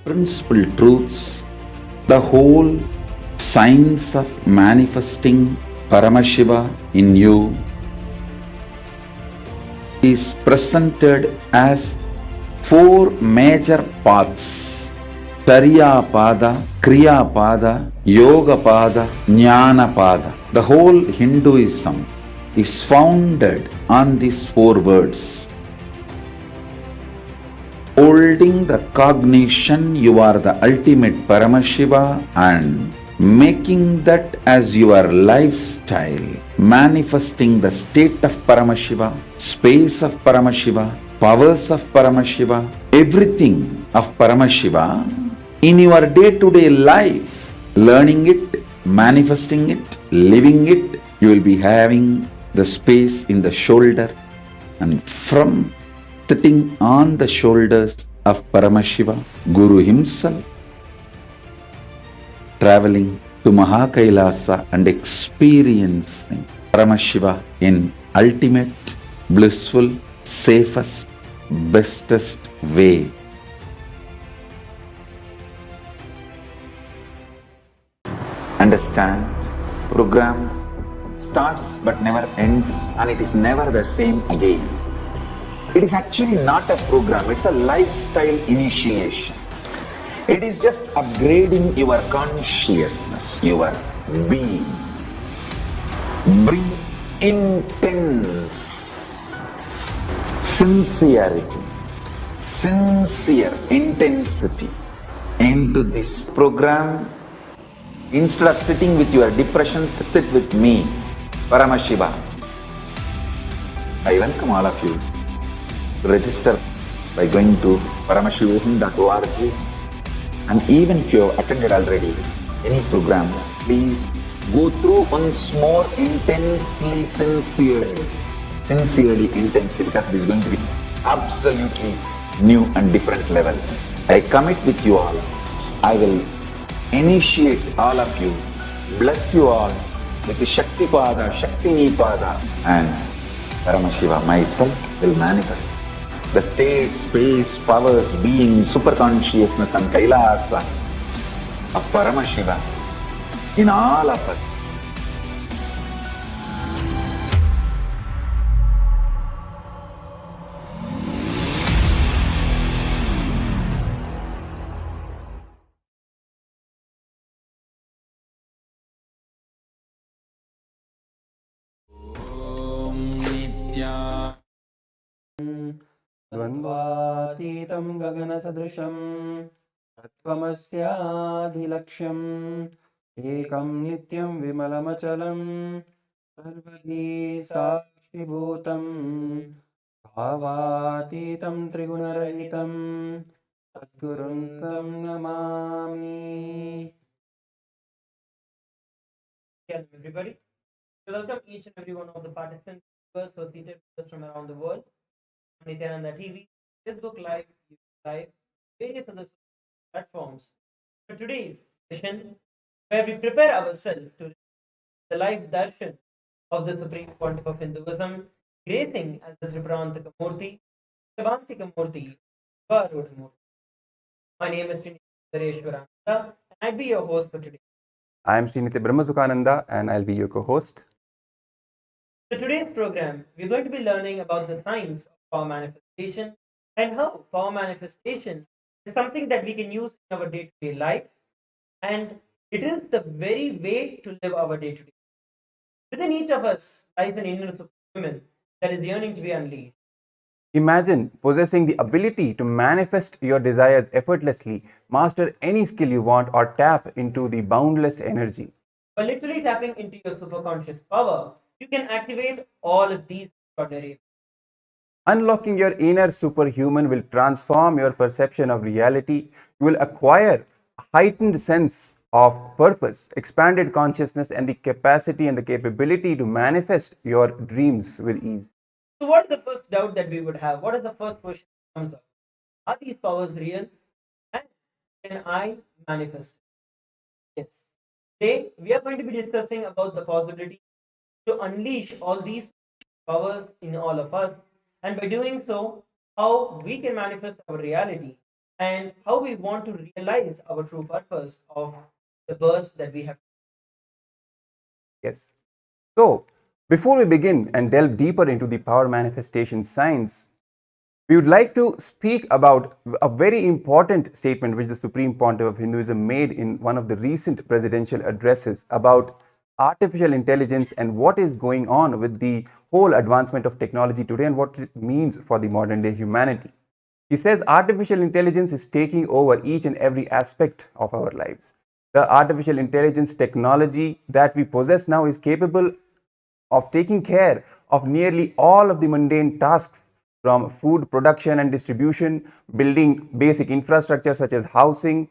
principal truths, the whole science of manifesting Paramashiva in you is presented as four major paths: Tariya Pada, Kriya Pada, Yoga Pada, Jnana Pada. The whole Hinduism is founded on these four words. Holding the cognition you are the ultimate Paramashiva and making that as your lifestyle, manifesting the state of Paramashiva, space of Paramashiva, powers of Paramashiva, everything of Paramashiva in your day-to-day life, learning it, manifesting it, living it. You will be having the space in the shoulder, and from sitting on the shoulders of Paramashiva, Guru himself, traveling to Mahakailasa and experiencing Paramashiva in ultimate, blissful, safest, bestest way. Understand? Program starts but never ends, and it is never the same again. It is actually not a program, it's a lifestyle initiation. It is just upgrading your consciousness, your being. Bring intense sincerity, sincere intensity into this program. Instead of sitting with your depressions, sit with me, Paramashiva. I welcome all of you to register by going to paramashivoham.org. And even if you have attended already any program, please go through once more intensely, sincerely, intensely, because it is going to be absolutely new and different level. I commit with you all. I will initiate all of you, bless you all with the Shakti Pada, Shakti Nipada, and Paramashiva myself will manifest the state, space, powers, being, superconsciousness and Kailasa of Paramashiva in all of us. द्वन्द्वातीतं गगनसदृशं तत्त्वमस्याधिलक्ष्यम् एकं नित्यं विमलमचलं सर्वधी साक्षिभूतं भावातीतं त्रिगुणरहितं सद्गुरुं तं Namami. Hello everybody. We welcome each and every one of the participants who are seated with us from around the world. Nithyananda TV, Facebook Live, YouTube Live, various other platforms. For today's session, where we prepare ourselves to the live darshan of the Supreme Pontiff of Hinduism, gracing as the Tripurantaka Murty, Murti, Murti. My name is Tripurantaka, and I'll be your host for today. I am Brahmasukhananda, and I'll be your co-host. So today's program, we're going to be learning about the science of power manifestation and how power manifestation is something that we can use in our day-to-day life, and it is the very way to live our day-to-day. Within each of us lies an inner superhuman that is yearning to be unleashed. Imagine possessing the ability to manifest your desires effortlessly, master any skill you want, or tap into the boundless energy. By literally tapping into your superconscious power, you can activate all of these extraordinary. Unlocking your inner superhuman will transform your perception of reality. You will acquire a heightened sense of purpose, expanded consciousness, and the capacity and the capability to manifest your dreams with ease. So what is the first doubt that we would have? What is the first question that comes up? Are these powers real? And can I manifest? Yes. Today, we are going to be discussing about the possibility to unleash all these powers in all of us, and by doing so, how we can manifest our reality and how we want to realize our true purpose of the birth that we have. Yes. So, before we begin and delve deeper into the power manifestation science, we would like to speak about a very important statement which the Supreme Pontiff of Hinduism made in one of the recent presidential addresses about artificial intelligence and what is going on with the whole advancement of technology today and what it means for the modern day humanity. He says artificial intelligence is taking over each and every aspect of our lives. The artificial intelligence technology that we possess now is capable of taking care of nearly all of the mundane tasks from food production and distribution, building basic infrastructure such as housing,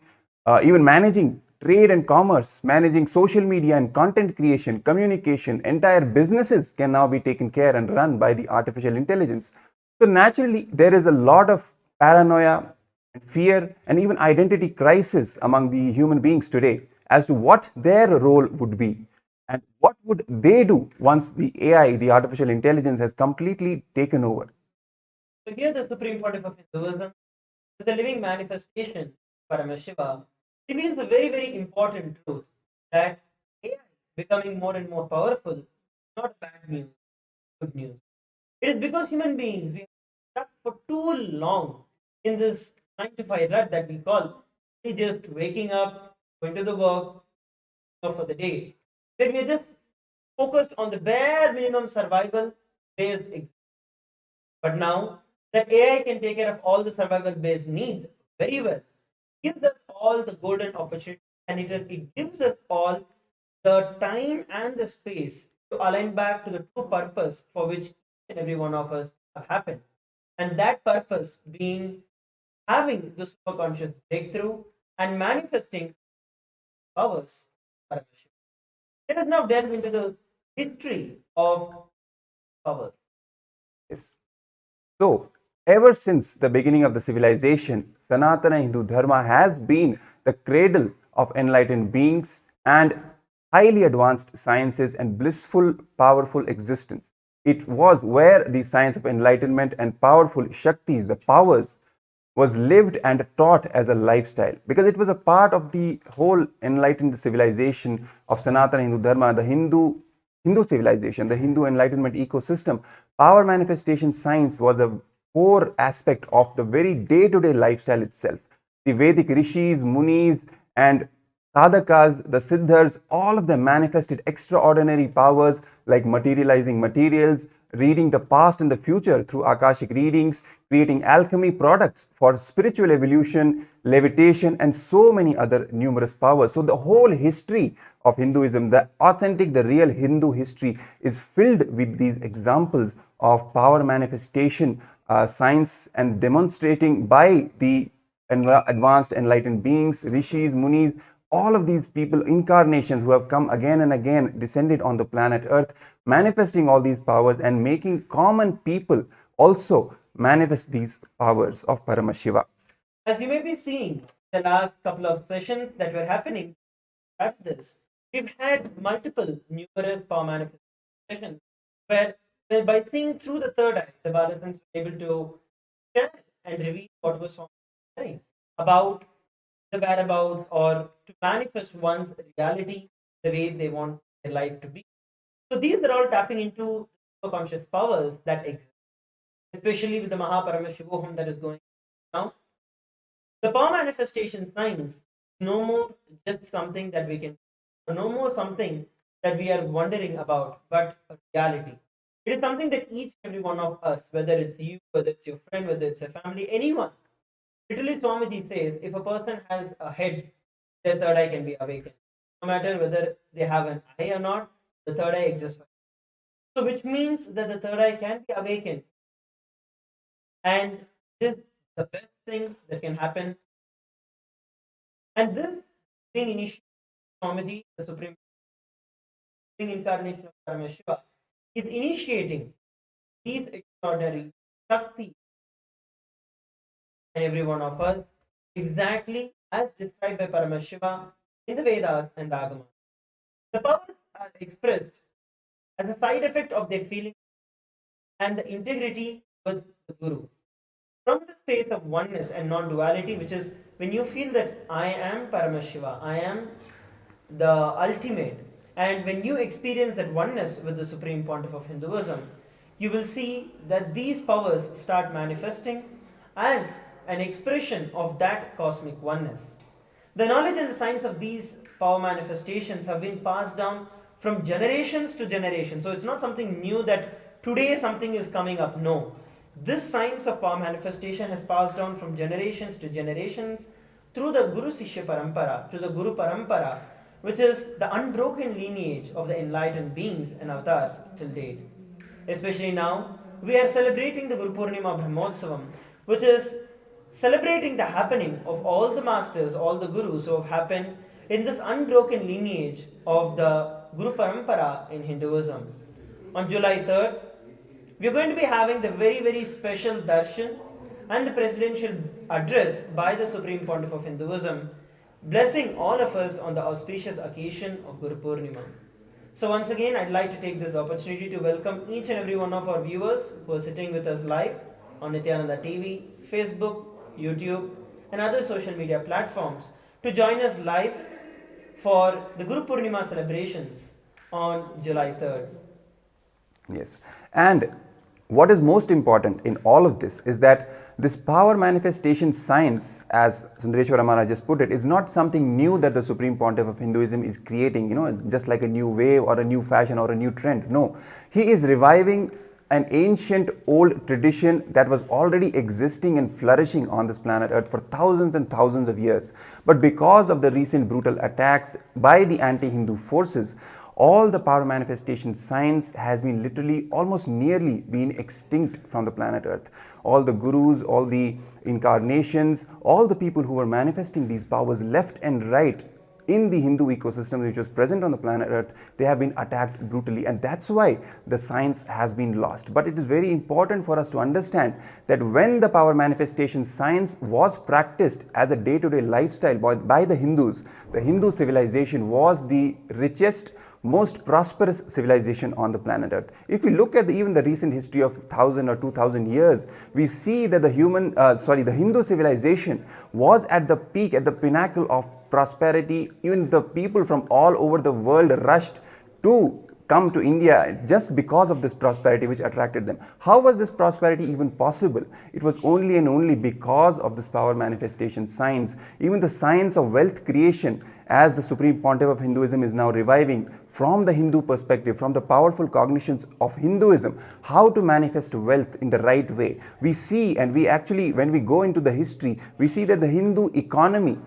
even managing trade and commerce, managing social media and content creation, communication. Entire businesses can now be taken care and run by the artificial intelligence. So naturally, there is a lot of paranoia and fear and even identity crisis among the human beings today as to what their role would be and what would they do once the AI, the artificial intelligence, has completely taken over. So here the Supreme Pontiff of Hinduism, as a living manifestation, Paramashiva, reveals a very, very important truth that AI becoming more and more powerful is not bad news, good news. It is because human beings we have stuck for too long in this 9 to 5 rut that we call just waking up, going to the work for the day, where we are just focused on the bare minimum survival based. But now that AI can take care of all the survival based needs very well, gives us all the golden opportunity, and it gives us all the time and the space to align back to the true purpose for which each and every one of us have happened. And that purpose being having the superconscious breakthrough and manifesting powers. Let us now delve into the history of powers. Yes. So, ever since the beginning of the civilization, Sanatana Hindu Dharma has been the cradle of enlightened beings and highly advanced sciences and blissful, powerful existence. It was where the science of enlightenment and powerful Shaktis, the powers, was lived and taught as a lifestyle because it was a part of the whole enlightened civilization of Sanatana Hindu Dharma, the Hindu civilization, the Hindu enlightenment ecosystem. Power manifestation science was a core aspect of the very day-to-day lifestyle itself. The Vedic rishis, munis, and sadhakas, the siddhas, all of them manifested extraordinary powers like materializing materials, reading the past and the future through Akashic readings, creating alchemy products for spiritual evolution, levitation, and so many other numerous powers. So the whole history of Hinduism, the authentic, the real Hindu history, is filled with these examples of power manifestation science and demonstrating by the advanced enlightened beings, rishis, munis, all of these people, incarnations who have come again and again, descended on the planet Earth, manifesting all these powers and making common people also manifest these powers of Paramashiva. As you may be seeing, the last couple of sessions that were happening at this, we've had multiple numerous power manifestations where by seeing through the third eye, the Balasans were able to share and reveal what was sharing about the whereabouts or to manifest one's reality the way they want their life to be. So these are all tapping into conscious powers that exist, especially with the Paramashivoham that is going on now. The power manifestation science is no more just something that we can, no more something that we are wondering about, but a reality. It is something that each and every one of us, whether it's you, whether it's your friend, whether it's a family, anyone. Literally, Swamiji says, if a person has a head, their third eye can be awakened. No matter whether they have an eye or not, the third eye exists. So, which means that the third eye can be awakened. And this is the best thing that can happen. And this being initiated, Swamiji, the Supreme Incarnation of Paramashiva, is initiating these extraordinary Shakti in every one of us, exactly as described by Paramashiva in the Vedas and the Agama. The powers are expressed as a side effect of their feeling and the integrity with the Guru. From this space of oneness and non-duality, which is when you feel that I am Paramashiva, I am the ultimate, and when you experience that oneness with the Supreme Pontiff of Hinduism, you will see that these powers start manifesting as an expression of that cosmic oneness. The knowledge and the science of these power manifestations have been passed down from generations to generations. So it's not something new that today something is coming up. No. This science of power manifestation has passed down from generations to generations through the Guru Sishya Parampara, to the Guru Parampara, which is the unbroken lineage of the enlightened beings and avatars till date. Especially now, we are celebrating the Guru Purnima Brahmotsavam, which is celebrating the happening of all the masters, all the gurus who have happened in this unbroken lineage of the Guru Parampara in Hinduism. On July 3rd, we are going to be having the very, very special Darshan and the presidential address by the Supreme Pontiff of Hinduism, blessing all of us on the auspicious occasion of Guru Purnima. So once again, I'd like to take this opportunity to welcome each and every one of our viewers who are sitting with us live on Nithyananda TV, Facebook, YouTube, and other social media platforms to join us live for the Guru Purnima celebrations on July 3rd. Yes. And what is most important in all of this is that this power manifestation science, as Sundareshwara Maharaj just put it, is not something new that the Supreme Pontiff of Hinduism is creating, just like a new wave or a new fashion or a new trend. No, he is reviving an ancient old tradition that was already existing and flourishing on this planet Earth for thousands and thousands of years. But because of the recent brutal attacks by the anti-Hindu forces, all the power manifestation science has been literally almost nearly been extinct from the planet Earth. All the gurus, all the incarnations, all the people who were manifesting these powers left and right in the Hindu ecosystem which was present on the planet Earth, they have been attacked brutally, and that's why the science has been lost. But it is very important for us to understand that when the power manifestation science was practiced as a day-to-day lifestyle by the Hindus, the Hindu civilization was the richest, most prosperous civilization on the planet Earth. If we look at even the recent history of 1000 or 2000 years, we see that the Hindu civilization was at the peak, at the pinnacle of prosperity. Even the people from all over the world rushed to come to India just because of this prosperity which attracted them. How was this prosperity even possible? It was only and only because of this power manifestation science. Even the science of wealth creation, as the Supreme Pontiff of Hinduism is now reviving from the Hindu perspective, from the powerful cognitions of Hinduism, how to manifest wealth in the right way. We see, and we actually, when we go into the history, we see that the Hindu economy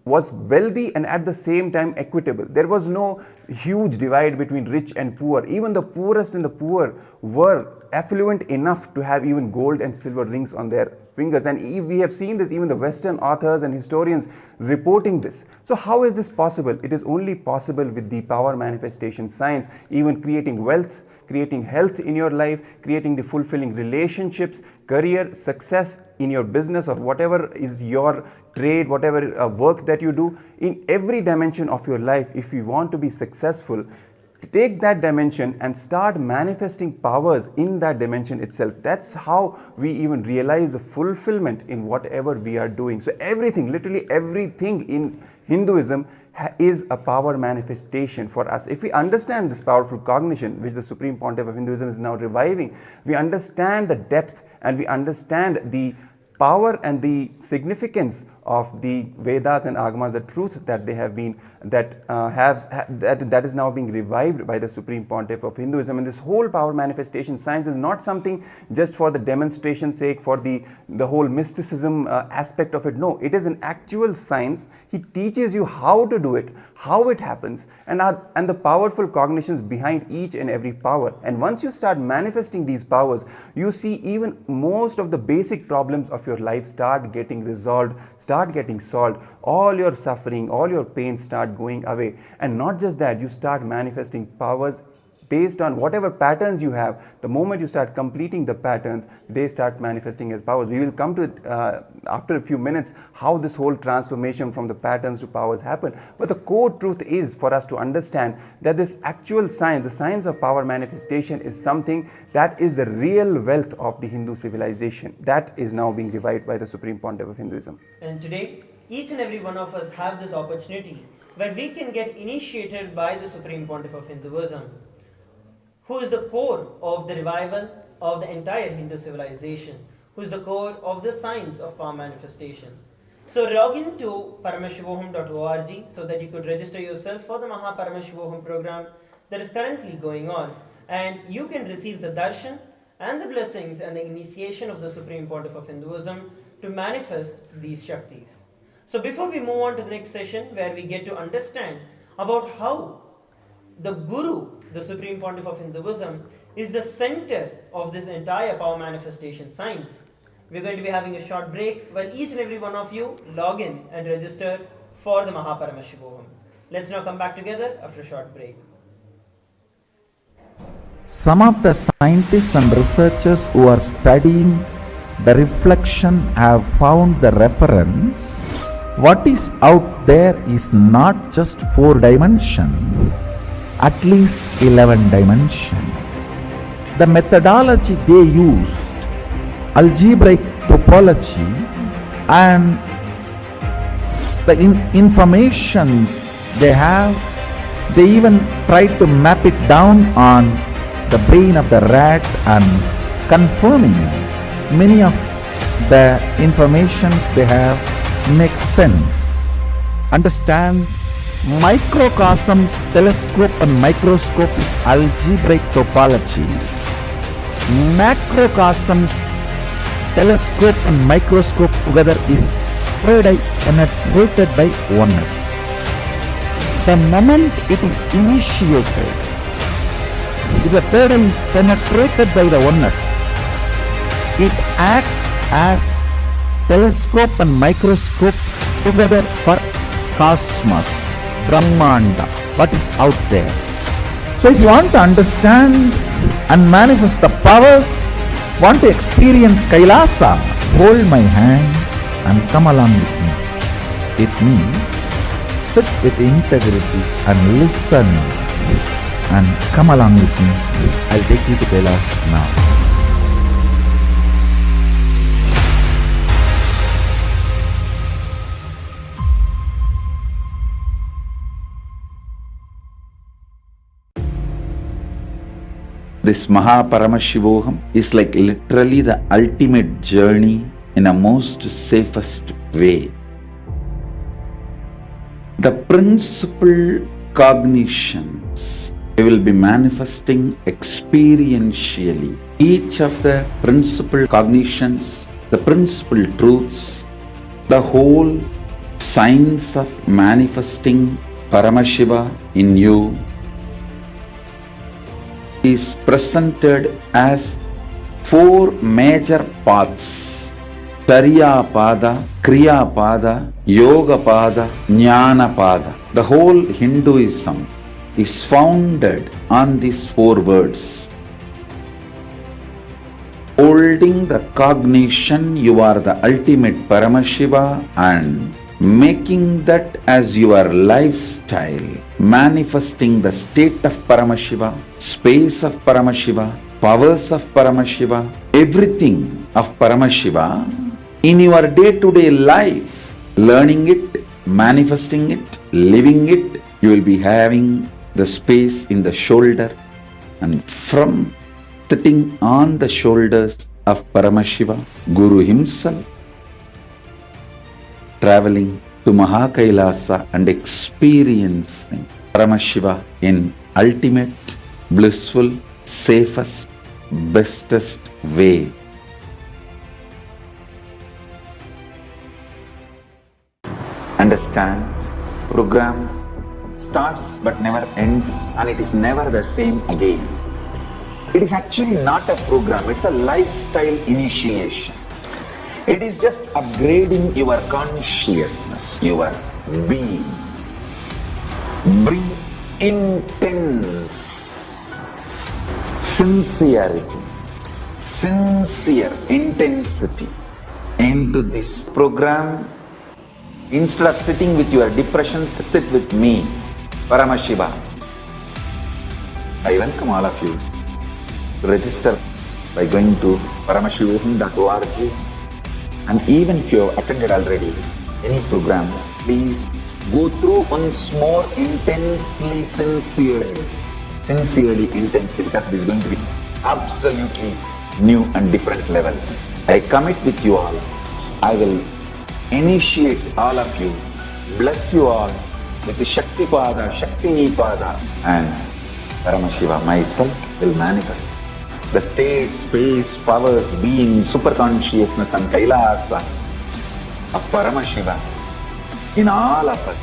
was wealthy and at the same time equitable. There was no huge divide between rich and poor. Even the poorest and the poor were affluent enough to have even gold and silver rings on their fingers, and we have seen this, even the Western authors and historians reporting this. So how is this possible? It is only possible with the power manifestation science, even creating wealth, creating health in your life, creating the fulfilling relationships, career, success in your business or whatever is your trade, whatever work that you do. In every dimension of your life, if you want to be successful, take that dimension and start manifesting powers in that dimension itself. That's how we even realize the fulfillment in whatever we are doing. So everything, literally everything in Hinduism is a power manifestation for us. If we understand this powerful cognition which the Supreme Pontiff of Hinduism is now reviving, we understand the depth and we understand the power and the significance of the Vedas and Agamas, the truth that they have been, that is now being revived by the Supreme Pontiff of Hinduism. And this whole power manifestation science is not something just for the demonstration sake, for the whole mysticism aspect of it. No, it is an actual science. He teaches you how to do it, how it happens, and the powerful cognitions behind each and every power. And once you start manifesting these powers, you see even most of the basic problems of your life start getting resolved, start getting solved. All your suffering, all your pain start going away. And not just that, you start manifesting powers based on whatever patterns you have. The moment you start completing the patterns, they start manifesting as powers. We will come to it after a few minutes, how this whole transformation from the patterns to powers happen. But the core truth is for us to understand that this actual science, the science of power manifestation, is something that is the real wealth of the Hindu civilization. That is now being revived by the Supreme Pontiff of Hinduism. And today, each and every one of us have this opportunity where we can get initiated by the Supreme Pontiff of Hinduism, who is the core of the revival of the entire Hindu civilization, who is the core of the science of power manifestation. So log into paramashivoham.org so that you could register yourself for the Paramashivoham program that is currently going on, and you can receive the darshan and the blessings and the initiation of the Supreme Pontiff of Hinduism to manifest these Shaktis. So before we move on to the next session, where we get to understand about how the Guru, the Supreme Pontiff of Hinduism, is the center of this entire power manifestation science, we're going to be having a short break while each and every one of you log in and register for the Paramashivoham. Let's now come back together after a short break. Some of the scientists and researchers who are studying the reflection have found the reference. What is out there is not just 4 dimension, at least 11 dimension. The methodology they used, algebraic topology, and the information they have, they even tried to map it down on the brain of the rat and confirming many of the information they have makes sense. Understand, microcosms, telescope and microscope is algebraic topology. Macrocosms, telescope and microscope together is third eye penetrated by oneness. The moment it is initiated, if the third eye is penetrated by the oneness, it acts as telescope and microscope together for cosmos, Brahmanda, what is out there. So if you want to understand and manifest the powers, want to experience Kailasa, hold my hand and come along with me. With me, sit with integrity and listen and come along with me. I'll take you to Kailash now. This Paramashivoham is like literally the ultimate journey in a most safest way. The principal cognitions we will be manifesting experientially. Each of the principal cognitions, the principal truths, the whole science of manifesting Paramashiva in you is presented as 4 major paths: Charya Pada, Kriya Pada, Yoga Pada, Jnana Pada. The whole Hinduism is founded on these 4 words. Holding the cognition you are the ultimate Paramashiva and making that as your lifestyle, manifesting the state of Paramashiva, space of Paramashiva, powers of Paramashiva, everything of Paramashiva in your day-to-day life, learning it, manifesting it, living it. You will be having the space in the shoulder, and from sitting on the shoulders of Paramashiva, Guru himself, traveling to Mahakailasa and experiencing Paramashiva in ultimate, blissful, safest, bestest way. Understand, program starts but never ends, and it is never the same again. It is actually not a program, it's a lifestyle initiation. It is just upgrading your consciousness, your being. Bring intense sincerity, sincere intensity into this program. Instead of sitting with your depression, sit with me, Paramashiva. I welcome all of you to register by going to paramashiva.org. And even if you have attended already any program, please go through once more intensely, sincerely, intensely, because it is going to be absolutely new and different level. I commit with you all. I will initiate all of you, bless you all with the Shakti Pada, Shakti Nipada, and Paramashiva myself will manifest the state, space, powers, being, super consciousness and Kailasa of Paramashiva in all of us.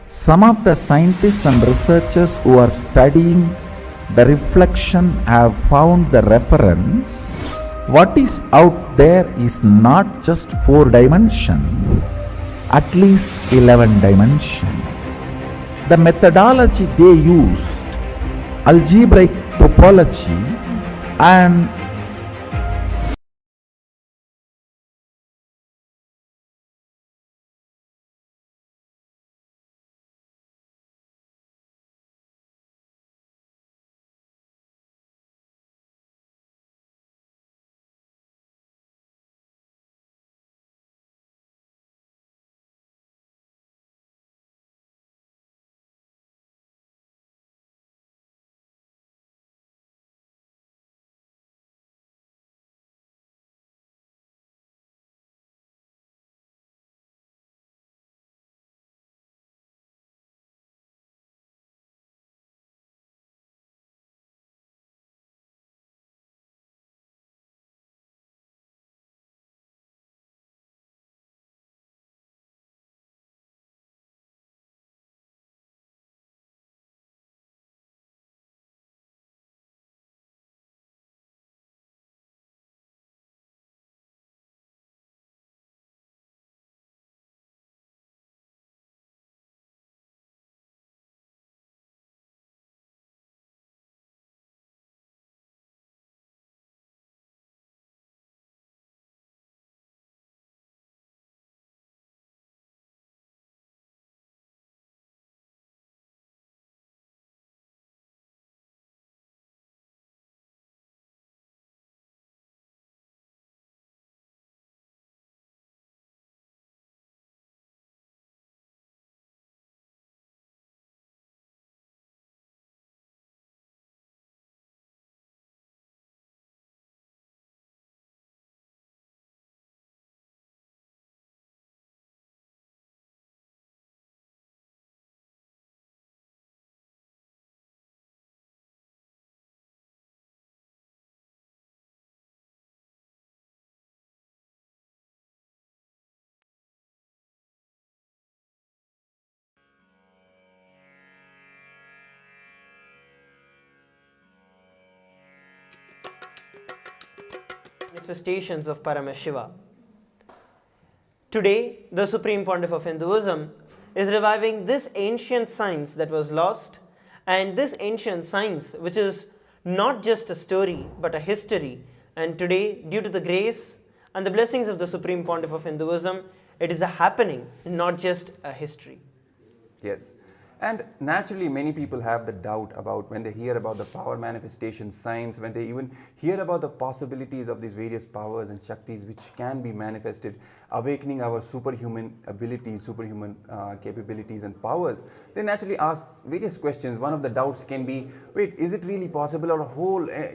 Some of the scientists and researchers who are studying the reflection have found the reference. What is out there is not just 4 dimension, at least 11 dimension. The methodology they used, algebraic topology and manifestations of Paramashiva. Today, the Supreme Pontiff of Hinduism is reviving this ancient science that was lost, and this ancient science which is not just a story but a history. And today, due to the grace and the blessings of the Supreme Pontiff of Hinduism, it is a happening, not just a history. Yes. And naturally, many people have the doubt about when they hear about the power manifestation science, when they even hear about the possibilities of these various powers and Shaktis which can be manifested, awakening our superhuman abilities, superhuman capabilities and powers. They naturally ask various questions. One of the doubts can be, wait, is it really possible, or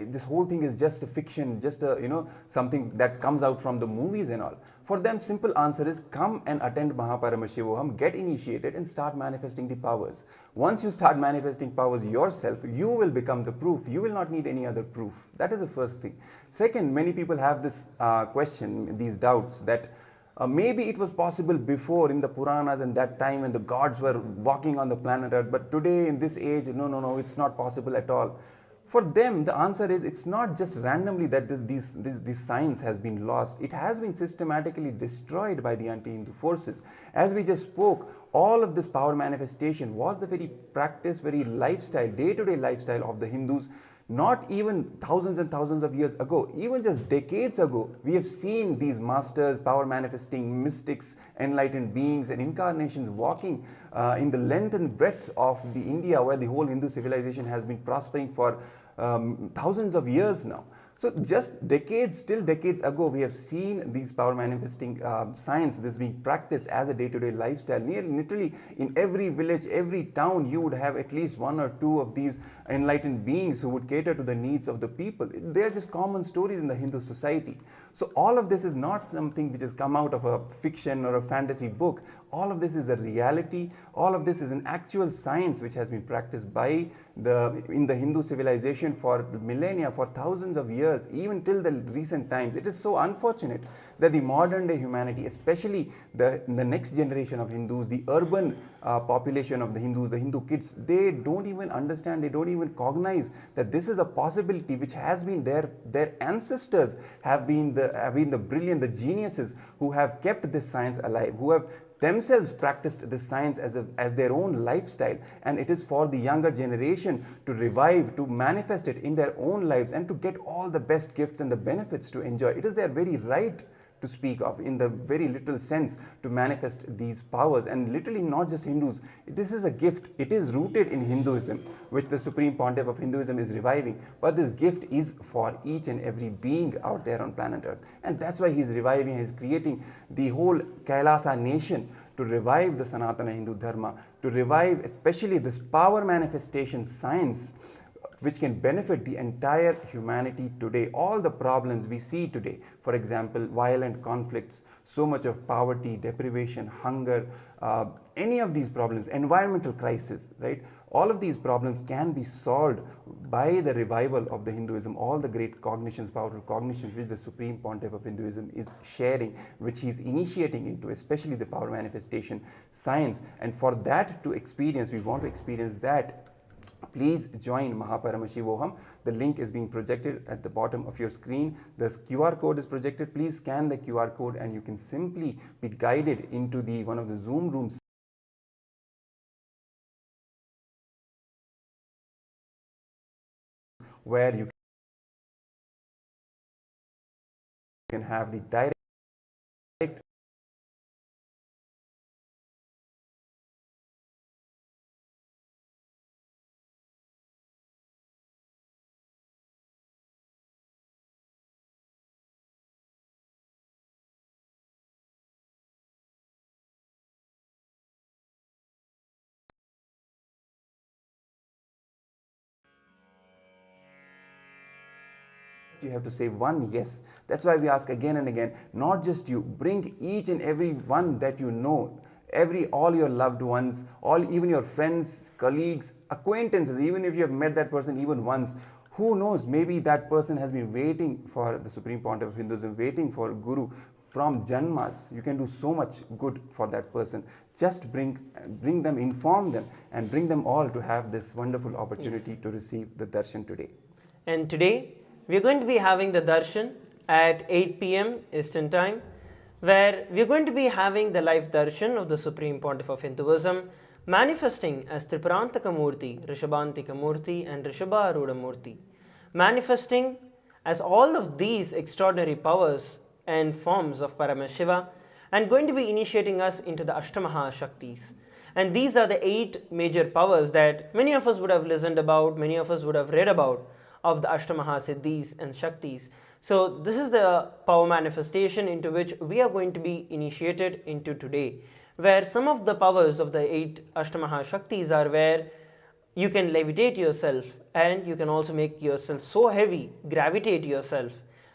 this whole thing is just a fiction, just a, something that comes out from the movies and all? For them, simple answer is come and attend Mahaparamashivoham, get initiated and start manifesting the powers. Once you start manifesting powers yourself, you will become the proof. You will not need any other proof. That is the first thing. Second, many people have this question, these doubts that maybe it was possible before in the Puranas and that time when the gods were walking on the planet Earth, but today in this age, no, it's not possible at all. for them, the answer is it's not just randomly that this science has been lost. It has been systematically destroyed by the anti-Hindu forces. As we just spoke, all of this power manifestation was the very practice, very lifestyle, day-to-day lifestyle of the Hindus. Not even thousands and thousands of years ago, even just decades ago, we have seen these masters, power manifesting mystics, enlightened beings and incarnations walking in the length and breadth of the India, where the whole Hindu civilization has been prospering for thousands of years now. So just decades, still decades ago, we have seen these power manifesting science, this being practiced as a day-to-day lifestyle. Literally in every village, every town, you would have at least one or two of these enlightened beings who would cater to the needs of the people. They are just common stories in the Hindu society. So all of this is not something which has come out of a fiction or a fantasy book. All of this is a reality. All of this is an actual science which has been practiced in the Hindu civilization for millennia, for thousands of years, even till the recent times. It is so unfortunate that the modern day humanity, especially the next generation of Hindus, the urban population of the Hindus, the Hindu kids, they don't even understand, they don't even cognize that this is a possibility which has been there. Their ancestors have been the brilliant, the geniuses who have kept this science alive, who have themselves practiced this science as their own lifestyle, and it is for the younger generation to revive, to manifest it in their own lives and to get all the best gifts and the benefits to enjoy. It is their very right to speak of, in the very literal sense, to manifest these powers. And literally not just Hindus, this is a gift. It is rooted in Hinduism, which the Supreme Pontiff of Hinduism is reviving, but this gift is for each and every being out there on planet Earth. And that's why he's reviving, he's creating the whole Kailasa nation to revive the Sanatana Hindu Dharma, to revive especially this power manifestation science, which can benefit the entire humanity today. All the problems we see today, for example, violent conflicts, so much of poverty, deprivation, hunger, any of these problems, environmental crisis, right? All of these problems can be solved by the revival of the Hinduism, all the great cognitions, powerful cognitions which the Supreme Pontiff of Hinduism is sharing, which he is initiating into, especially the power manifestation science. And for that to experience, we want to experience that, please join Mahaparamashivoham. The link is being projected at the bottom of your screen. The QR code is projected. Please scan the QR code and you can simply be guided into one of the Zoom rooms where you can have the direct you have to say one yes. That's why we ask again and again, not just you, bring each and every one that you know, all your loved ones, even your friends, colleagues, acquaintances, even if you have met that person even once. Who knows, maybe that person has been waiting for the Supreme Pontiff of Hinduism, waiting for Guru from Janmas. You can do so much good for that person. Just bring them, inform them, and bring them all to have this wonderful opportunity to receive the darshan today. And today, we are going to be having the darshan at 8 p.m. Eastern Time, where we are going to be having the live darshan of the Supreme Pontiff of Hinduism, manifesting as Tripurantaka Murty, Rishabhantika Murti and Rishabharuda Murti, manifesting as all of these extraordinary powers and forms of Paramashiva, and going to be initiating us into the Ashtamaha Shaktis. And these are the 8 major powers that many of us would have listened about, many of us would have read about, of the Ashtamaha Siddhis and Shaktis. So this is the power manifestation into which we are going to be initiated into today, where some of the powers of the 8 Ashtamaha Shaktis are where you can levitate yourself, and you can also make yourself so heavy, gravitate yourself.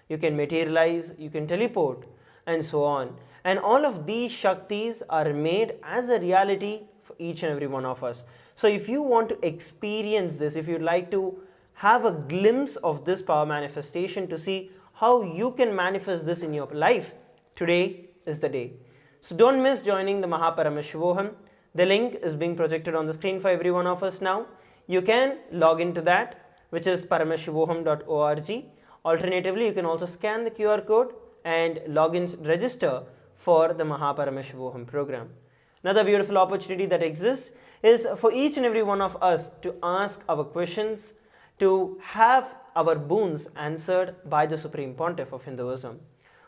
You can materialize, you can teleport, and so on. And all of these Shaktis are made as a reality for each and every one of us. So if you want to experience this, if you'd like to have a glimpse of this power manifestation to see how you can manifest this in your life, today is the day. So don't miss joining the Mahaparamashivoham. The link is being projected on the screen for every one of us now. You can log into that, which is paramashivoham.org. Alternatively, you can also scan the QR code and log in, register for the Paramashivoham program. Another beautiful opportunity that exists is for each and every one of us to ask our questions, to have our boons answered by the Supreme Pontiff of Hinduism.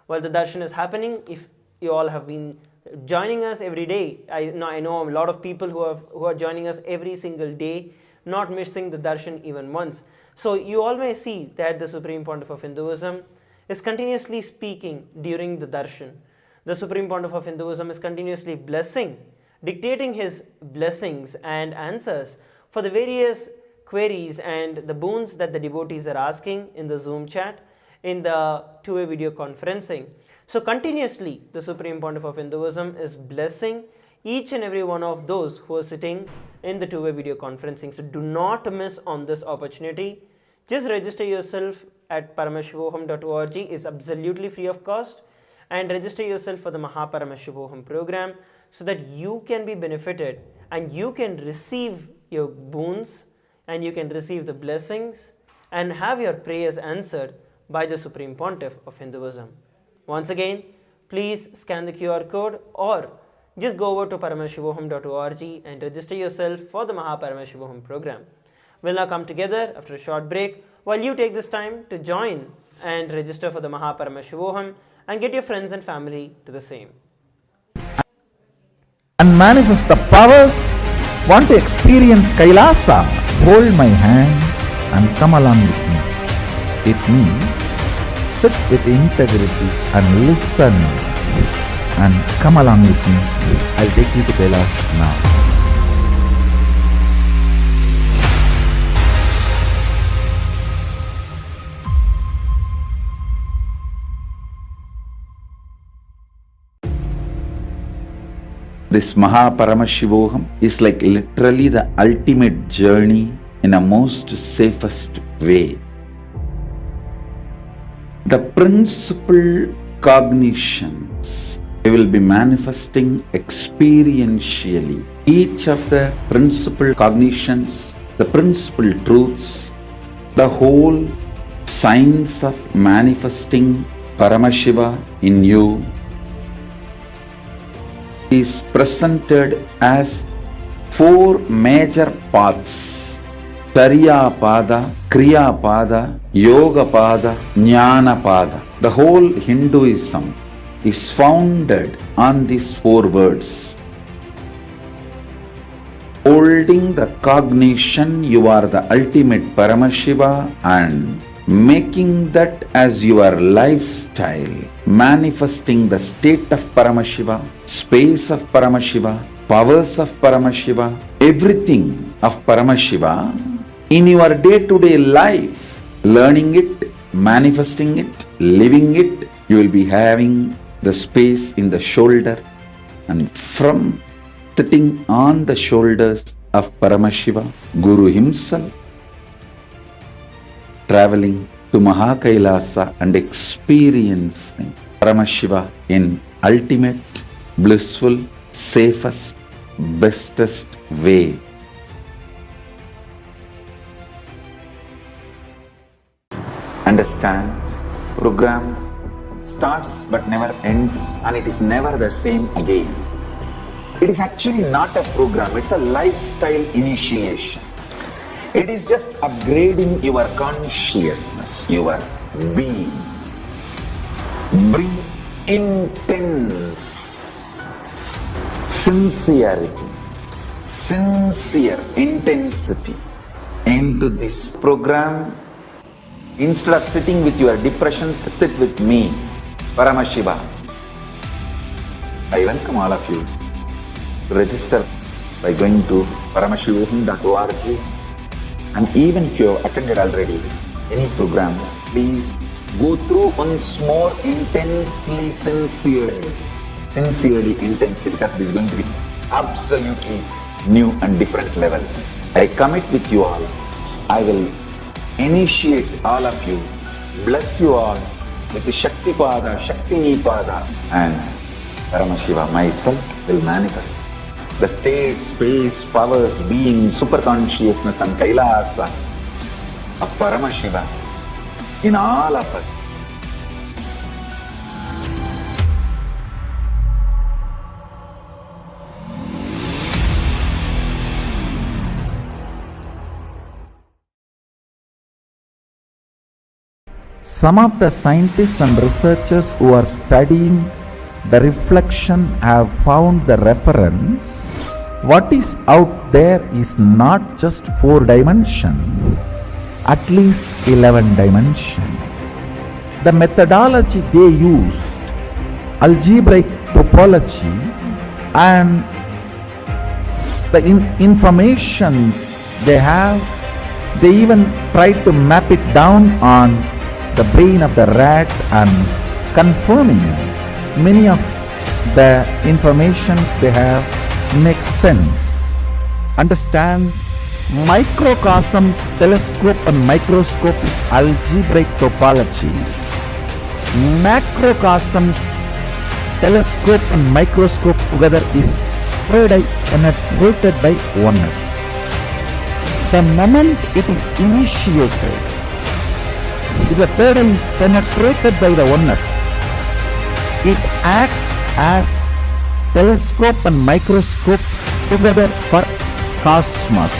While the darshan is happening, if you all have been joining us every day, I know a lot of people who are joining us every single day, not missing the darshan even once. So you all may see that the Supreme Pontiff of Hinduism is continuously speaking during the darshan. The Supreme Pontiff of Hinduism is continuously blessing, dictating his blessings and answers for the various queries and the boons that the devotees are asking in the Zoom chat, in the two-way video conferencing. So continuously, the Supreme Pontiff of Hinduism is blessing each and every one of those who are sitting in the two-way video conferencing. So do not miss on this opportunity. Just register yourself at paramashivoham.org. It's absolutely free of cost, and register yourself for the Paramashivoham program so that you can be benefited and you can receive your boons and you can receive the blessings and have your prayers answered by the Supreme Pontiff of Hinduism. Once again, please scan the QR code or just go over to paramashivoham.org and register yourself for the Paramashivoham program. We'll now come together after a short break while you take this time to join and register for the Paramashivoham and get your friends and family to the same. And manifest the powers. Want to experience Kailasa? Hold my hand and come along with me. With me, sit with integrity and listen. And come along with me. I'll take you to Kailasa now. This Paramashivoham is like literally the ultimate journey in a most safest way. The principal cognitions we will be manifesting experientially. Each of the principal cognitions, the principal truths, the whole science of manifesting Paramashiva in you is presented as four major paths: Tariya Pada, Kriya Pada, Yoga Pada, Jnana Pada. The whole Hinduism is founded on these four words. Holding the cognition you are the ultimate Paramashiva and making that as your lifestyle, manifesting the state of Paramashiva, space of Paramashiva, powers of Paramashiva, everything of Paramashiva in your day-to-day life, learning it, manifesting it, living it. You will be having the space in the shoulder, and from sitting on the shoulders of Paramashiva, Guru himself, traveling to Mahakailasa and experiencing Paramashiva in ultimate, blissful, safest, bestest way. Understand, program starts but never ends, and it is never the same again. It is actually not a program, it's a lifestyle initiation. It is just upgrading your consciousness, your being. Bring intense sincerity, sincere intensity into this program. Instead of sitting with your depressions, sit with me, Paramashiva. I welcome all of you to register by going to paramashivoham.org. And even if you have attended already any program, please go through once more intensely, sincerely, intensely, because it is going to be absolutely new and different level. I commit with you all. I will initiate all of you, bless you all with the Shakti Pada, Shakti Nipada, and Paramashiva myself will manifest the state, space, powers, being, super consciousness and Kailasa of Paramashiva in all of us. Some of the scientists and researchers who are studying the reflection have found the reference. What is out there is not just 4 dimension, at least 11 dimension. The methodology they used, algebraic topology, and the informations they have, they even tried to map it down on the brain of the rat and confirming many of the informations they have makes sense. Understand, microcosms, telescope and microscope is algebraic topology. Macrocosms, telescope and microscope together is penetrated by oneness. The moment it is initiated, if the third eye is penetrated by the oneness, it acts as telescope and microscope together for cosmos,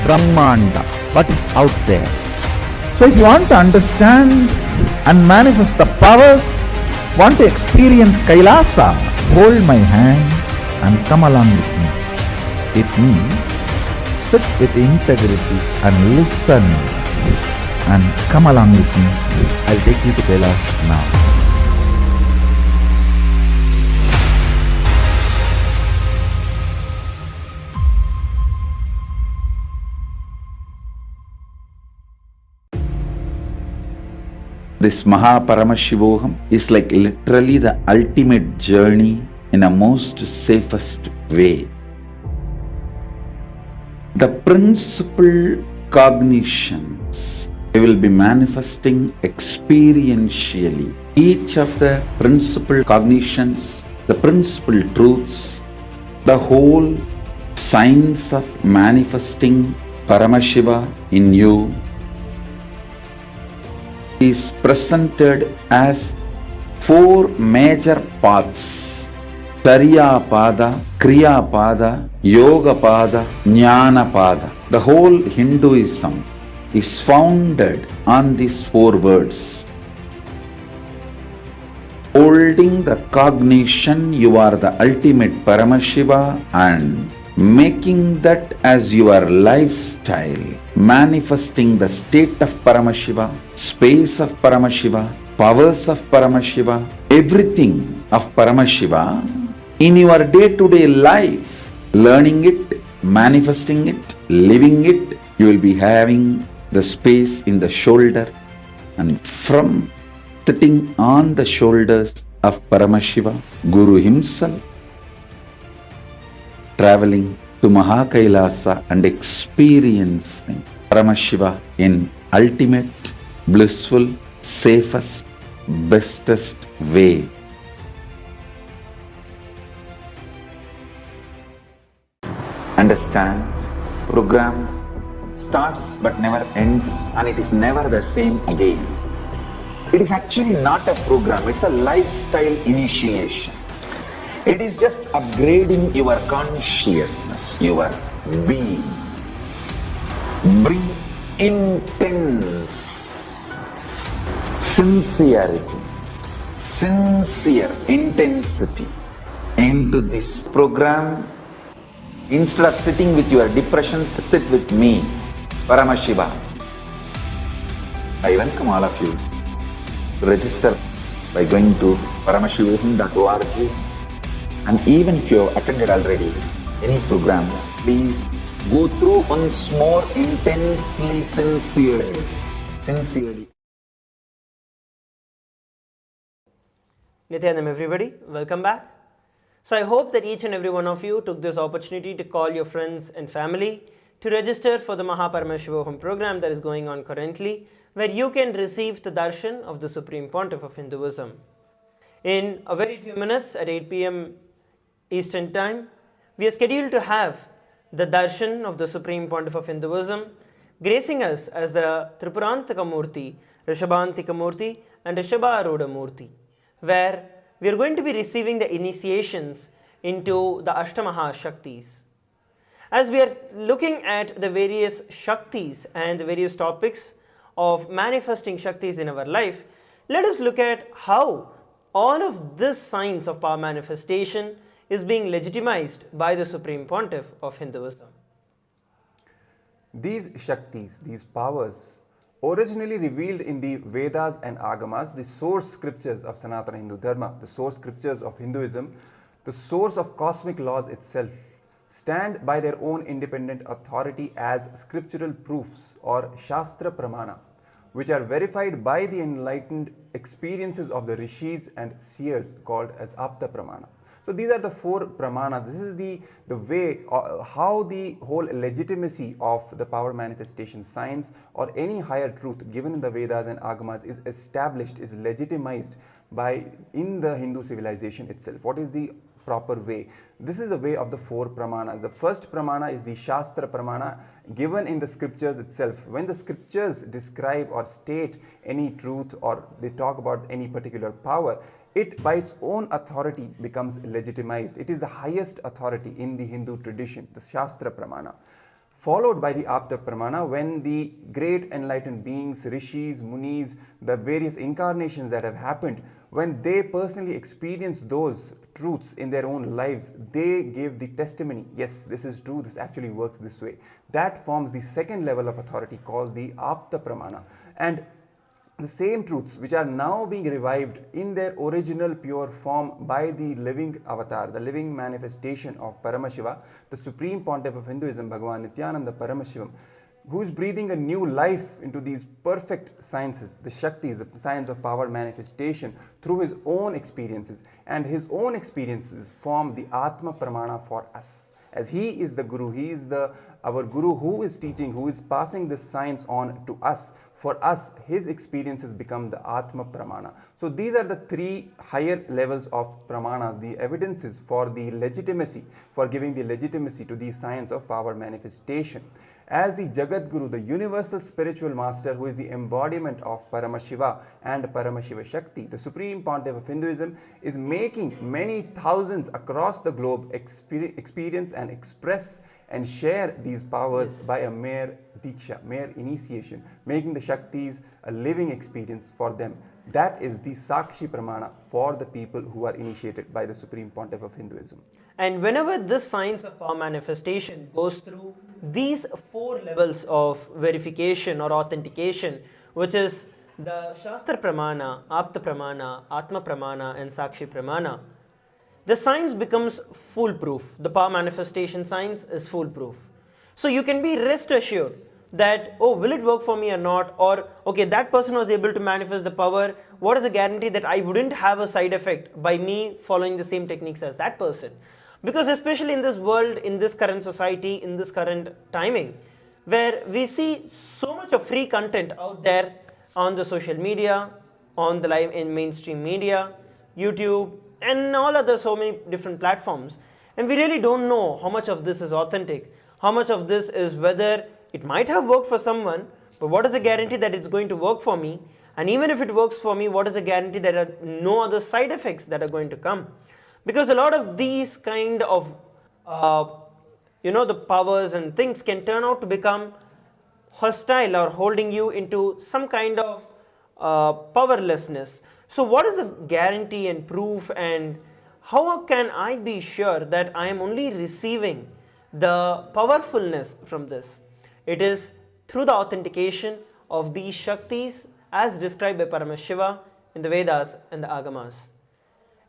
Brahmanda, what is out there. So if you want to understand and manifest the powers, want to experience Kailasa, hold my hand and come along with me. It means sit with integrity and listen and come along with me. I'll take you to Kailash now. This Paramashivoham is like literally the ultimate journey in a most safest way. The principal cognitions we will be manifesting experientially. Each of the principal cognitions, the principal truths, the whole science of manifesting Paramashiva in you is presented as 4 major paths: Tariya Pada, Kriya Pada, Yoga Pada, Jnana Pada. The whole Hinduism is founded on these 4 words. Holding the cognition you are the ultimate Paramashiva and making that as your lifestyle, manifesting the state of Paramashiva, space of Paramashiva, powers of Paramashiva, everything of Paramashiva in your day-to-day life, learning it, manifesting it, living it. You will be having the space in the shoulder, and from sitting on the shoulders of Paramashiva, Guru himself, traveling to Mahakailasa and experiencing Paramashiva in ultimate, blissful, safest, bestest way. Understand, program starts but never ends, and it is never the same again. It is actually not a program, it's a lifestyle initiation. It is just upgrading your consciousness, your being. Bring intense sincerity, sincere intensity into this program. Instead of sitting with your depressions, sit with me, Paramashiva. I welcome all of you to register by going to paramashivoham.org. And even if you have attended already any program, please go through once more intensely, sincerely. Nithyanam everybody, welcome back. So I hope that each and every one of you took this opportunity to call your friends and family to register for the Paramashivoham program that is going on currently, where you can receive the Darshan of the Supreme Pontiff of Hinduism. In a very few minutes at 8 p.m. Eastern Time, we are scheduled to have the Darshan of the Supreme Pontiff of Hinduism, gracing us as the Tripurantaka Murty, Rishabhantika Murty, and Rishabharuda Murty, where we are going to be receiving the initiations into the Ashtamaha Shaktis. As we are looking at the various Shaktis and the various topics of manifesting Shaktis in our life, let us look at how all of this science of power manifestation is being legitimized by the Supreme Pontiff of Hinduism. These Shaktis, these powers, originally revealed in the Vedas and Agamas, the source scriptures of Sanatana Hindu Dharma, the source scriptures of Hinduism, the source of cosmic laws itself, stand by their own independent authority as scriptural proofs or Shastra Pramana, which are verified by the enlightened experiences of the rishis and seers called as Apta Pramana. So these are the four pramanas. This is the way how the whole legitimacy of the power manifestation science or any higher truth given in the Vedas and Agamas is established, is legitimized by in the Hindu civilization itself. What is the proper way? This is the way of the four pramanas. The first pramana is the Shastra Pramana given in the scriptures itself. When the scriptures describe or state any truth or they talk about any particular power, it by its own authority becomes legitimized. It is the highest authority in the Hindu tradition, the Shastra Pramana. Followed by the Apta Pramana, when the great enlightened beings, rishis, munis, the various incarnations that have happened, when they personally experience those truths in their own lives, they give the testimony, yes, this is true, this actually works this way. That forms the second level of authority called the Apta Pramana. And the same truths which are now being revived in their original pure form by the living avatar, the living manifestation of Paramashiva, the Supreme Pontiff of Hinduism, Bhagavan Nithyananda Paramashivam, who is breathing a new life into these perfect sciences, the Shaktis, the science of power manifestation, through his own experiences. And his own experiences form the Atma Pramana for us. As he is the Guru, he is our Guru who is teaching, who is passing this science on to us. For us, his experiences become the Atma Pramana. So these are the three higher levels of Pramanas, the evidences for the legitimacy, for giving the legitimacy to the science of power manifestation. As the Jagat Guru, the universal spiritual master who is the embodiment of Paramashiva and Paramashiva Shakti, the Supreme Pontiff of Hinduism is making many thousands across the globe experience and express and share these powers by a mere diksha, mere initiation, making the Shaktis a living experience for them. That is the Sakshi Pramana for the people who are initiated by the Supreme Pontiff of Hinduism. And whenever this science of power manifestation goes through these four levels of verification or authentication, which is the Shastra Pramana, Apta Pramana, Atma Pramana, and Sakshi Pramana, the science becomes foolproof. The power manifestation science is foolproof. So you can be rest assured that, oh, will it work for me or not? Or, okay, that person was able to manifest the power. What is the guarantee that I wouldn't have a side effect by me following the same techniques as that person? Because especially in this world, in this current society, in this current timing, where we see so much of free content out there on the social media, on the live in mainstream media, YouTube, and all other so many different platforms. And we really don't know how much of this is authentic, how much of this is whether it might have worked for someone, but what is the guarantee that it's going to work for me? And even if it works for me, what is the guarantee that there are no other side effects that are going to come? Because a lot of these kind of, the powers and things can turn out to become hostile or holding you into some kind of powerlessness. So what is the guarantee and proof, and how can I be sure that I am only receiving the powerfulness from this? It is through the authentication of these Shaktis as described by Paramashiva in the Vedas and the Agamas.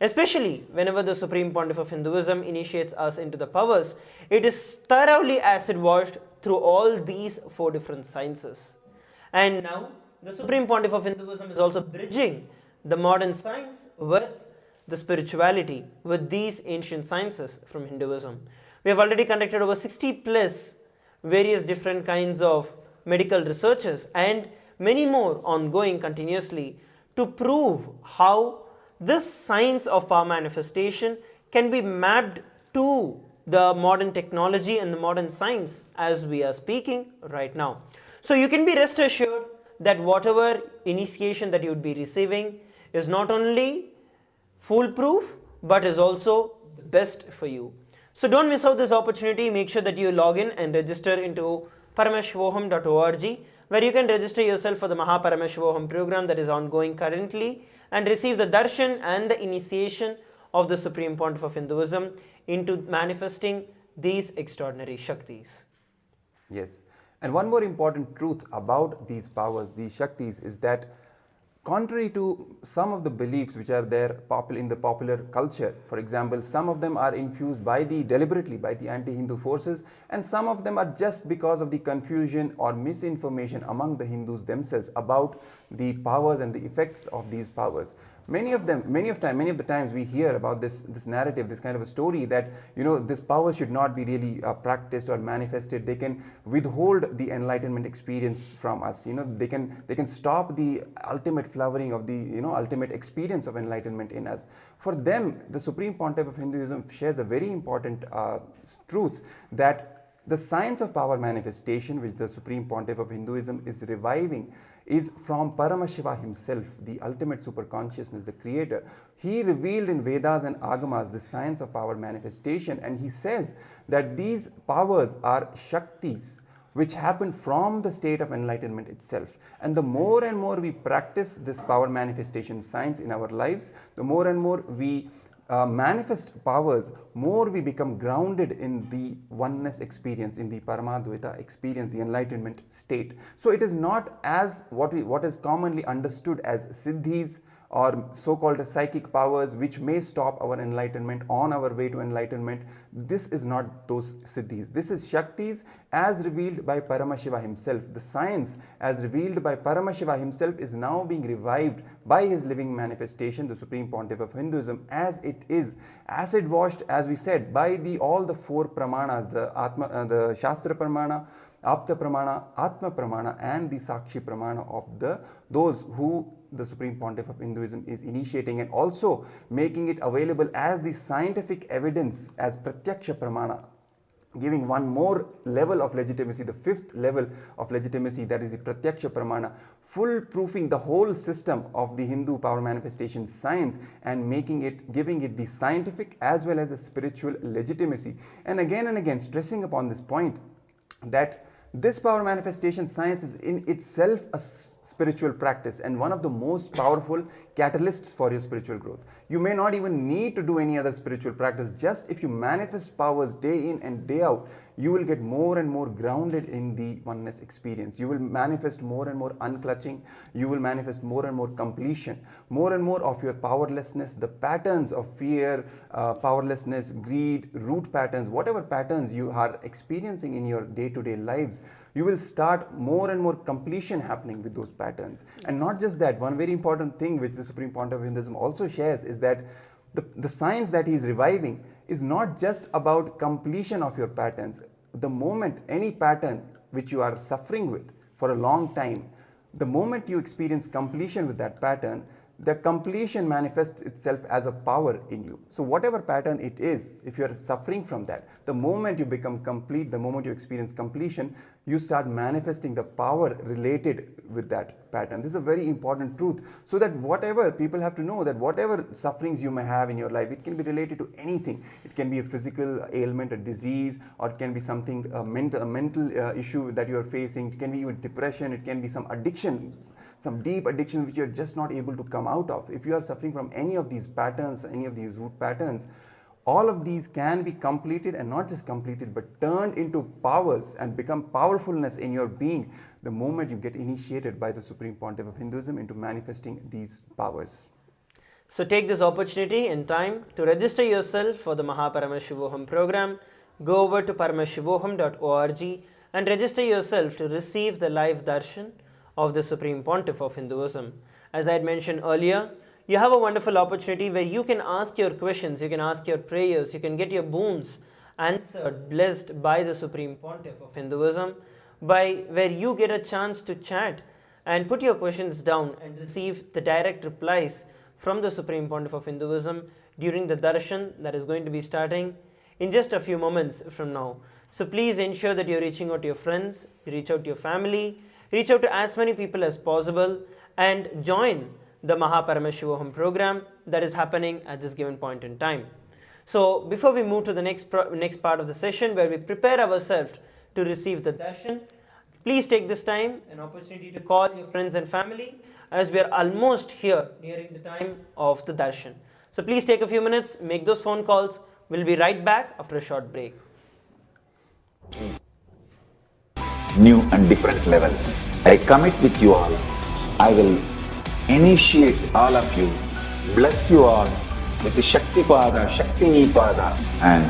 Especially whenever the Supreme Pontiff of Hinduism initiates us into the powers, it is thoroughly acid washed through all these four different sciences. And now the Supreme Pontiff of Hinduism is also bridging the modern science with the spirituality, with these ancient sciences from Hinduism. We have already conducted over 60 plus various different kinds of medical researches and many more ongoing continuously to prove how this science of power manifestation can be mapped to the modern technology and the modern science as we are speaking right now. So you can be rest assured that whatever initiation that you would be receiving is not only foolproof but is also the best for you. So don't miss out this opportunity. Make sure that you log in and register into paramashvoham.org, where you can register yourself for the Paramashivoham program that is ongoing currently and receive the darshan and the initiation of the Supreme Pontiff of Hinduism into manifesting these extraordinary Shaktis. Yes. And one more important truth about these powers, these Shaktis, is that contrary to some of the beliefs which are there in the popular culture, for example, some of them are infused deliberately by the anti-Hindu forces, and some of them are just because of the confusion or misinformation among the Hindus themselves about the powers and the effects of these powers. Many of the times we hear about this narrative, this kind of a story that, this power should not be really practiced or manifested. They can withhold the enlightenment experience from us. They can stop the ultimate flowering of the ultimate experience of enlightenment in us. For them, the Supreme Pontiff of Hinduism shares a very important truth, that the science of power manifestation, which the Supreme Pontiff of Hinduism is reviving, is from Paramashiva himself, the ultimate superconsciousness, the creator. He revealed in Vedas and Agamas the science of power manifestation, and he says that these powers are Shaktis which happen from the state of enlightenment itself. And the more and more we practice this power manifestation science in our lives, the more and more we manifest powers, more we become grounded in the oneness experience, in the Paramadvaita experience, the enlightenment state. So it is not as what is commonly understood as siddhis or so-called psychic powers which may stop our enlightenment on our way to enlightenment. This is not those siddhis. This is Shaktis as revealed by Paramashiva himself. The science as revealed by Paramashiva himself is now being revived by his living manifestation, the Supreme Pontiff of Hinduism, as it is acid washed, as we said, by all the four pramanas, the Shastra Pramana, Apta Pramana, Atma Pramana, and the Sakshi Pramana of those who the Supreme Pontiff of Hinduism is initiating, and also making it available as the scientific evidence as Pratyaksha Pramana, giving one more level of legitimacy, the fifth level of legitimacy, that is the Pratyaksha Pramana, full-proofing the whole system of the Hindu power manifestation science and giving it the scientific as well as the spiritual legitimacy. And again stressing upon this point that this power manifestation science is in itself a spiritual practice and one of the most powerful catalysts for your spiritual growth. You may not even need to do any other spiritual practice. Just if you manifest powers day in and day out, you will get more and more grounded in the oneness experience. You will manifest more and more unclutching. You will manifest more and more completion, more and more of your powerlessness, the patterns of fear, powerlessness, greed, root patterns, whatever patterns you are experiencing in your day-to-day lives, you will start more and more completion happening with those patterns. And not just that, one very important thing which the Supreme Pontiff of Hinduism also shares is that the science that he is reviving is not just about completion of your patterns. The moment any pattern which you are suffering with for a long time, the moment you experience completion with that pattern, the completion manifests itself as a power in you. So whatever pattern it is, if you are suffering from that, the moment you become complete, the moment you experience completion, you start manifesting the power related with that pattern. This is a very important truth, so that whatever people have to know, that whatever sufferings you may have in your life, it can be related to anything. It can be a physical ailment, a disease, or it can be something, a mental issue that you are facing. It can be even depression. It can be some addiction, some deep addiction which you're just not able to come out of. If you are suffering from any of these patterns, any of these root patterns, all of these can be completed, and not just completed, but turned into powers and become powerfulness in your being the moment you get initiated by the Supreme Pontiff of Hinduism into manifesting these powers. So take this opportunity and time to register yourself for the Paramashivoham program. Go over to paramashivoham.org and register yourself to receive the live darshan of the Supreme Pontiff of Hinduism. As I had mentioned earlier, you have a wonderful opportunity where you can ask your questions, you can ask your prayers, you can get your boons answered, blessed by the Supreme Pontiff of Hinduism, where you get a chance to chat and put your questions down and receive the direct replies from the Supreme Pontiff of Hinduism during the darshan that is going to be starting in just a few moments from now. So please ensure that you're reaching out to your friends, reach out to your family, reach out to as many people as possible, and join the Paramashiva program that is happening at this given point in time. So before we move to the next part of the session where we prepare ourselves to receive the darshan, please take this time, an opportunity to call your friends and family, as we are almost here nearing the time of the darshan. So please take a few minutes, make those phone calls. We'll be right back after a short break. New and different level. I commit with you all. I will initiate all of you, bless you all with the Shakti Pada, Shakti Nipada, and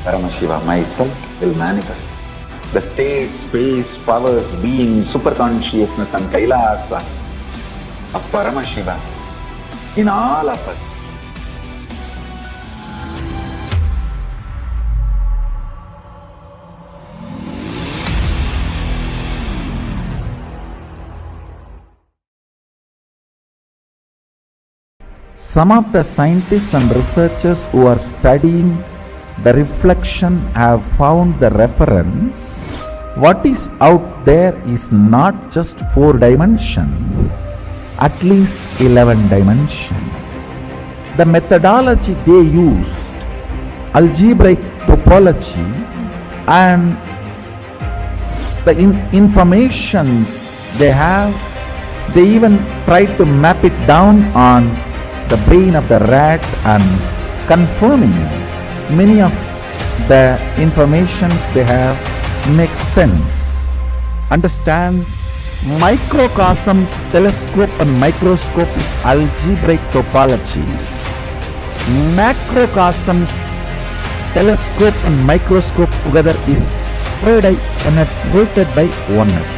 Paramashiva myself will manifest the state, space, powers, being, super consciousness and Kailasa of Paramashiva in all of us. Some of the scientists and researchers who are studying the reflection have found the reference. What is out there is not just 4 dimension, at least 11 dimension. The methodology they used, algebraic topology, and the informations they have, they even tried to map it down on the brain of the rat and confirming many of the informations they have make sense. Understand, microcosms, telescope and microscope is algebraic topology. Macrocosms, telescope and microscope together is penetrated by oneness.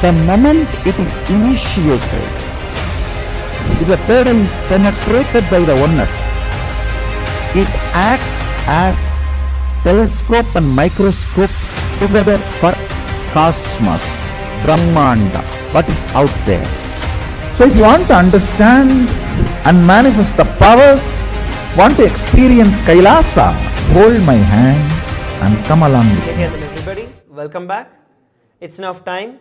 The moment it is initiated, if the third eye is penetrated by the oneness, it acts as telescope and microscope together for cosmos, Brahmanda, what is out there. So if you want to understand and manifest the powers, want to experience Kailasa, hold my hand and come along with me. Hey everybody, welcome back. It's now time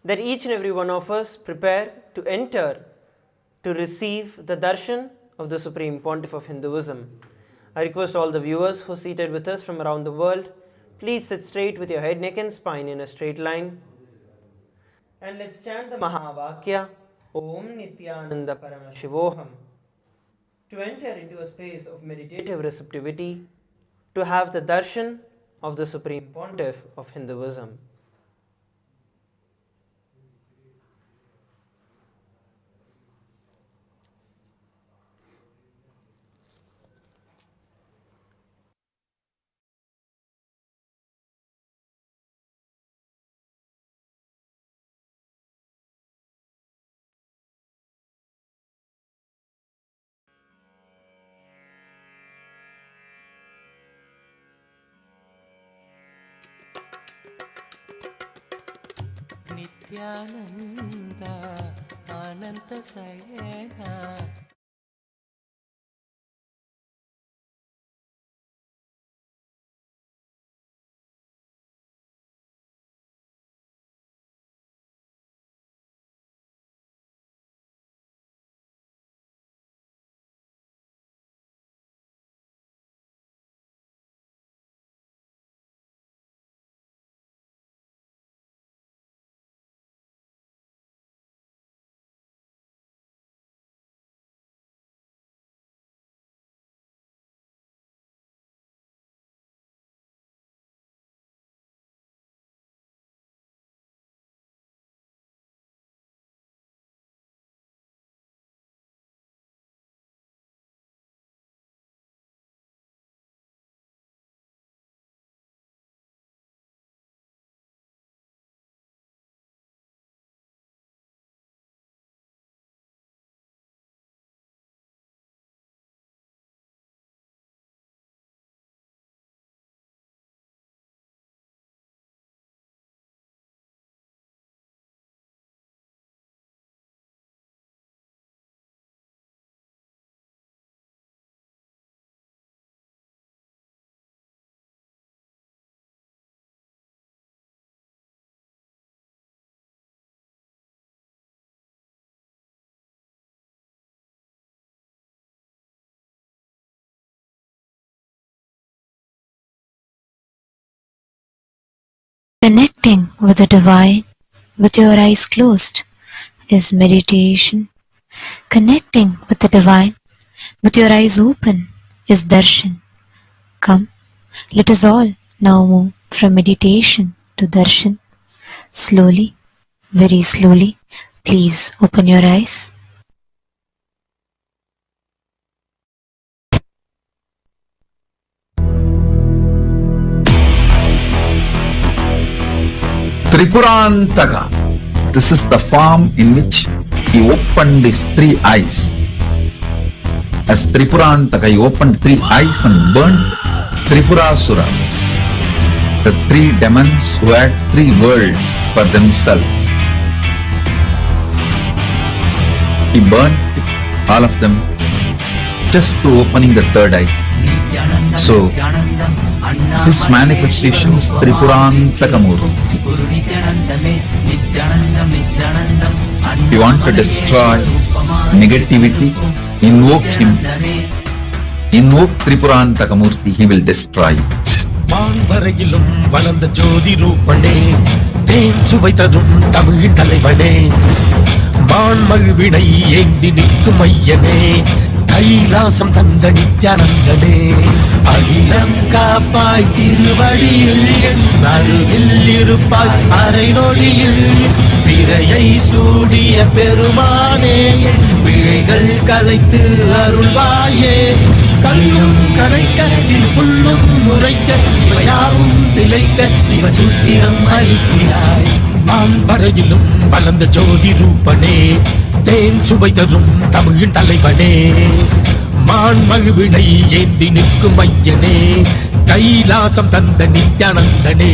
that each and every one of us prepare to enter to receive the darshan of the Supreme Pontiff of Hinduism. I request all the viewers who are seated with us from around the world, please sit straight with your head, neck and spine in a straight line. And let's chant the Mahavakya, Om Nithyananda Paramashivoham, to enter into a space of meditative receptivity, to have the darshan of the Supreme Pontiff of Hinduism. Nithyananda Ananta Sayena Connecting with the divine with your eyes closed is meditation. Connecting with the divine with your eyes open is darshan. Come, let us all now move from meditation to darshan. Slowly, very slowly, please open your eyes. Tripurantaka. This is the form in which he opened his three eyes. As Tripurantaka, he opened three eyes and burnt Tripurasuras, the three demons who had three worlds for themselves. He burnt all of them just to opening the third eye. So, his manifestation is Tripurantaka Murty. If you want to destroy negativity, invoke him. Invoke Tripurantaka Murty, he will destroy it. மான்வரையிலும் வளர்ந்த ஜோதி ரூபனே, தேன் சுவை தரும் தமிழ் தலைவனே, மான்மகிழ்வினை ஏந்தி நிற்கும் ஐயனே, கைலாசம் தந்த நித்யானந்தனே, அகிலம் காப்பாய் திருவடியில் என் அருகில் இருப்பாய் அரை நொடியில், பிறையை சூடிய பெருமானே, என் பிழைகள் கலைத்து அருள்வாயே, கல்லும் கரைக்க சிறு புல்லும் முறைக்க சிவயாவும் திளைக்க சிவசூத்திரம் அளிக்கிறாய். மான்வரையிலும் வளர்ந்த ஜோதி ரூபனே, தேன் சுவை தரும் தமிழின் தலைவனே, மான்மகிழ்வினை ஏந்தி நிற்கும் ஐயனே, கைலாசம் தந்த நித்யானந்தனே.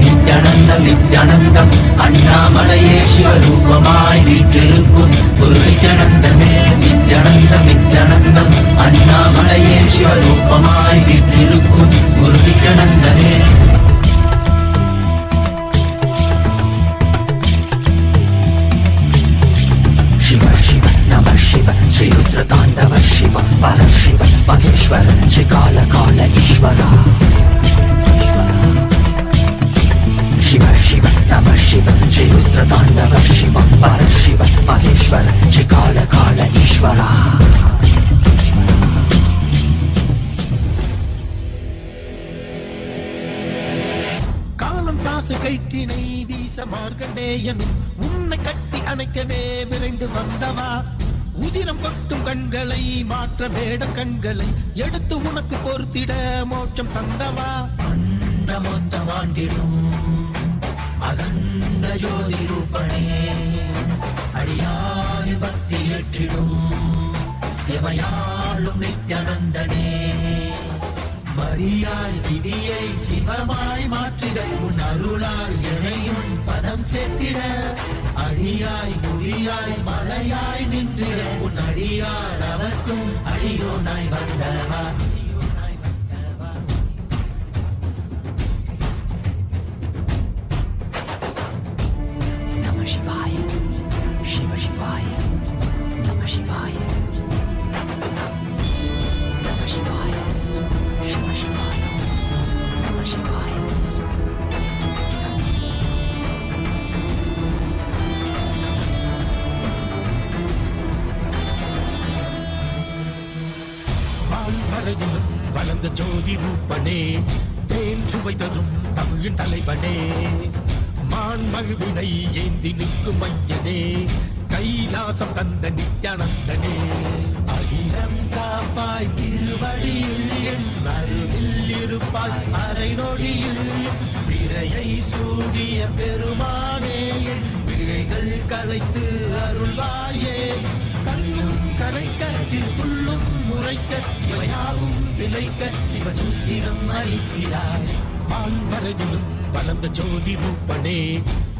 நித்யானந்தம் நித்யானந்தம் அண்ணாமலையே சிவரூபமாய் வீற்றிருக்கும் குரு நித்யானந்தனே. நித்யானந்தம் நித்யானந்தம் அண்ணாமலையே சிவரூபமாய் வீற்றிருக்கும் குரு நித்யானந்தனே. शिव शिव नमः शिव श्री रुद्र तांडव शिव परशिव महेश्वर श्री काल काल ईश्वर. शिव शिव नमः शिव श्री रुद्र तांडव शिव परशिव महेश्वर श्री काल काल ईश्वर. காலம் தாசு கைட்டினை வீச மார்கண்டேயனும் உன்னை கட்டி அணைக்கவே விரைந்து வந்தவா, உதிரம் கொட்டும் கண்களை மாற்ற வேட கண்களை எடுத்து உனக்கு பொறுத்திட மோட்சம் தந்தவா, அந்த மொத்த வாண்டிடும் அகண்ட ஜோதி ரூபனே, அடியாரி பக்தி ஏற்றிடும் எமையாளும் நித்யானந்தனே, மரியாய் விதியை சிவமாய் மாற்றிட உன் அருளால் இணையும் பதம் சேர்த்திட, அடியாய் முடியாய் மலையாய் நின்றிட உன் அடியார் அவர்க்கும் அடியோனாய் வந்தவா. நம சிவாய சிவ சிவாய நம சிவாய நம சிவாய शिव शिवाय नमः शिवाय. மான்வரையிலும் வளர்ந்த ஜோதி ரூபனே, தேன் சுவை தரும் தமிழின் தலைவனே, மான்மகிழ்வினை ஏந்தி நிற்கும் ஐயனே, கைலாசம் தந்த நித்யானந்தனே, அகிலம் காப்பாய் திருவடியில் என் அருகில் இருப்பாய் அரை நொடியில், பிறையை சூடிய பெருமானே, என் பிழைகள் கலைத்து அருள்வாயே, கல்லும் கரைக்க சிறு புல்லும் முறைக்க இவையாவும் திளைக்க சிவசூத்திரம் அளிக்கிறாய். மான்வரையிலும் வளர்ந்த ஜோதி ரூபனே,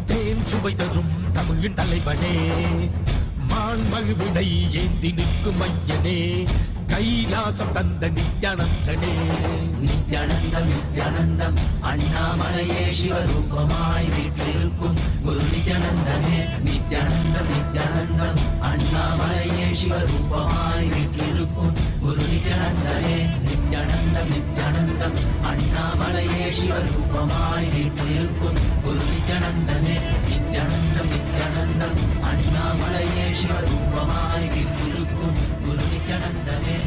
தேன் சுவை தரும் தமிழின் தலைவனே, மான்மகிழ்வினை ஏந்தி நிற்கும் ஐயனே, கைலாசம் தந்த நித்யானந்தனே. நித்யானந்தம் நித்யானந்தம் அண்ணாமலையே சிவரூபமாய் வீற்றிருக்கும் குரு நித்யானந்தனே. நித்யானந்தம் நித்யானந்தம் அண்ணாமலையே சிவரூபமாய் வீற்றிருக்கும் குரு நித்யானந்தனே. நித்யானந்தம் நித்யானந்தம் அண்ணாமலையே சிவரூபமாய் வீற்றிருக்கும் குரு நித்யானந்தமே நித்யானந்தம் நித்யானந்தம் அண்ணாமலையே சிவரூபமாய் வீற்றிருக்கும் குரு நித்யானந்தமே.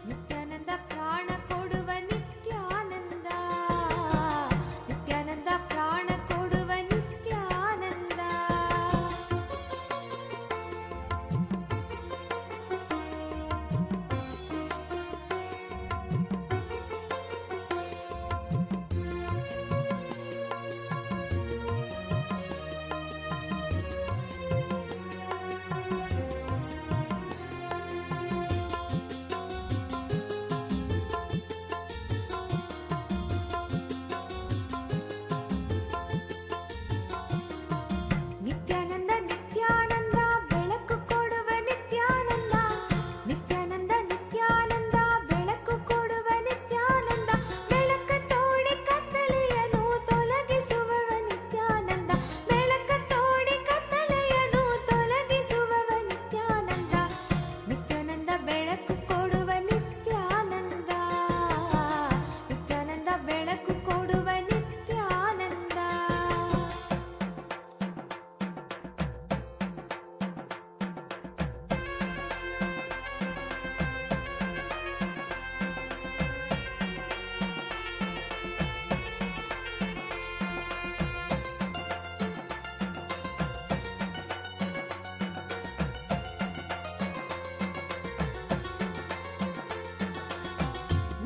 ನಿತ್ಯಾನಂದ ಪ್ರಾಣ ಕೊಡುವ ನಿತ್ಯಾನಂದ ನಿತ್ಯಾನಂದ ಪ್ರಾಣ ಕೊಡುವ ನಿತ್ಯಾನಂದ ನಿತ್ಯಾನಂದ ನಿತ್ಯಾನಂದ ಬೆಳಕು ಕೊಡುವ ನಿತ್ಯಾನಂದ ನಿತ್ಯಾನಂದ ನಿತ್ಯಾನಂದ ಬೆಳಕು ಕೊಡುವ ನಿತ್ಯಾನಂದ ಬೆಳಕ ತೋಡಿ ಕತ್ತಲೆಯನ್ನು ತೊಲಗಿಸುವವ ನಿತ್ಯಾನಂದ ಬೆಳಕ ತೋಡಿ ಕತ್ತಲೆಯನ್ನು ತೊಲಗಿಸುವವ ನಿತ್ಯಾನಂದ ನಿತ್ಯಾನಂದ ಬೆಳಕು ಕೊಡುವ ನಿತ್ಯಾನಂದ ನಿತ್ಯಾನಂದ ಬೆಳಕು ಕೊಡುವ ನಿತ್ಯಾನಂದ.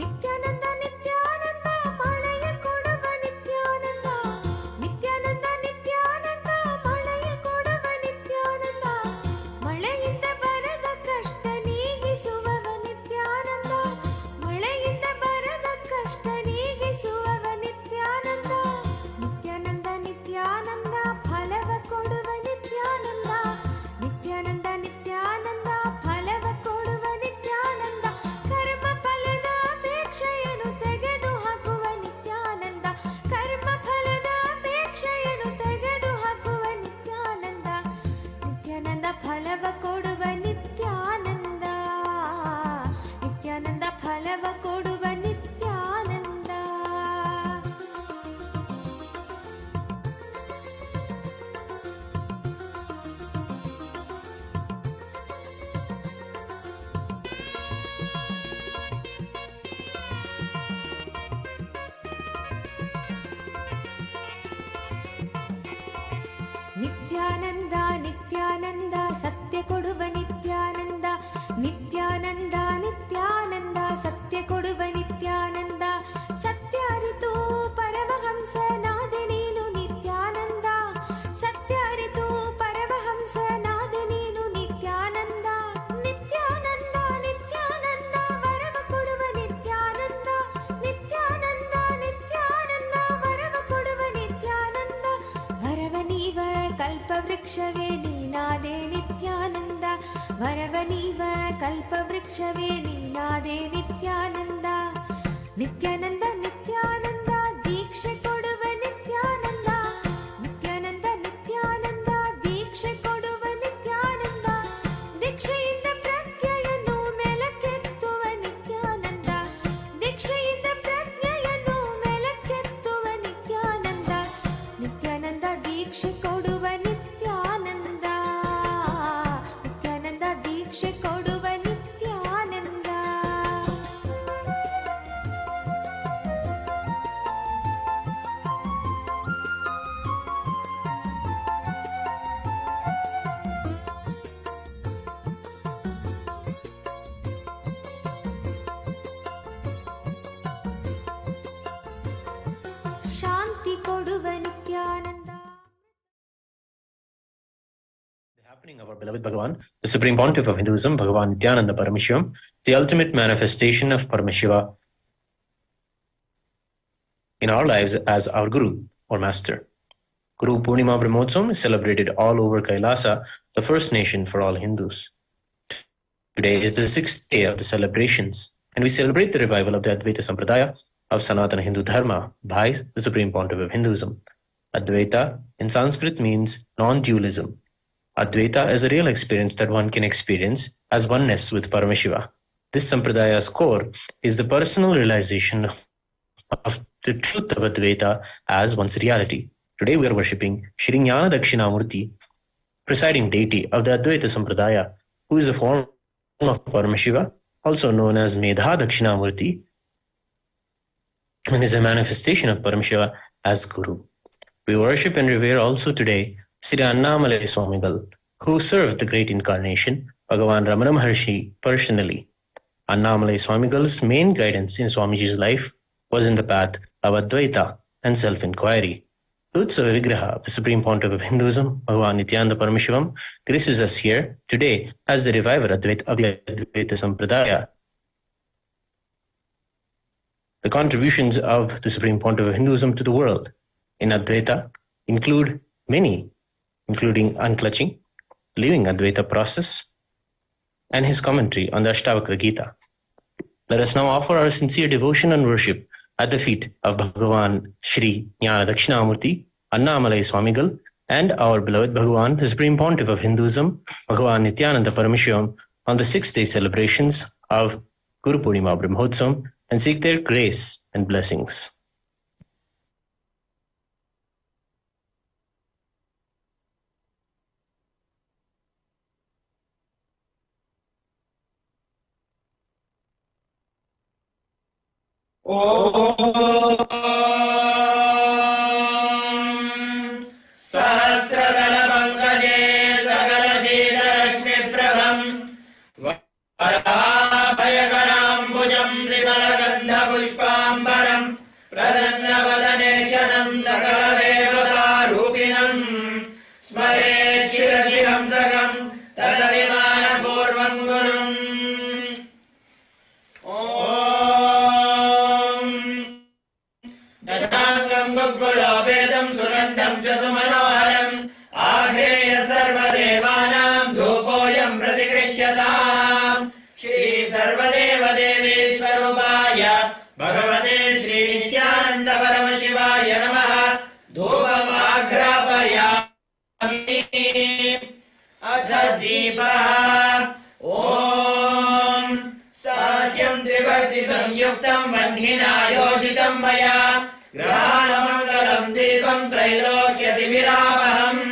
ನಿತ್ಯಾನಂದ ನಿತ್ಯಾನಂದ ಮಳೆಯ ಕೊಡುವ ನಿತ್ಯಾನಂದ ನಿತ್ಯಾನಂದ ನಿತ್ಯಾನಂದ ಮಳೆಯ ಕೊಡುವ ನಿತ್ಯಾನಂದ ಮಳೆಯಿಂದ ಬರದ ಕಷ್ಟ ನೀಗಿಸುವವ ನಿತ್ಯಾನಂದ ಮಳೆಯಿಂದ ಬರದ ಕಷ್ಟ ನೀಗಿಸುವವ ನಿತ್ಯಾನಂದ ನಿತ್ಯಾನಂದ ನಿತ್ಯಾನಂದ ಫಲವ ಕೊಡುವ ನಿತ್ಯಾನಂದ ನಿತ್ಯಾನಂದ ನಿತ್ಯಾನಂದ ಫಲವ ಕೊಡುವ ನಿತ್ಯಾನಂದ ಕರ್ಮ ಫಲದ ಅಪೇಕ್ಷೆಯನ್ನು ತೆಗೆದು ಹಾಕುವ ನಿತ್ಯಾನಂದ ಕರ್ಮ ಫಲದ ಅಪೇಕ್ಷೆಯನ್ನು ತೆಗೆದು ಹಾಕುವ ನಿತ್ಯಾನಂದ ನಿತ್ಯಾನಂದ ಫಲವ ಕೊಡುವ ನಿತ್ಯಾನಂದ ನಿತ್ಯಾನಂದ ಫಲವ ಕೊಡುವ ನಿತ್ಯಾನಂದ. ನಿತ್ಯಾನಂದ ನಿತ್ಯಾನಂದ ಸತ್ಯ ಕೊಡುವ ನಿತ್ಯಾನಂದ ನಿತ್ಯಾನಂದ ನಿತ್ಯಾನಂದ ಸತ್ಯ ಕೊಡುವ ನಿತ್ಯಾನಂದ ಸತ್ಯ ಅರಿತು ಪರಮಹಂಸನಾದೆ ನೀನು ನಿತ್ಯಾನಂದ ಸತ್ಯ ಅರಿತು ಪರಮಹಂಸನಾದೆ ನೀನು ನಿತ್ಯಾನಂದ ನಿತ್ಯಾನಂದ ನಿತ್ಯಾನಂದ ವರವ ಕೊಡುವ ನಿತ್ಯಾನಂದ ನಿತ್ಯಾನಂದ ನಿತ್ಯಾನಂದ ವರವ ಕೊಡುವ ನಿತ್ಯಾನಂದ ವರವ ನೀವ ಕಲ್ಪವೃಕ್ಷವೇ ನೀನಾದೆ ನಿತ್ಯಾನಂದ ವರವ ನೀವ ಕಲ್ಪವೃಕ್ಷವೇ ನೀನಾದೆ ನಿತ್ಯಾನಂದ ನಿತ್ಯಾನಂದ ನಿತ್ಯಾನಂದ ದೀಕ್ಷೆ ಕೊಡುವ ನಿತ್ಯಾನಂದ ನಿತ್ಯಾನಂದ ನಿತ್ಯಾನಂದ ದೀಕ್ಷೆ ಕೊಡುವ ನಿತ್ಯಾನಂದ ದೀಕ್ಷೆಯಿಂದ ಪ್ರಜ್ಞೆಯನ್ನು ಮೇಲಕ್ಕೆತ್ತುವ ನಿತ್ಯಾನಂದ ದೀಕ್ಷೆಯಿಂದ ಪ್ರಜ್ಞೆಯನ್ನು ಮೇಲಕ್ಕೆತ್ತುವ ನಿತ್ಯಾನಂದ ನಿತ್ಯಾನಂದ ದೀಕ್ಷೆ ಕೊಡುವ ನಿತ್ಯಾನಂದ ನಿತ್ಯಾನಂದ ದೀಕ್ಷೆ ಕೊಡುವ ನಿತ್ಯಾನಂದ. ಶಾಂತಿ ಕೊಡುವ Nithyananda. The happening of our beloved Bhagavan, the Supreme Pontiff of Hinduism, Bhagavan Nithyananda Paramashivam, the ultimate manifestation of Paramashiva in our lives as our Guru or Master. Guru Purnima Brahmotsavam is celebrated all over Kailasa, the first nation for all Hindus. Today is the 6th day of the celebrations, and we celebrate the revival of the Advaita Sampradaya of Sanatana Hindu Dharma by the Supreme Pontiff of Hinduism. Advaita in Sanskrit means non-dualism. Advaita is a real experience that one can experience as oneness with Paramashiva. This Sampradaya's core is the personal realization of the truth of Advaita as one's reality. Today we are worshipping Shri Jnana Dakshina Murti, presiding deity of the Advaita Sampradaya, who is a form of Paramashiva, also known as Medha Dakshina Murti, and is a manifestation of Paramashiva as Guru. We worship and revere also today Sri Annamalai Swamigal, who served the great incarnation, Bhagavan Ramana Maharshi, personally. Annamalai Swamigal's main guidance in Swamiji's life was in the path of Advaita and self-inquiry. Utsava Vigraha of the Supreme Pontiff of Hinduism, Bhagavan Nithyananda Paramashivam, graces us here today as the reviver of the Advaita Sampradaya. The contributions of the Supreme Pontiff of Hinduism to the world in Advaita include many, including unclutching, living Advaita process, and his commentary on the Ashtavakra Gita. Let us now offer our sincere devotion and worship at the feet of Bhagavan Shri Jnana Dakshinamurti, Annamalai Swamigal, and our beloved Bhagavan, the Supreme Pontiff of Hinduism, Bhagavan Nithyananda Paramashivam, on the 6th-day celebrations of Guru Purnima Brahmotsavam, and seek their grace and blessings. सहस्रदलपङ्कजे सकलशीलरश्मिप्रभम् वराभयकराम्बुजम् विमलगन्धपुष्पाम्बरम् प्रसन्नवदने क्षणम् सकलदेवतारूपिणम् स्मरेत् शिरसिहंसकम् तदभिमानपूर्वम् गुरुम् गुग्गुलोपेदम् सुगन्धम् च सुमनोहरम् आघ्रेय सर्वदेवानाम् धूपोऽयम् प्रतिगृह्यताम् श्री सर्वदेव देवी स्वरूपाय भगवते श्री नित्यानन्द परमशिवाय नमः धूपम् आघ्रापयामि अथ दीपः ॐ साध्यम् त्रिवर्ति संयुक्तम् वह्निना योजितम् मया ग्रहाणमङ्गलम् दीपम् त्रैलोक्यतिविरामहम्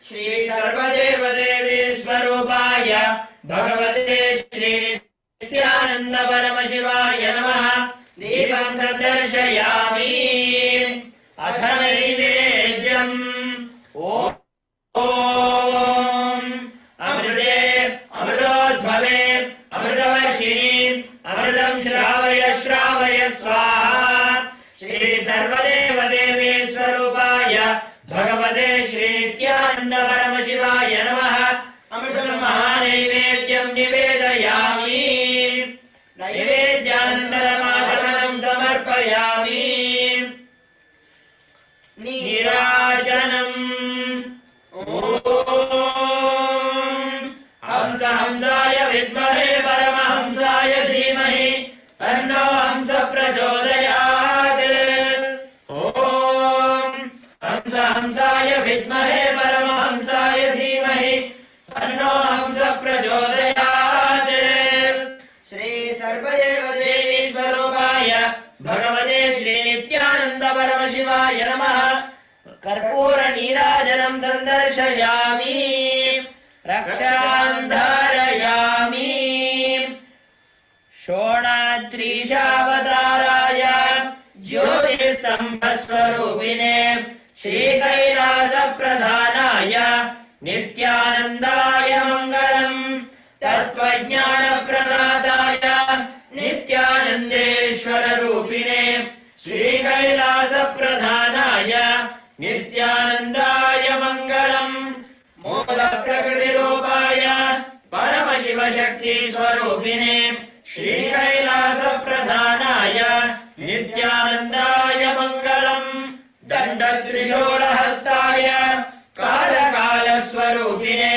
श्री सर्वदेव देवी स्वरूपाय भगवते श्री नित्यानन्द परमशिवाय नमः दीपम् सन्दर्शयामि अथ नैवेद्यम् ॐ अमृते अमृतोद्भवे अमृतवर्षिणि अमृतम् श्रावय श्रावय स्वाहा श्री सर्वदेव देवी स्वरूपाय भगवते श्री नित्यानन्द परमशिवाय नमः अमृतम् महानैवेद्यम् निवेदयामि नैवेद्यानन्तरमाचरणम् समर्पयामि नीराजनम् हंस हंसाय विद्महे परमहंसाय धीमहि तन्नो हंस प्रचोदयात् हंस हंसाय विद्महे परमहंसाय धीमहि तन्नो हंस प्रचोदयात् श्री सर्वदेव देवी स्वरूपाय भगवते श्री नित्यानन्द परमशिवाय नमः कर्पूर नीराजनम् सन्दर्शयामि रक्षाम् धारयामि षोणाद्रीशावताराय ज्योतिस्तम्भस्वरूपिणे श्रीकैलासप्रधानाय नित्यानन्दाय मङ्गलम् तत्त्वज्ञानप्रदाताय नित्यानन्देश्वररूपिणे श्रीकैलासप्रधानाय नित्यानन्दाय मङ्गलम् मूलप्रकृतिरूपाय परमशिवशक्तिस्वरूपिणे श्रीकैलासप्रधानाय नित्यानन्दाय मङ्गलम् दण्डत्रिशूलहस्ताय कालकालस्वरूपिणे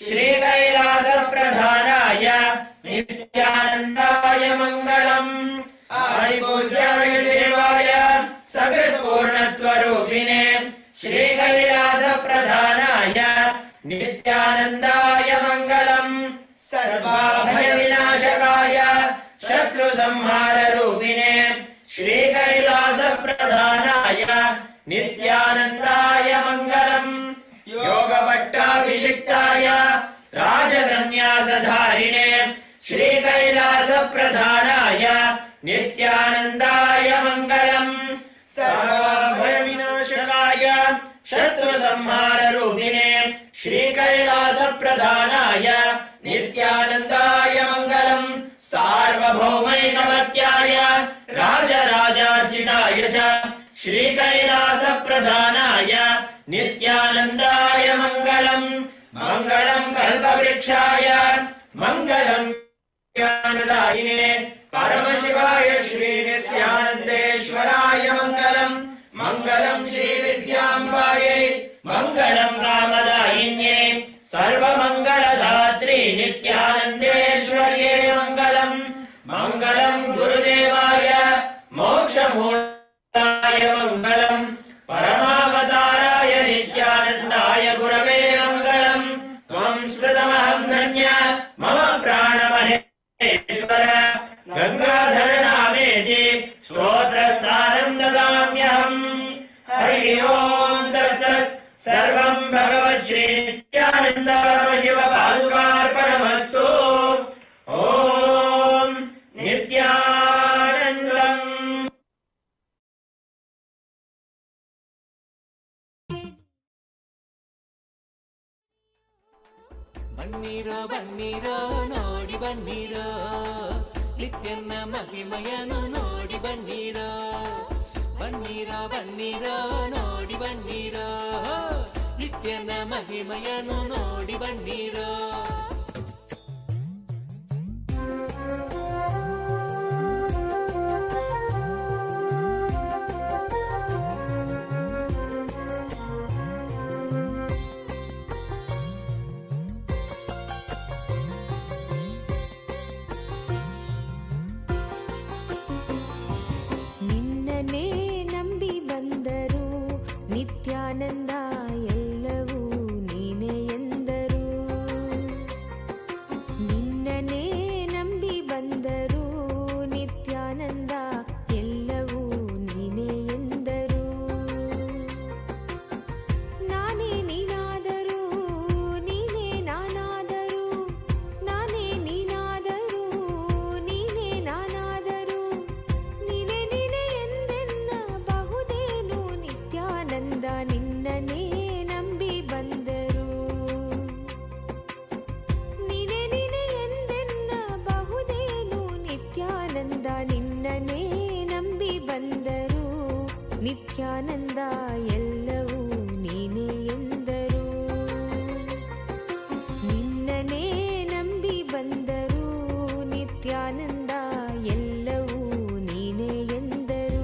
श्रीकैलासप्रधानाय नित्यानन्दाय मङ्गलम् आदिपूज्याय देवाय सकृत्पूर्णत्वरूपिणे श्रीकैलासप्रधानाय नित्यानन्दाय मङ्गलम् सर्वाभयविनाशकाय शत्रुसंहाररूपिणे श्रीकैलासप्रधानाय नित्यानन्दाय मङ्गलम् योगपट्टाभिषिक्ताय राजसन्न्यासधारिणे श्रीकैलासप्रधानाय नित्यानन्दाय मङ्गलम् सर्वभयविनाशकाय शत्रुसंहाररूपिणे श्रीकैलासप्रधानाय नित्यानन्दाय मङ्गलम् सार्वभौमैकमत्याय राजराजार्चिताय च श्रीकैलासप्रधानाय नित्यानन्दाय मङ्गलम् मङ्गलम् कल्पवृक्षाय मङ्गलम् ज्ञानदायिने परमशिवाय श्रीनित्यानन्देश्वराय मङ्गलम् मङ्गलम् श्रीविद्याम्बायै मङ्गलम् कामदायिन्ये सर्वमङ्गलदात्री नित्यानन्देश्वर्ये मङ्गलम् मङ्गलम् गुरुदेवाय मोक्षमूर्ताय मङ्गलम् परमावताराय नित्यानन्दाय गुरवे मङ्गलम् त्वम् स्मृतमहम् धन्य मम प्राणमहेश्वर गङ्गाधर नामेति स्तोत्रसारम् ददाम्यहम् हरिः ओम् तत्सत् सर्वम् भगवत् श्रीनित्यानन्द परमशिव पादुकार्पणमस्तु ॐ नित्यानन्दम् ಬನ್ನಿರೋ ಬನ್ನಿರೋ ನೋಡಿ ಬನ್ನಿರೋ ನಿತ್ಯನ ಮಹಿಮಯನು ನೋಡಿ ಬನ್ನಿರೋ ಬನ್ನಿರೋ ಬನ್ನಿರೋ ನೋಡಿ ಬನ್ನಿರೋ ನಿತ್ಯನ ಮಹಿಮಯನು ನೋಡಿ ಬನ್ನಿರೋ ನಿನ್ನನೇ ನಂಬಿ ಬಂದರು ನಿತ್ಯಾನಂದ ಎಲ್ಲವೂ ನೀನೇ ಎಂದರು ನಿನ್ನನೇ ನಂಬಿ ಬಂದರು ನಿತ್ಯಾನಂದ ಎಲ್ಲವೂ ನೀನೇ ಎಂದರು ನಾನೇ ನೀನಾದರೂ ನೀನೇ ನಾನಾದರೂ ನಾನೇ ನೀನಾದರೂ ನೀನೇ ನಾನಾದರೂ ನೀನೇ ನೀನೇ ಎಂದೆನ್ನಬಹುದೇನು ನಿತ್ಯಾನಂದ ನಿನ್ನನೇ ನಂಬಿ ಬಂದರು ನೀನೇ ನೀನೇ ಎಂದೆನ್ನಬಹುದೇನು ನಿತ್ಯಾನಂದ ನಿನ್ನನೇ ನಂಬಿ ಬಂದರು ನಿತ್ಯಾನಂದ ಎಲ್ಲವೂ ನೀನೇ ಎಂದರು ನಿನ್ನನೇ ನಂಬಿ ಬಂದರು ನಿತ್ಯಾನಂದ ಎಲ್ಲವೂ ನೀನೇ ಎಂದರು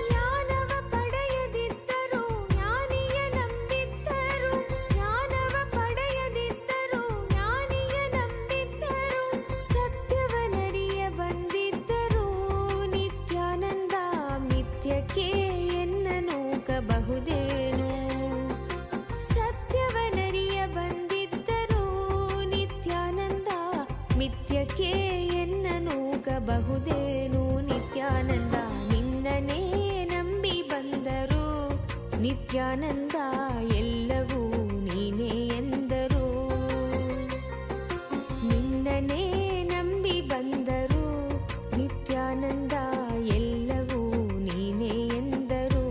ಜ್ಞಾನವ ಪಡೆಯದಿದ್ದರು ಜ್ಞಾನಿಯ ನಂಬಿದ್ದರು ಜ್ಞಾನವ ಪಡೆಯದಿದ್ದರು ಜ್ಞಾನಿಯ ನಂಬಿದ್ದರು ಸತ್ಯವನರಿಯ ಬಂದಿದ್ದರು ನಿತ್ಯಾನಂದ ಮಿಥ್ಯಕ್ಕೆ ಎನ್ನ ನೂಕಬಹುದೇನು ಸತ್ಯವನರಿಯ ಬಂದಿದ್ದರು ನಿತ್ಯಾನಂದ ಮಿಥ್ಯಕ್ಕೆ ಎನ್ನ ನೂಕಬಹುದೇನು ನಿತ್ಯಾನಂದ ನಿನ್ನನೇ ನಂಬಿ ಬಂದರು ನಿತ್ಯಾನಂದ ಎಲ್ಲವೂ ನೀನೇ ಎಂದರು ನಿನ್ನನೇ ನಂಬಿ ಬಂದರು ನಿತ್ಯಾನಂದ ಎಲ್ಲವೂ ನೀನೇ ಎಂದರು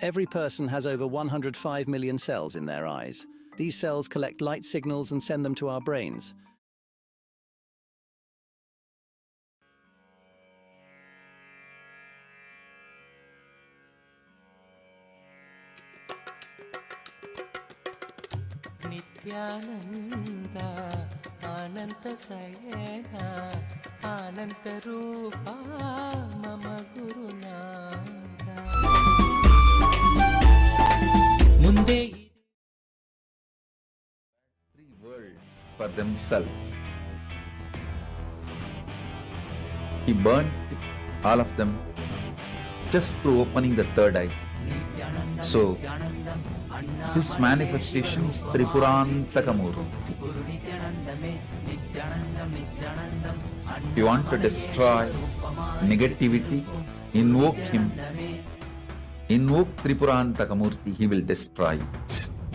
Every person has over 105 million cells in their eyes. These cells collect light signals and send them to our brains. Nithyananda ಅನಂತ ಶಯನ ಅನಂತ ರೂಪ ಮಮ ಗುರುನಾಥ ಮುಂದೆ Three worlds for themselves. He burnt all of them just through opening the third eye. So, this manifestation is Tripurantaka Murty. If you want to destroy negativity, invoke him. Invoke Tripurantaka Murty, he will destroy it.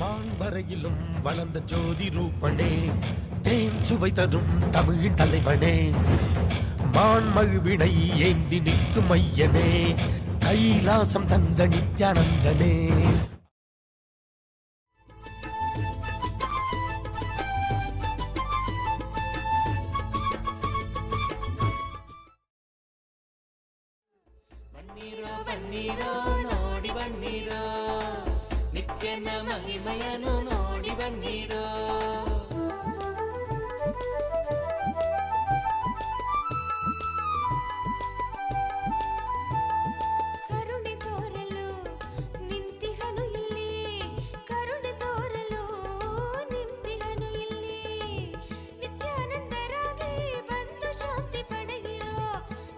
வான்வரையிலும் வளர்ந்த ஜோதி ரூபனே தேன் சுவை தரும் தமிழ் தலைவனே மான்மழுவினை ஏந்தி நிற்கும் ஐயனே கைலாசம் தந்த நித்யானந்தனே ಬನ್ನಿರೋ ಬನ್ನಿರೋ ನೋಡಿ ಬನ್ನಿರೋ ನಿತ್ಯನ ಮಹಿಮೆಯನ್ನು ನೋಡಿ ಬನ್ನಿರೋ ಕರುಣೆ ತೋರಲು ನಿಂತಿಹನು ಇಲ್ಲಿ ಕರುಣೆ ತೋರಲು ನಿಂತಿಹನು ಇಲ್ಲಿ ನಿತ್ಯಾನಂದರಾಗಿ ಬಂದು ಶಾಂತಿ ಪಡೆಗಿರೋ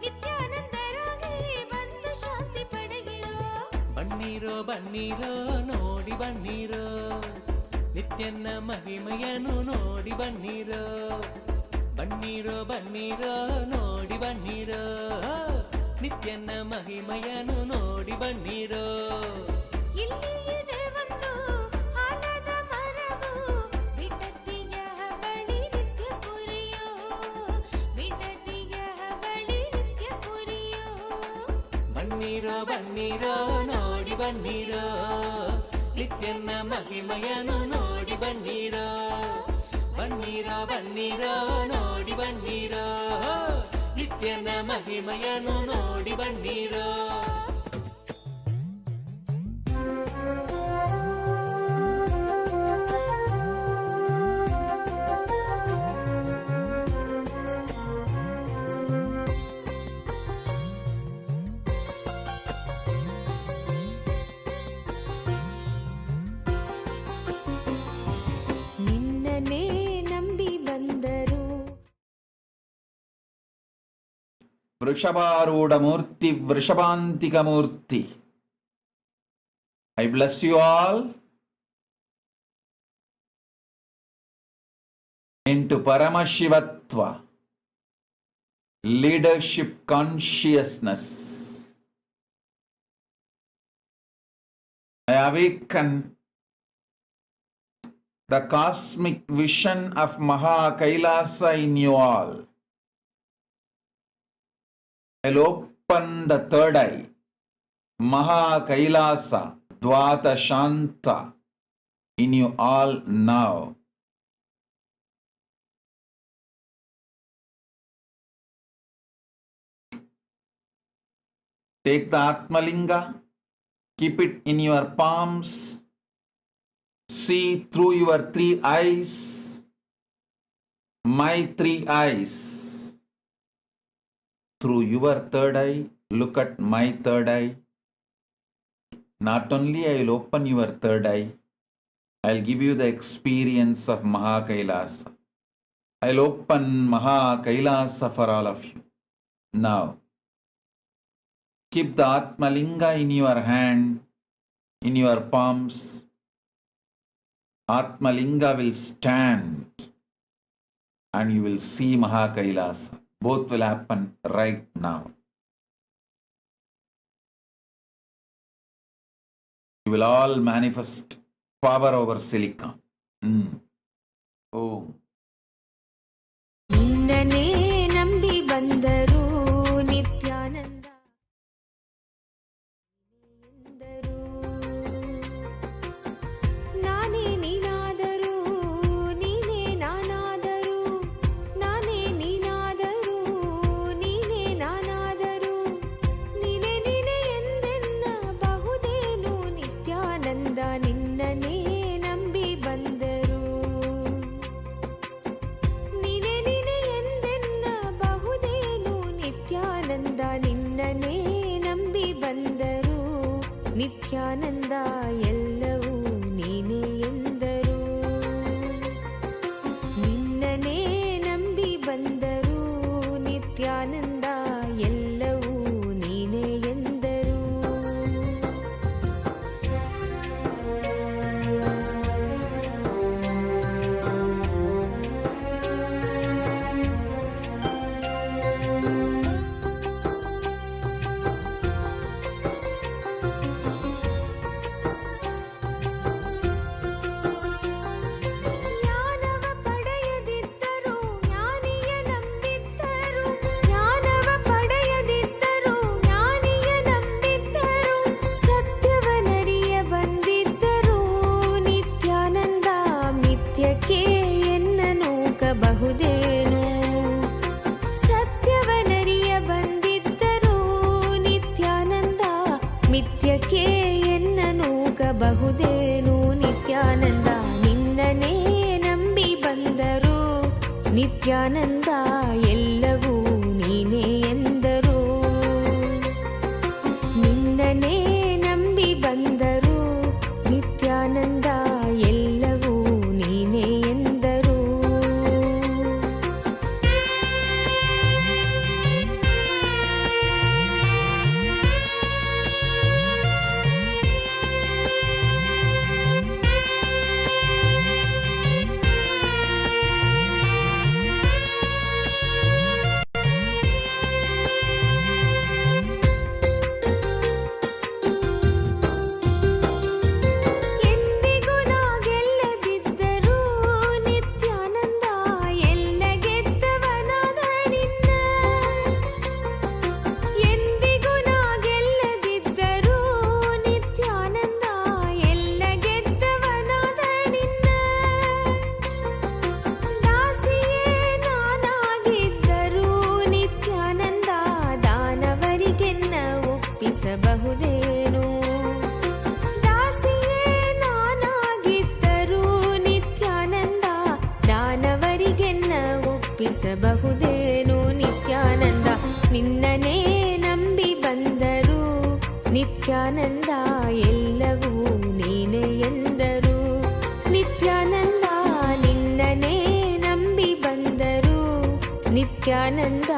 ನಿತ್ಯಾನಂದರಾಗಿ ಬಂದು ಶಾಂತಿ ಪಡೆಗಿರೋ ಬನ್ನಿರೋ ಬನ್ನಿರೋ ನೋಡಿ ಬನ್ನಿರೋ ನಿತ್ಯನ ಮಹಿಮೆಯನ್ನು ನೋಡಿ ಬನ್ನಿರೋ ಬನ್ನಿರೋ ಬನ್ನಿರೋ ನೋಡಿ ಬನ್ನಿರೋ ನಿತ್ಯನ ಮಹಿಮೆಯನ್ನು ನೋಡಿ ಬನ್ನಿರೋ ಇಲ್ಲಿ ಇದೆ ಒಂದು ಆಲದ ಮರವು ಬಿಡದಿಯ ಬಳಿ ನಿತ್ಯ ಪುರಿಯೋ ಬಿಡದಿಯ ಬಳಿ ನಿತ್ಯ ಪುರಿಯೋ ಬನ್ನಿರೋ ಬನ್ನಿರೋ ನೋಡಿ ಬನ್ನಿರೋ ನಿತ್ಯನ ಮಹಿಮೆಯನ್ನು ನೋಡಿ ಬನ್ನಿರೋ ಬನ್ನಿರೋ ಬನ್ನಿರೋ ನೋಡಿ ಬನ್ನಿರೋ ನಿತ್ಯನ ಮಹಿಮೆಯನ್ನು ನೋಡಿ ಬನ್ನಿರೋ ನಿನ್ನನೇ ನಂಬಿ ಬಂದರು Vrishabharudha Murti, Vrishabantika Murti. I bless you all into Paramashivatva, leadership consciousness. I awaken the cosmic vision of Maha Kailasa in you all. I'll open the third eye, Maha Kailasa, Dvata Shanta, in you all now. Take the Atmalinga, keep it in your palms, see through your three eyes, my three eyes. Through your third eye, look at my third eye. Not only I will open your third eye, I will give you the experience of Maha Kailasa. I will open Maha Kailasa for all of you. Now, keep the Atmalinga in your hand, in your palms. Atmalinga will stand and you will see Maha Kailasa. Both will happen right now. You will all manifest power over silicon. Oh. ನಿನ್ನನೇ ನಂಬಿ ಬಂದರು ನಿತ್ಯಾನಂದ ಎಂದರು ನಿನ್ನನೇ ನಂಬಿ ಬಂದರು. ನೀನೆ ನೀನೆ ಎಂದೆನ್ನ ಬಹುದೇನು ನಿತ್ಯಾನಂದ ನಿನ್ನನೇ ನಂಬಿ ಬಂದರು. ನಿತ್ಯಾನಂದ ಎಲ್ಲವೂ ನೀನೇ ಎಂದರು. ನಿನ್ನನೇ ನಂಬಿ ಬಂದರು. ನಿತ್ಯಾನಂದ ಎಲ್ಲವೂ ನೀನೇ ಎಂದರು. ಜ್ಞಾನವ ಪಡೆಯದಿದ್ದರು ಜ್ಞಾನಿಯ ನಂಬಿದ್ದರು. ಜ್ಞಾನವ ಪಡೆಯದಿದ್ದರು ಜ್ಞಾನಿಯ ನಂಬಿದ್ದರು. ಸತ್ಯವನರಿಯ ಬಂದಿದ್ದರು ನಿತ್ಯಾನಂದ ಮಿಥ್ಯಕ್ಕೆ ಎನ್ನ ನೂಕಬಹುದೇನು. ಸತ್ಯವನರಿಯ ಬಂದಿದ್ದರು ನಿತ್ಯಾನಂದ ಮಿಥ್ಯಕ್ಕೆ ಎನ್ನ ನೂಕಬಹುದೇನು. ನಿತ್ಯಾನಂದ ನಿನ್ನನೇ ನಂಬಿ ಬಂದರು. ನಿತ್ಯಾನಂದ ಎಲ್ಲವೂ ನೀನೇ ಎಂದರು. ನಿನ್ನನೇ ನಂಬಿ ಬಂದರು. ನಿತ್ಯಾನಂದ ಎಲ್ಲವೂ ನೀನೇ ಎಂದರು. ಎಂದಿಗೂ ನಾ ಗೆಲ್ಲದಿದ್ದರೂ ನಿತ್ಯಾನಂದ ಎಲ್ಲ ಗೆದ್ದವನಾದ ನಿನ್ನ. ಎಂದಿಗೂ ನಾ ಗೆಲ್ಲದಿದ್ದರೂ ನಿತ್ಯಾನಂದ ಎಲ್ಲ ಗೆದ್ದವನಾದ ನಿನ್ನ. ದಾಸಿಯೇ ನಾನಾಗಿದ್ದರೂ ನಿತ್ಯಾನಂದ ದಾನವರಿಗೆನ್ನ ಒಪ್ಪಿಸಬಹುದೇನು. ದಾಸಿಯೇ ನಾನಾಗಿದ್ದರೂ ನಿತ್ಯಾನಂದ ದಾನವರಿಗೆನ್ನ ಒಪ್ಪಿಸಬಹುದೇನು. ನಿತ್ಯಾನಂದ ನಿನ್ನನೇ ನಂಬಿ ಬಂದರು. ನಿತ್ಯಾನಂದ ಎಲ್ಲವೂ ನೀನೇ ಎಂದರು. ನಿತ್ಯಾನಂದ ನಿನ್ನನೇ ನಂಬಿ ಬಂದರು. ನಿತ್ಯಾನಂದ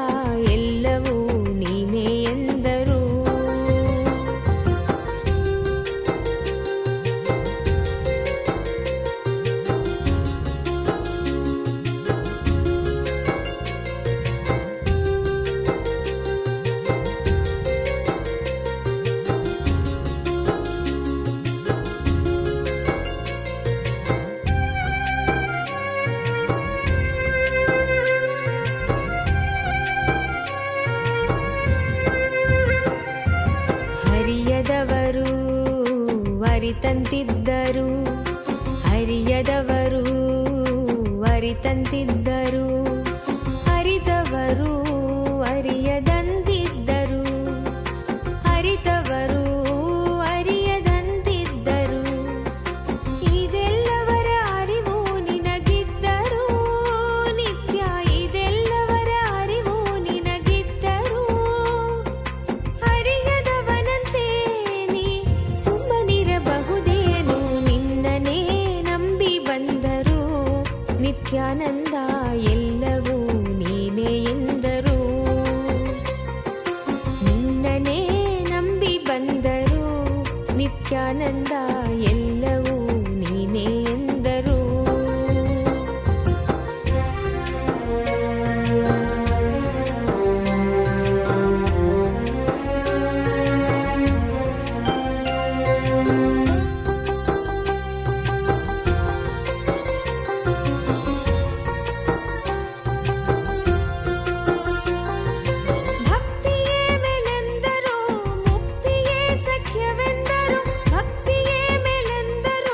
ಎಲ್ಲವೂ ನೀನೇ ಎಂದರು. ಹರಿಯದವರು ಅರಿತಂತಿದ್ದರು. ಹರಿಯದವರು ಅರಿತಂತಿದ್ದರು. ಅರಿತವರು ಅರಿಯದಂತಿದ್ದರು. ಅರಿತವರು ಅರಿಯದಂತಿದ್ದರು. ಇದೆಲ್ಲವರ ಅರಿವು ನಿನಗಿದ್ದರು. ನಿತ್ಯ ಇದೆಲ್ಲವರ ಅರಿವು ನಿನಗಿದ್ದರು. ಅರಿಯದವನಂತೆ ನೀ ಸುಮ್ಮನಿರಬಹುದೇನು. ನಿನ್ನನೇ ನಂಬಿ ಬಂದರು. ನಿತ್ಯಾನಂದ ಎಲ್ಲವೂ ನೀನೇ ಎಂದರು. ನಿನ್ನನೇ ನಂಬಿ ಬಂದರು. ನಿತ್ಯಾನಂದ ಎಲ್ಲವೂ ನೀನೇ ಎಂದರು. ಭಕ್ತಿಯೇ ಮೇಲೆಂದರು ಮುಕ್ತಿಯೇ ಸಖ್ಯವೆಂದರು. ಭಕ್ತಿಯೇ ಮೇಲೆಂದರು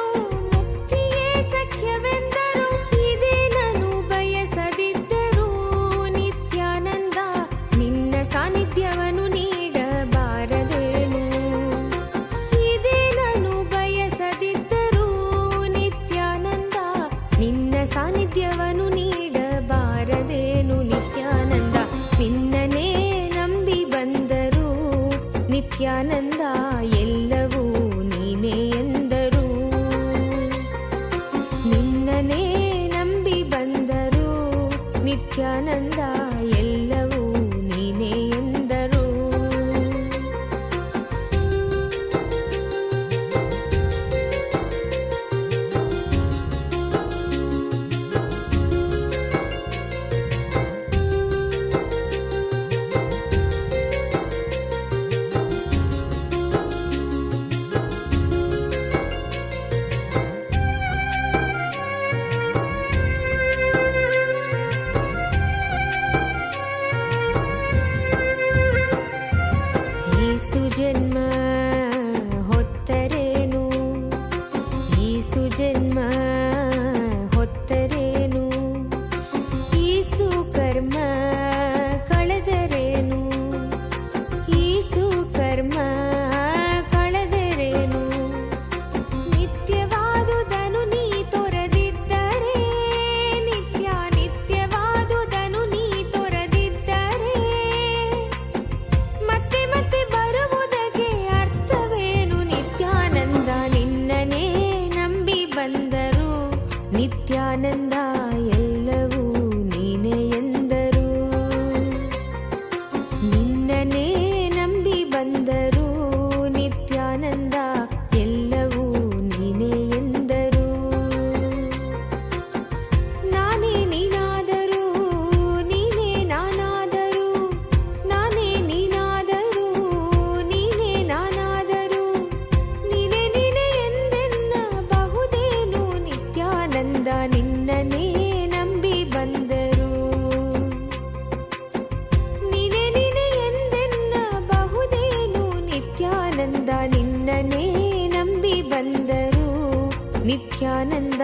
ನಿತ್ಯಾನಂದ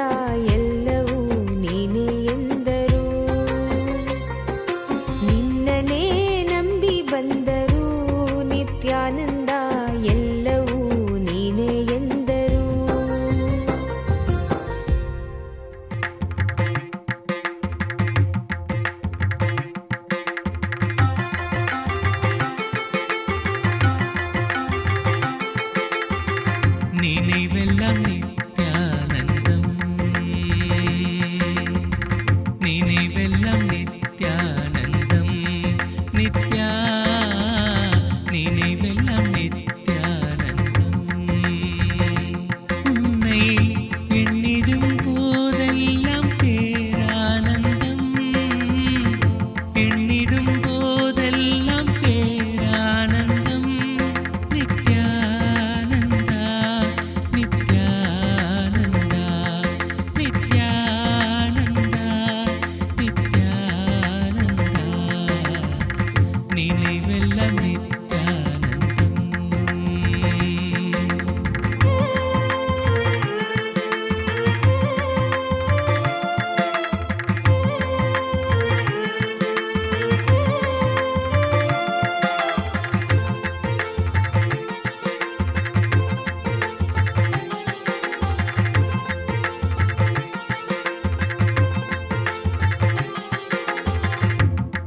ಎಲ್ಲವೂ ನೀನೇ ಎಂದರು. ನಿನ್ನನೇ ನಂಬಿ ಬಂದರು ನಿತ್ಯಾನಂದ ಎಲ್ಲವೂ ನೀನೇ ಎಂದರು. நினைவெல்லாம் நித்யானந்தம், நினைவெல்லாம் நித்யானந்தம், நித்யா நினைவெல்லாம் நித்யானந்தம். உன்னை எண்ணிடும் போதெல்லாம் பேரானந்தம், எண்ணிடும் போதெல்லாம் பேரானந்தம். நித்யானந்தா நித்யானந்தா நித்யானந்தா நித்யானந்தா, நினைவெல்லாம் நித்யானந்தம்.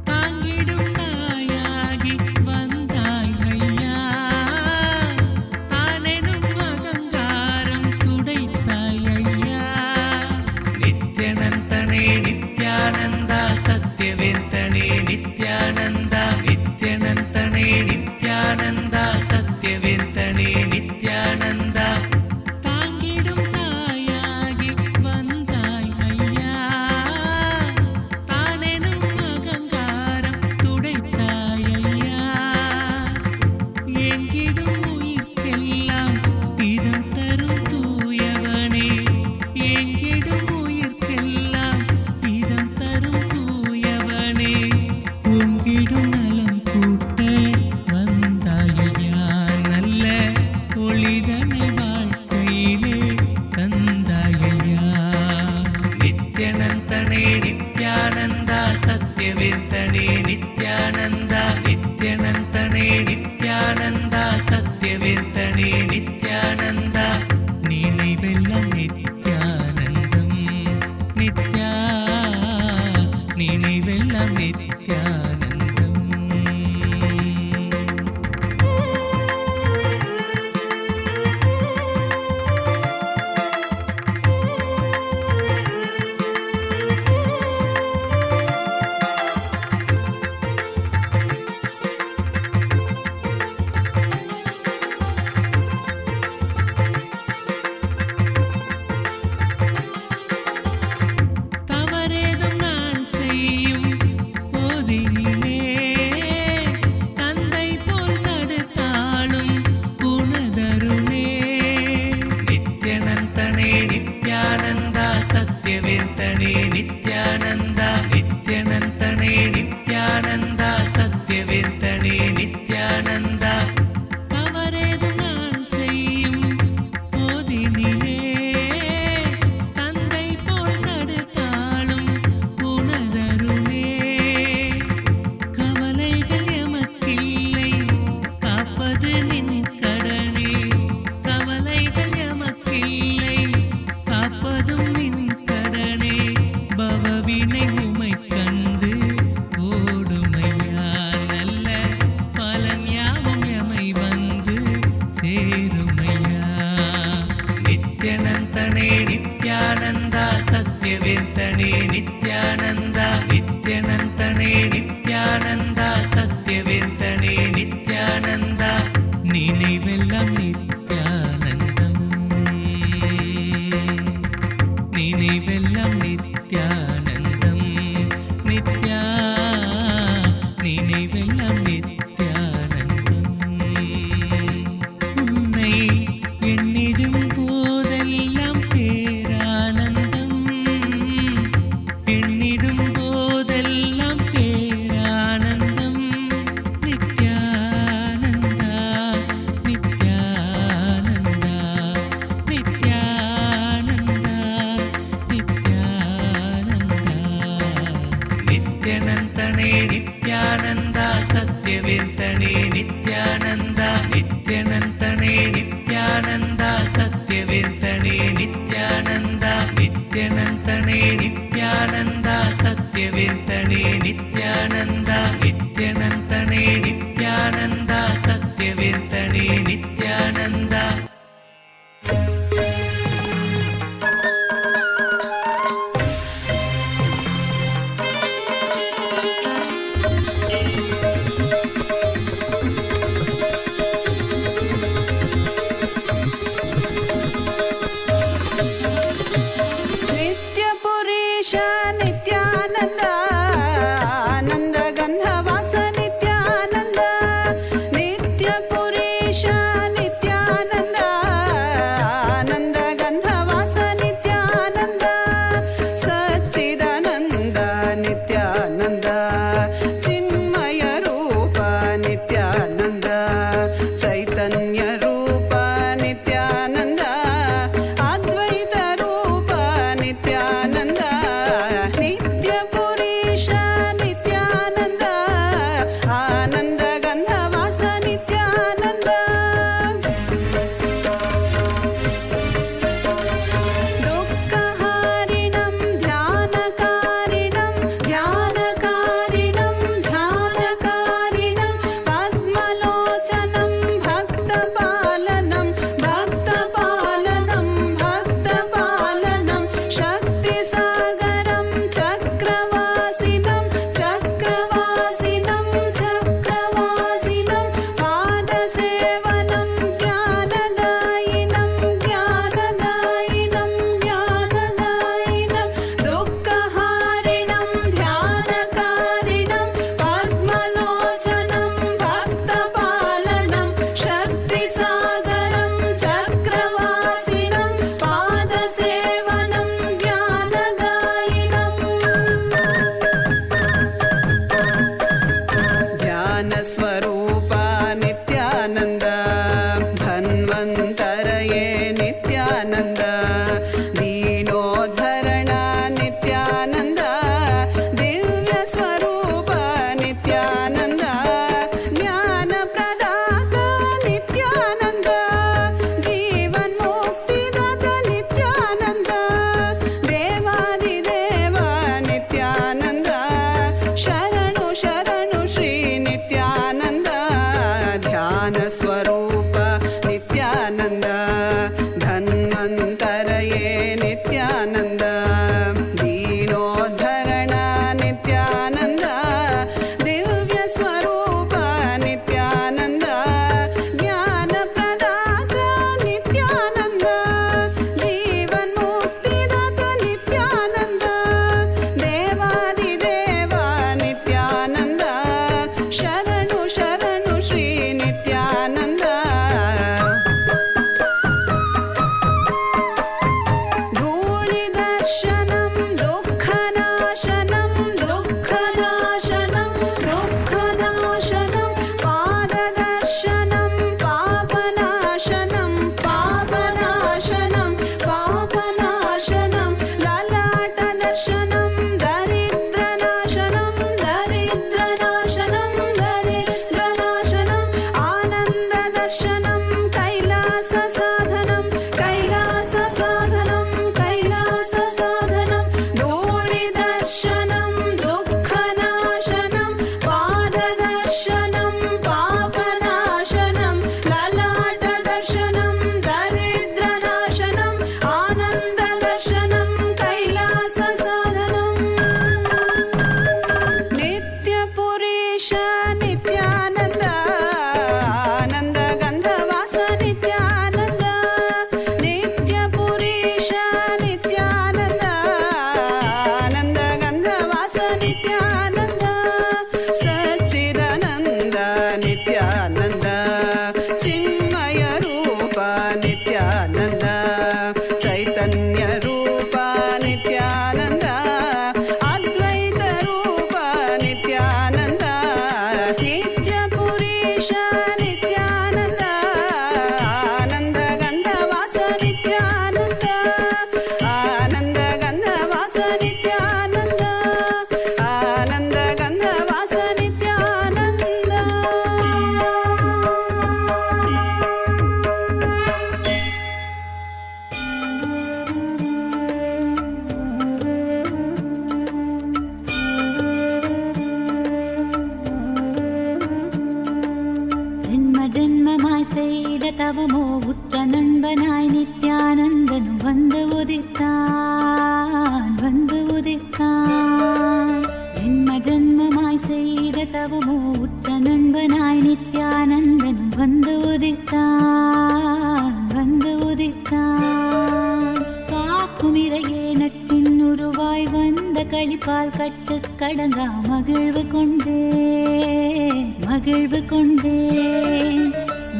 தாங்கிடும் தாயாகி வந்தாய் ஐயா, தானெனும் அகங்காரம் துடைத்தாய் ஐயா. நித்யனந்தனே நித்யானந்தா சத்யவேந்தனே நித்யானந்தா, நித்யனந்தனே நித்யானந்தா சத்யவேந்தனே நித்யானந்தா. தாங்கிடும் தாயாகி வந்தாய் ஐயா, தானெனும் அகங்காரம் துடைத்தாய் ஐயா. எங்கிடும் உயிர்க்கெல்லாம் இதம் தரும் தூயவனே, எங்கிடும் உயிர்க்கெல்லாம் இதம் தரும் தூயவனே. உங்கிடும் நலம் கூட்ட வந்தாய் ஐயா, நல்ல ஒளிதனை வாழ்க்கையிலே தந்தாய் ஐயா. நித்யனந்தனே நித்யானந்தா சத்யவேந்தனே நித்யானந்தா, நித்யனந்தனே நித்யானந்தா சத்யவேந்தனே நித்யானந்தா. நினைவெல்லாம் நித்யானந்தம், நித்யா நினைவெல்லாம் நித்யானந்தம். தவறேதும் நான் செய்யும் போதினிலே, தந்தை போல் தடுத்தாலும் உனதருளே. நித்யனந்தனே நித்யானந்தா சத்யவேந்தனே நித்யானந்தா, நித்யனந்தனே நித்யானந்தா சத்யவேந்தனே நித்யானந்தா. தவறேதும் நான் செய்யும் போதினிலே, தந்தை போல் தடுத்தாலும் உனதருளே. கவலைகள் எமக்கில்லை காப்பது நின் கடனே, கவலைகள் எமக்கில்லை காப்பதும் நின் கடனே. பவவினை உமை கண்டு ஓடுமையா, நல்ல பலன் யாவும் எமை வந்து சேருமையா. நித்யனந்தனே நித்யானந்தா சத்யவேந்தனே நித்யானந்தா, நித்யனந்தனே நித்யானந்தா சத்யவேந்தனே நித்யானந்தா. நினைவெல்லாம் நித்யானந்தம், நினைவெல்லாம் நித்யானந்தம், நித்யா நினைவெல்லாம் நித்யானந்தம். உன்னை எண்ணிடும் போதெல்லாம் பேரானந்தம், नित्यानन्द दीनोद्धरण नित्यानन्द दिव्यस्वरूप नित्यानन्द ज्ञानप्रदाता नित्यानन्द जीवन्मुक्तिदाता नित्यानन्द देवादिदेव नित्यानन्द शरणु शरणु श्री नित्यानन्द ध्यानस्वरूप नित्यानन्द धन्वन्तरये नित्यानन्द दीनोद्धरण नित्यानन्द दिव्यस्वरूप नित्यानन्द ज्ञानप्रदाता नित्यानन्द जीवन्मुक्तिदाता नित्यानन्द देवादिदेव नित्यानन्द शरणु शरणु श्री नित्यानन्द धूलिदर्शनं दुःखनाशनं दुःखनाशनं दुःखनाशनं पाददर्शनं पापनाशनं पापनाशनं पापनाशनं ललाटदर्शनं दरिद्रनाशनं दरिद्रनाशनं दरिद्रनाशनं आनन्ददर्शनं कैलाससाधनं कैलाससाधनं कैलाससाधनं धूलिदर्शनं दुःखनाशनं पाददर्शनं पापनाशनं ललाटदर्शनं दरिद्रनाशनं आनन्ददर्शनं कैलाससाधनं नित्यपुरेश नित्यानन्द आनन्दगन्धवास नित्यानन्द नित्यपुरेश नित्यानन्द आनन्दगन्धवास नित्यानन्द सच्चिदानन्द नित्यानन्द चिन्मयरूप नित्यानन्द चैतन्यरूप नित्यानन्द अद्वैतरूप नित्यानन्द नित्यपुरेश नित्यानन्द आनन्दगन्धवास नित्यानन्द आनन्दगन्धवास नित्यानन्द आनन्दगन्धवास नित्यानन्द ஜென்ம ஜென்மமாய் செய்த தவமோ உற்ற நண்பனாய் நித்யானந்தனும் வந்து உதித்தான் ஜென்ம ஜென்மமாய் செய்த தவமோ உற்ற நண்பனாய் நித்யானந்தனும் வந்து உதித்தான் காக்கும் இறையே நட்பின் உருவாய் வந்த களிப்பால் கட்டு கடங்கா மகிழ்வு கொண்டே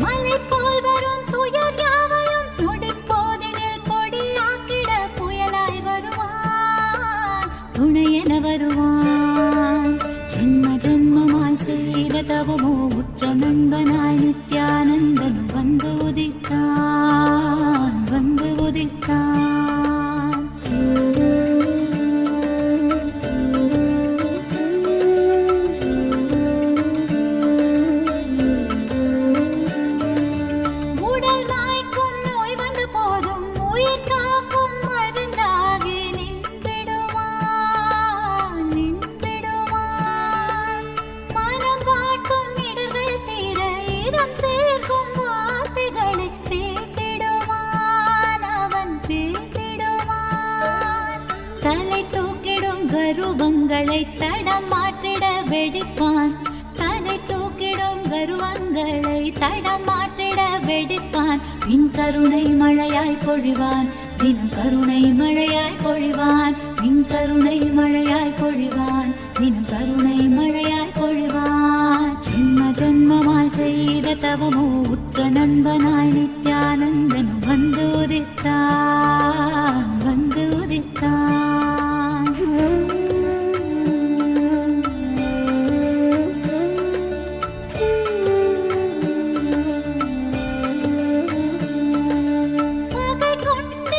மலை போல் வரும் துயர் யாவையும் நொடிப்போதினில் பொடியாக்கிட புயலாய் வருவான் துணையென வருவான் ஜென்ம ஜென்மமாய் செய்த தவமோ உற்ற நண்பனாய் நித்யானந்தனும் வந்து உதித்தான் உடல் மாய்க்கும் நோய் வந்த போதும் உயிர் காக்கும் மருந்தாகி நின்றிடுவான் மனம் காட்டும் இடர்கள் தீர இதம் சேர்க்கும் வார்த்தைகளை அவன் பேசிடுவான் தலை தூக்கிடும் கருவங்களை தடம் மாற்றிட வெடிப்பான் பின் கருணை மழையாய் பொழிவான் தினம் கருணை மழையாய் பொழிவான் பின் கருணை மழையாய் பொழிவான் தினம் கருணை மழையாய் பொழிவான் ஜென்ம ஜென்மமாய் செய்த தவமோ உற்ற நண்பனாய் நித்யானந்தன் வந்து உதித்தான் பகை கொண்டு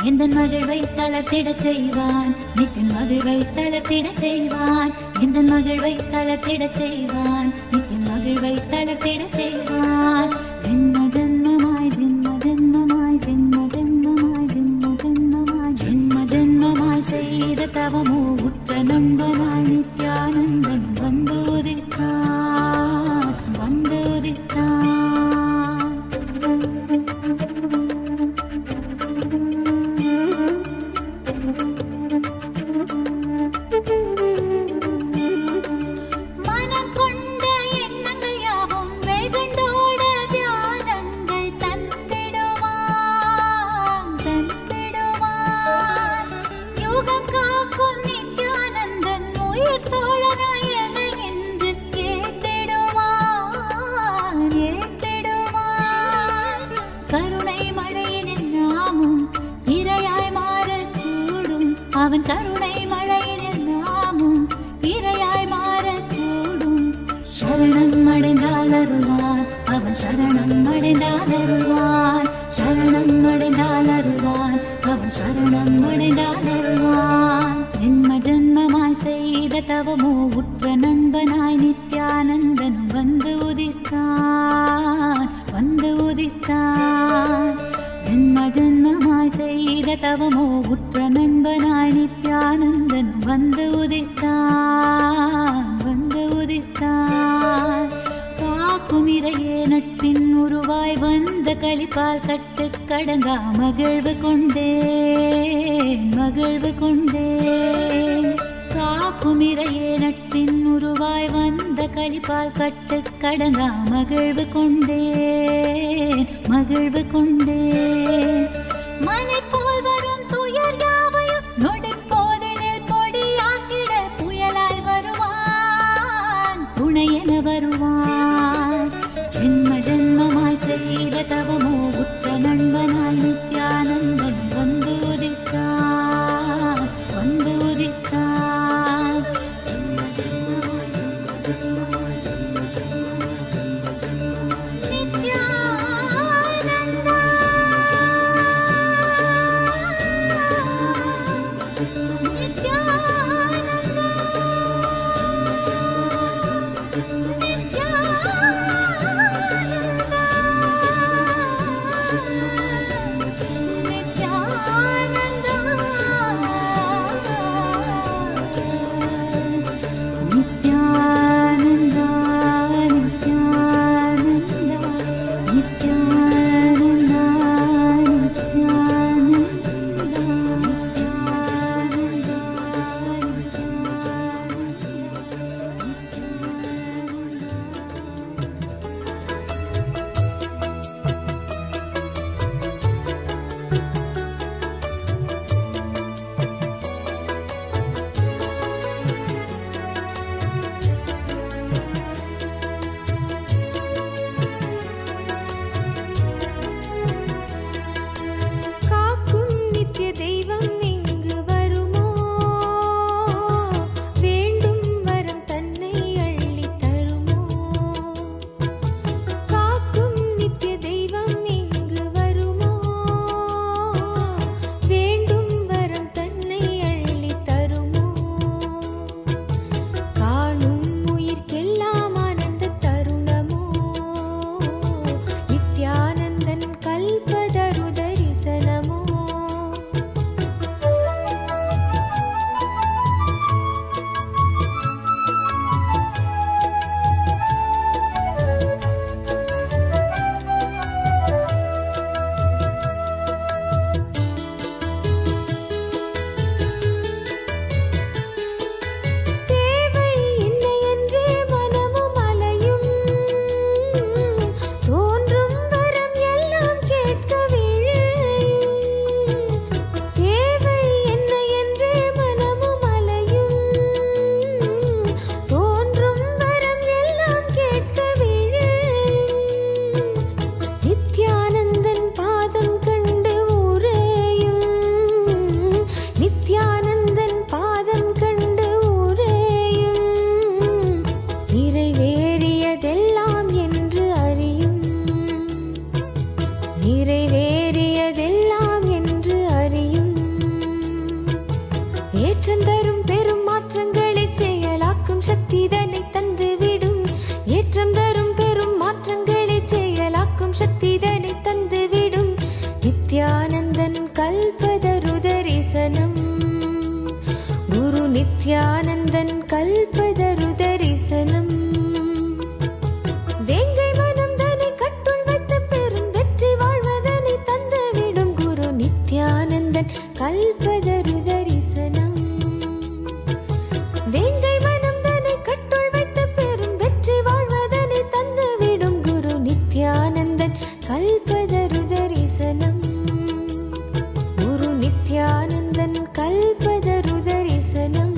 எந்த மகிழ்வை தளர்த்திடச் செய்வான், நித்தின் மகிழ்வை தளர்த்திடச் செய்வான், எந்த மகிழ்வை தளர்த்திடச் செய்வான், நித்தின் மகிழ்வை தளர்த்திடச் செய்வான். ஜென்ம ஜென்மமாய் ஜென்ம ஜென்மமாய் ஜென்ம ஜென்மமாய் ஜென்ம ஜென்மமாய் ஜென்ம ஜென்மமாய் செய்த தவமோ உற்ற நண்பனாய் நித்யானந்தன் வந்து உதித்தான், வந்து உதித்தான். அவன் கருணை மழையில் நாமும் இரையாய் மாறக்கூடும். சரணம் அடைந்தால் அருள்வான், அவன் சரணம் அடைந்தால் அருள்வான், சரணம் அடைந்தால் அருள்வான், அவன் சரணம் அடைந்தால் அருள்வான். ஜென்ம ஜென்மமாய் செய்த தவமோ உற்ற நண்பனாய் நித்யானந்தன் வந்து உதித்தான், வந்து உதித்தான். ஜென்ம ஜென்மமாய் செய்த தவமோ உற்ற நண்பனாய் நித்யானந்தன் வந்து உதித்தான், வந்து உதித்தான். காக்கும் இறையே நட்பின் உருவாய் வந்த களிப்பால் கட்டு கடங்கா மகிழ்வு கொண்டேன், மகிழ்வு கொண்டேன். காக்கும் இறையே நட்பின் உருவாய் வந்த களிப்பால் கட்டு கடங்கா மகிழ்வு கொண்டேன், மகிழ்வு கொண்டேன். மலை போல் வரும் துயர் யாவையும் நொடிப்போதினில் பொடியாக்கிட புயலாய் வருவான், துணையென வருவான். ஜென்ம ஜென்மமாய் செய்த தவமோ உற்ற நண்பனாய் நித்யானந்தன் வந்து உதித்தான், வந்து உதித்தான். ஜென்ம ஜென்மமாய் ஜென்ம ஜென்மமாய் ஜென்ம ஜென்மமாய் ஜென்ம ஜென்மமாய் நித்யானந்தா. நித்யானந்தன் கல்பதரு தரிசனம். வேங்கை மனம் தன்னை கட்டுள் வைத்து பெரும் வெற்றி வாழ்வதனை தந்துவிடும் குரு நித்யானந்தன் கல்பதரு தரிசனம். வேங்கை மனம் தன்னை கட்டுள் வைத்து பெரும் வெற்றி வாழ்வதனை தந்துவிடும் குரு நித்யானந்தன் கல்பதரு தரிசனம். குரு நித்யானந்தன் கல்பதரு தரிசனம்.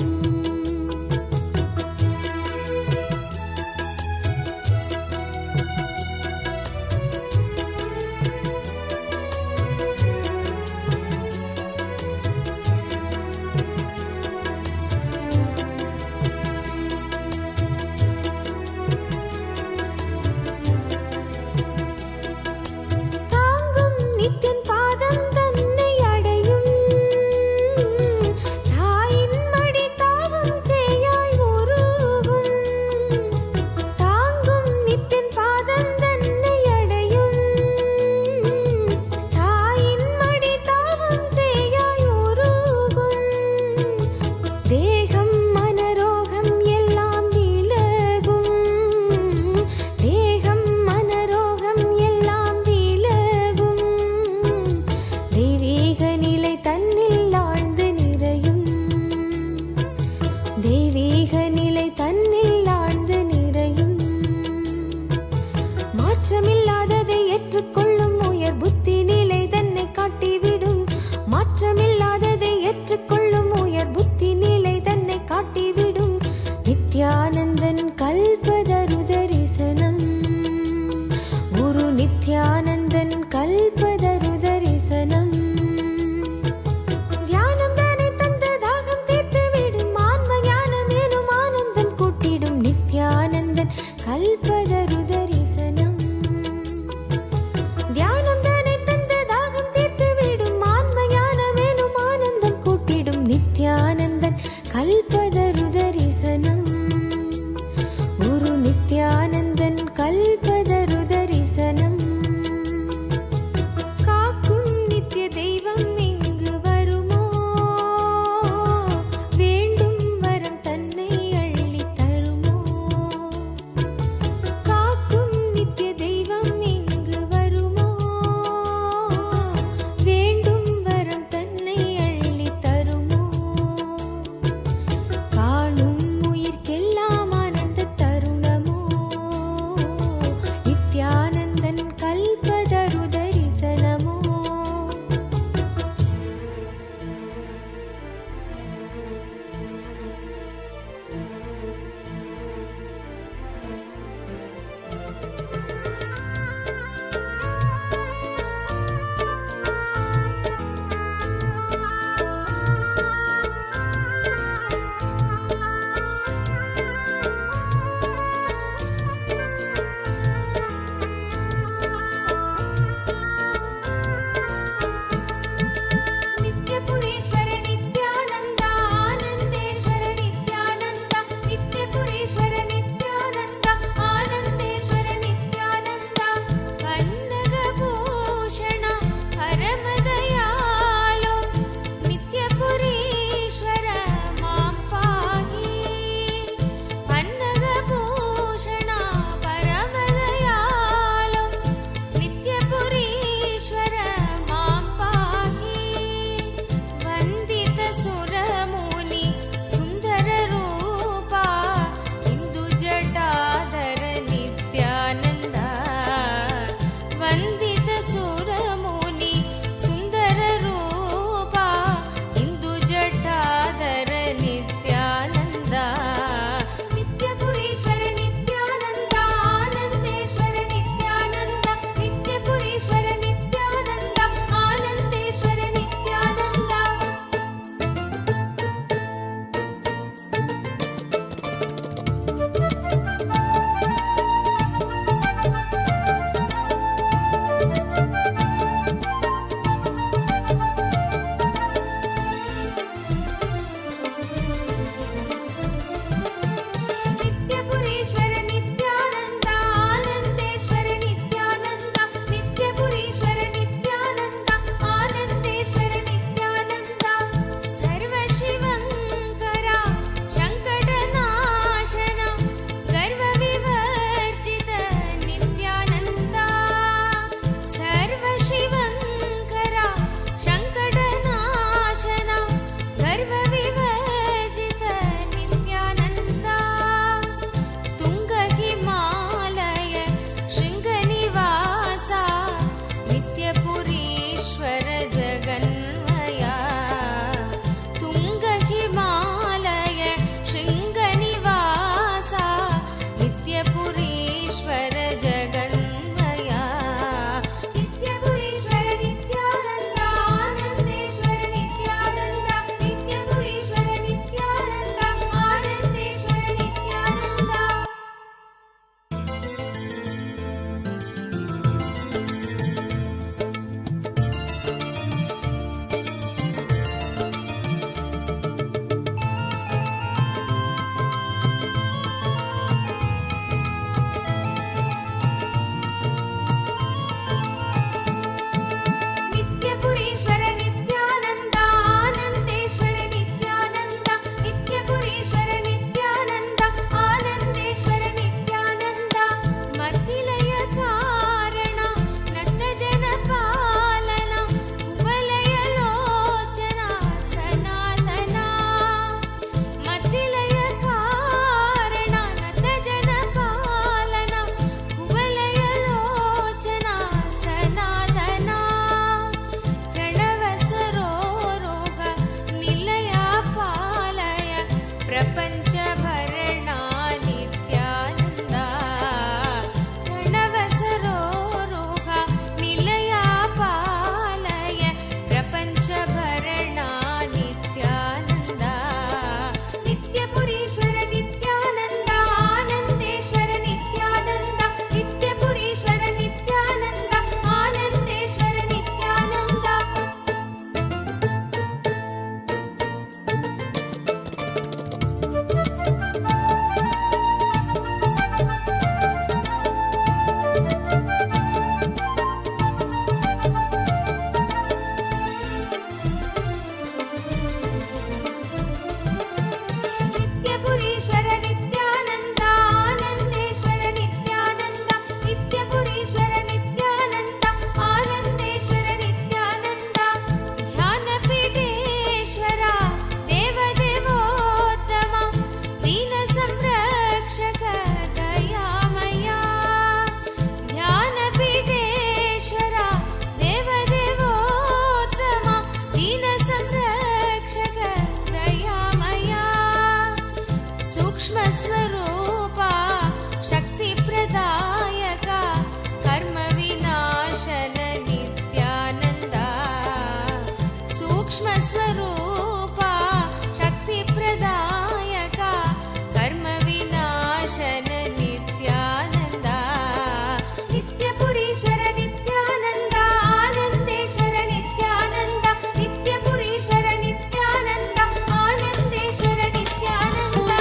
सूक्ष्मस्वरूप शक्तिप्रदायक कर्मविनाशन नित्यानन्द सूक्ष्मस्वरूप शक्तिप्रदायक कर्मविनाशन नित्यानन्द नित्यपुरीश्वर नित्यानन्द आनन्देश्वर नित्यानन्द नित्यपुरीश्वर नित्यानन्द आनन्देश्वर नित्यानन्द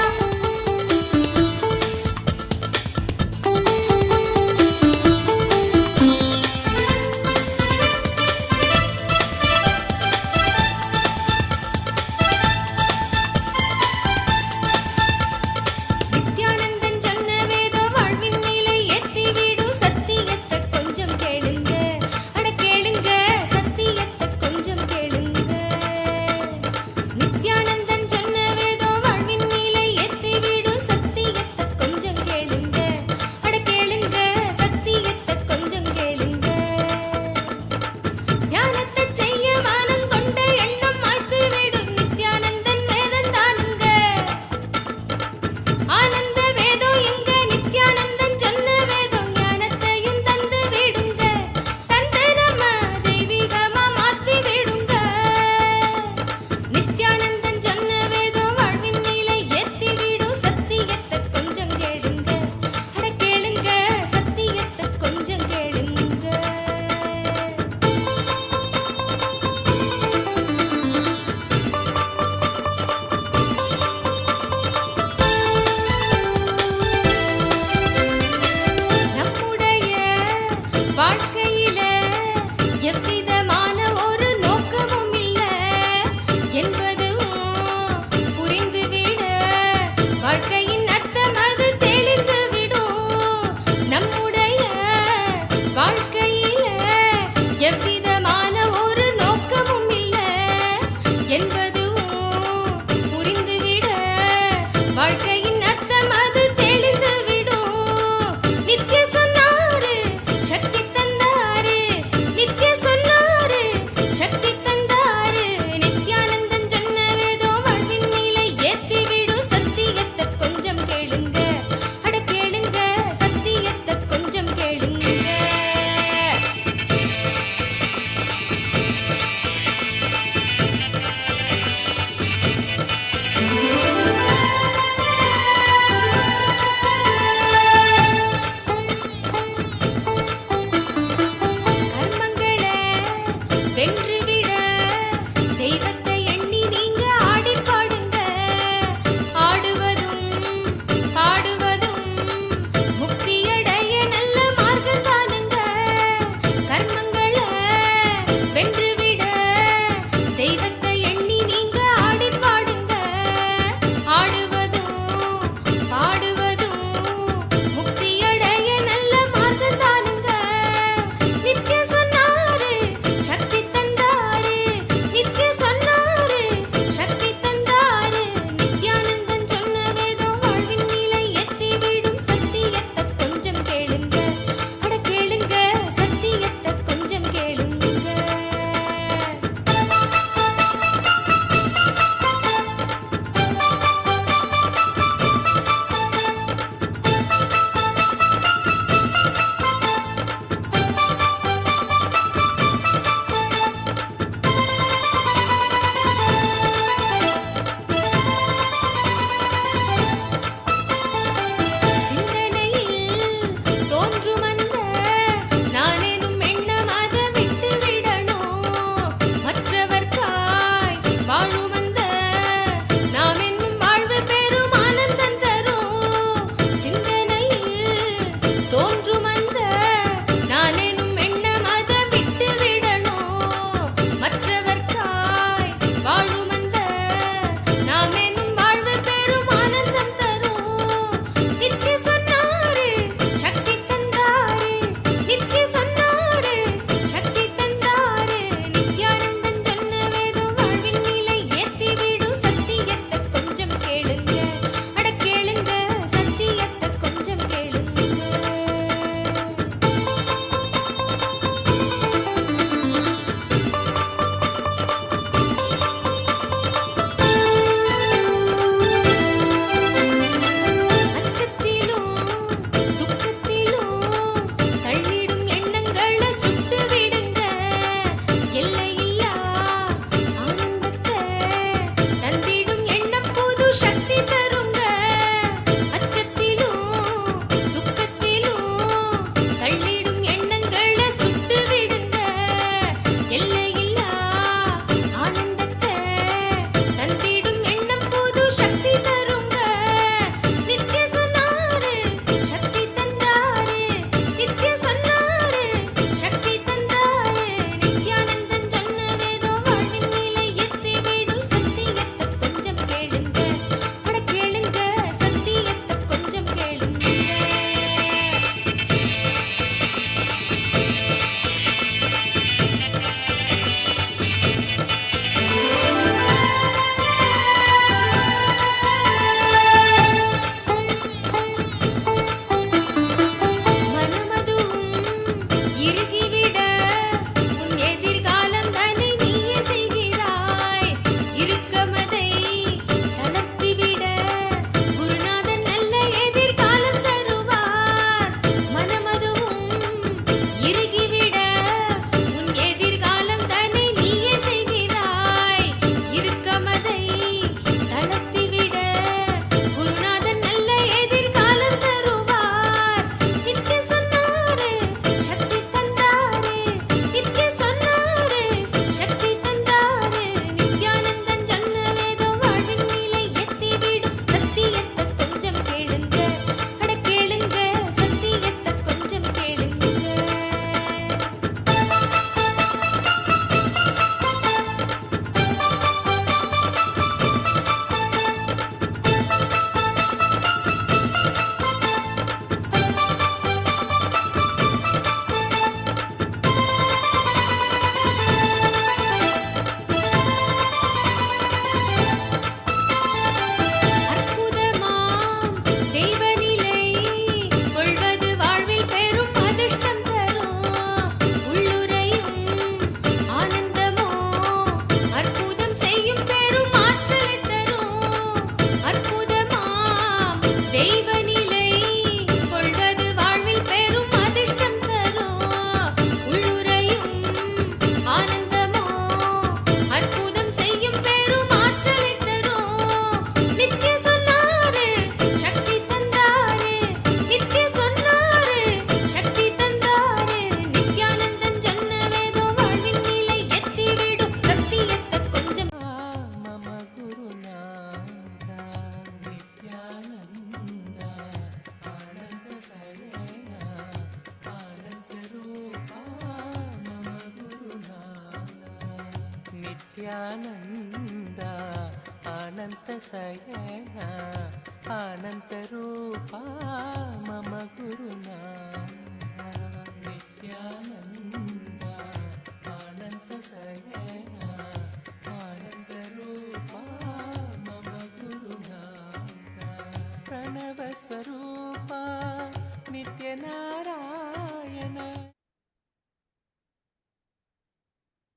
ನಿತ್ಯಾನಂದ ಅನಂತ ಶಯನ ಅನಂತ ರೂಪ ಮಮ ಗುರುನಾಥ ನಿತ್ಯಾನಂದ ಅನಂತ ಶಯನ ಅನಂತ ರೂಪ ಮಮ ಗುರುನಾಥ ಪ್ರಣವ ಸ್ವರೂಪ ನಿತ್ಯನಾರಾಯಣ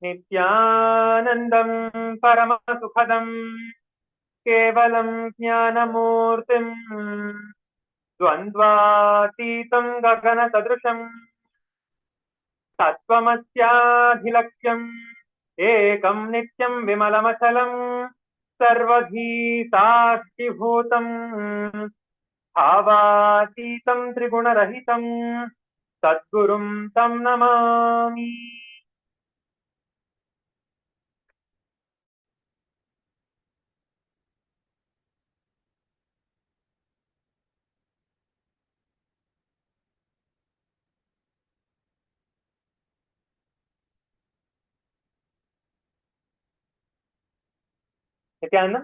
नित्यानन्दं परमसुखदं केवलं ज्ञानमूर्तिं द्वन्द्वातीतं गगनसदृशं तत्त्वमस्याधिलक्ष्यम् एकं नित्यं विमलमचलं सर्वधी साक्षिभूतं भावातीतं त्रिगुणरहितं सद्गुरुं तं Namami. Nithyananda,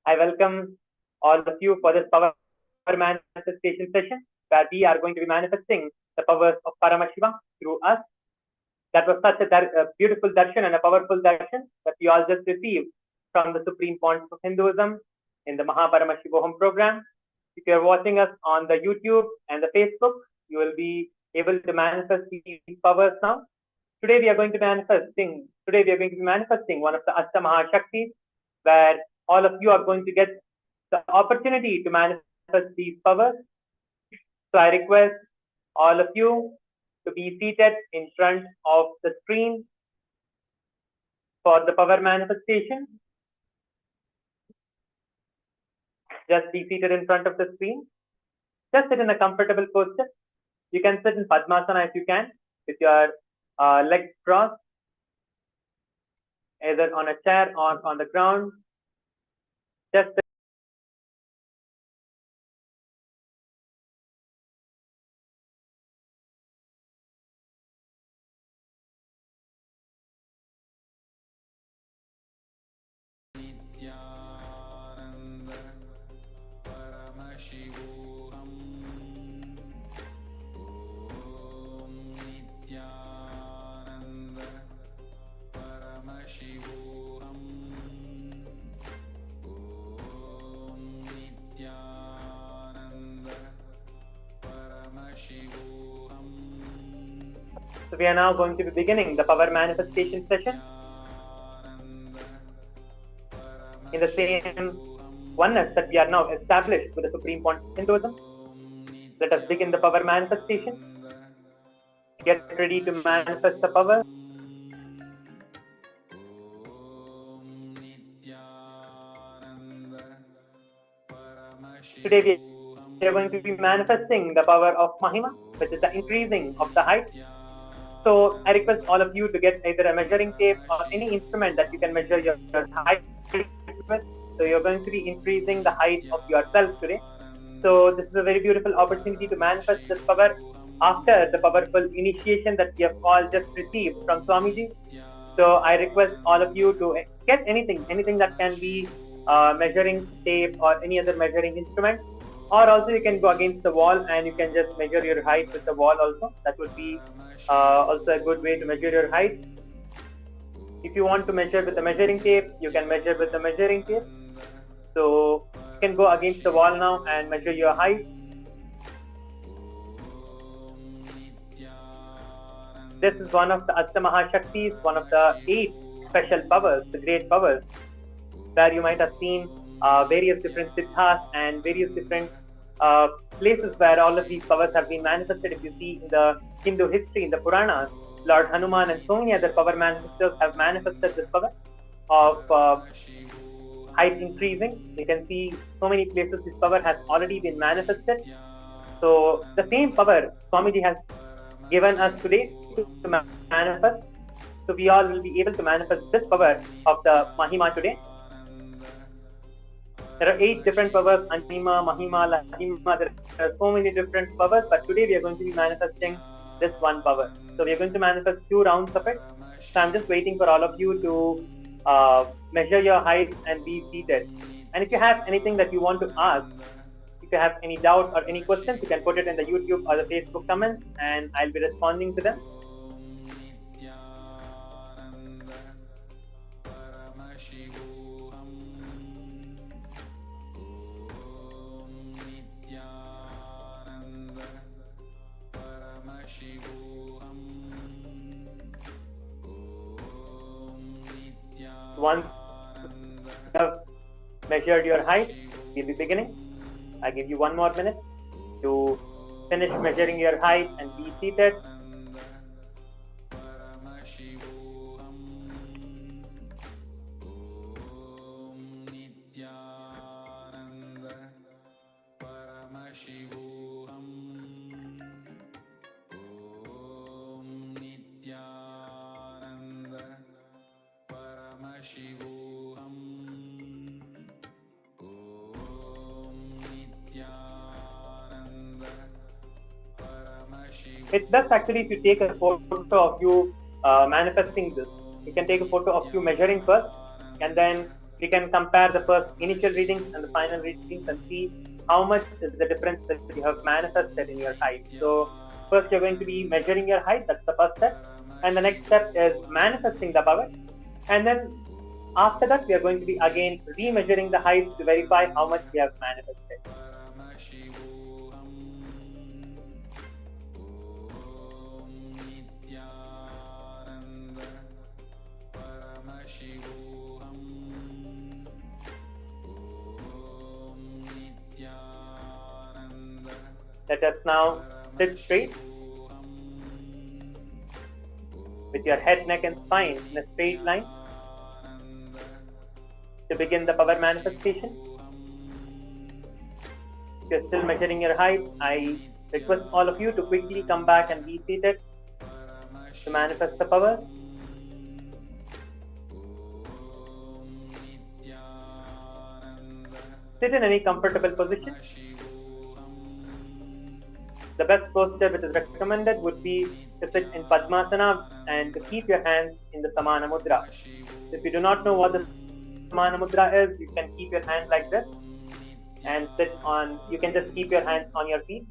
I welcome all of you for this power manifestation session where we are going to be manifesting the powers of Paramashiva through us. That was such a beautiful darshan and a powerful darshan that we all just received from the supreme point of Hinduism in the Paramashiva program. If you are watching us on the YouTube and the Facebook, you will be able to manifest these powers now. Today we are going to be manifesting one of the Ashtamahashaktis, where all of you are going to get the opportunity to manifest these powers. So I request all of you to be seated in front of the screen for the power manifestation. Just be seated in front of the screen. Just sit in a comfortable posture. You can sit in Padmasana if you can, with your legs crossed, either on a chair or on the ground. Just So we are now going to be beginning the power manifestation session in the same oneness that we are now established with the supreme point of Hinduism. Let us begin the power manifestation. Get ready to manifest the power. Today we are going to be manifesting the power of Mahima, which is the increasing of the height. So I request all of you to get either a measuring tape or any instrument that you can measure your height with. So you're going to be increasing the height of yourself today. So this is a very beautiful opportunity to manifest this power after the powerful initiation that we have all just received from Swamiji. So I request all of you to get anything that can be measuring tape or any other measuring instrument. Or also you can go against the wall and you can just measure your height with the wall also. That would be also a good way to measure your height. If you want to measure with the measuring tape, you can measure with the measuring tape. So you can go against the wall now and measure your height. This is one of the Ashtamahashaktis, one of the 8 special powers, the great powers, where you might have seen various different siddhas and various different places where all of these powers have been manifested. If you see in the Hindu history, in the Puranas, Lord Hanuman and so many other power manifestors have manifested this power of height increasing. You can see so many places this power has already been manifested. So the same power Swamiji has given us today to manifest. So we all will be able to manifest this power of the Mahima today. There are 8 different powers: Anima, Mahima, Lahima. There are so many different powers, but today we are going to be manifesting this one power. So we are going to manifest 2 rounds of it. So I'm just waiting for all of you to measure your height and be seated. And if you have anything that you want to ask, if you have any doubts or any questions, you can put it in the YouTube or the Facebook comments, and I'll be responding to them. Once you have measured your height, we'll be beginning. I'll give you 1 more minute to finish measuring your height and be seated. It's best actually if you take a photo of you manifesting this. You can take a photo of you measuring first, and then we can compare the first initial readings and the final readings and see how much is the difference that you have manifested in your height. So first you're going to be measuring your height, that's the first step. And the next step is manifesting the power. And then after that, we are going to be again remeasuring the height to verify how much we have manifested. Let us now sit straight with your head, neck and spine in a straight line to begin the power manifestation. If you're still measuring your height, I request all of you to quickly come back and be seated to manifest the power. Sit in any comfortable position. The best posture which is recommended would be to sit in Padmasana and to keep your hands in the Samana Mudra. If you do not know what the Samana Mudra is, you can keep your hands like this and sit on, you can just keep your hands on your feet.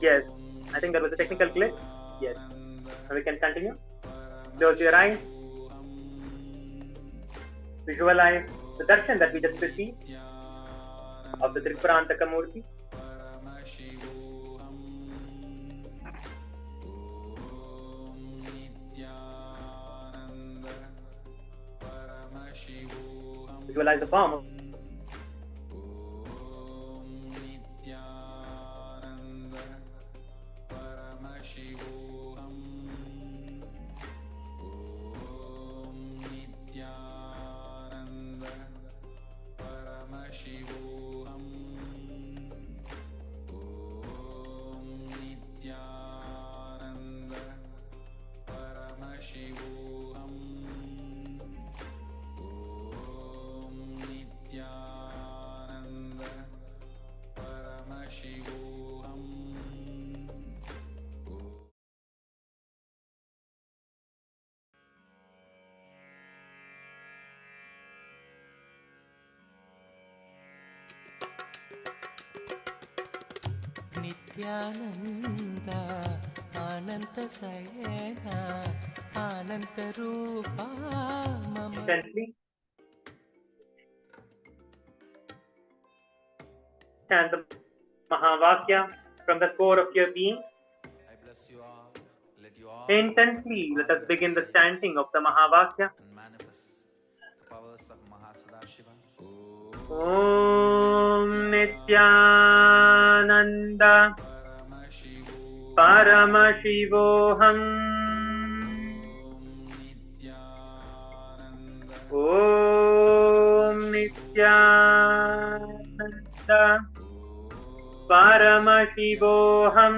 Yes, I think that was a technical glitch. Yes, now we can continue. Close your eyes. Visualize the darshan that we just received of the Tripurantaka Murty. Visualize the form of Nityananda అనంత శయన అనంత రూప మమ Gently chant the Mahavakya from the core of your being. Intensely, let us begin the chanting of the Mahavakya. Om Nithyananda Paramashivoham. Om Nithyananda Paramashivoham.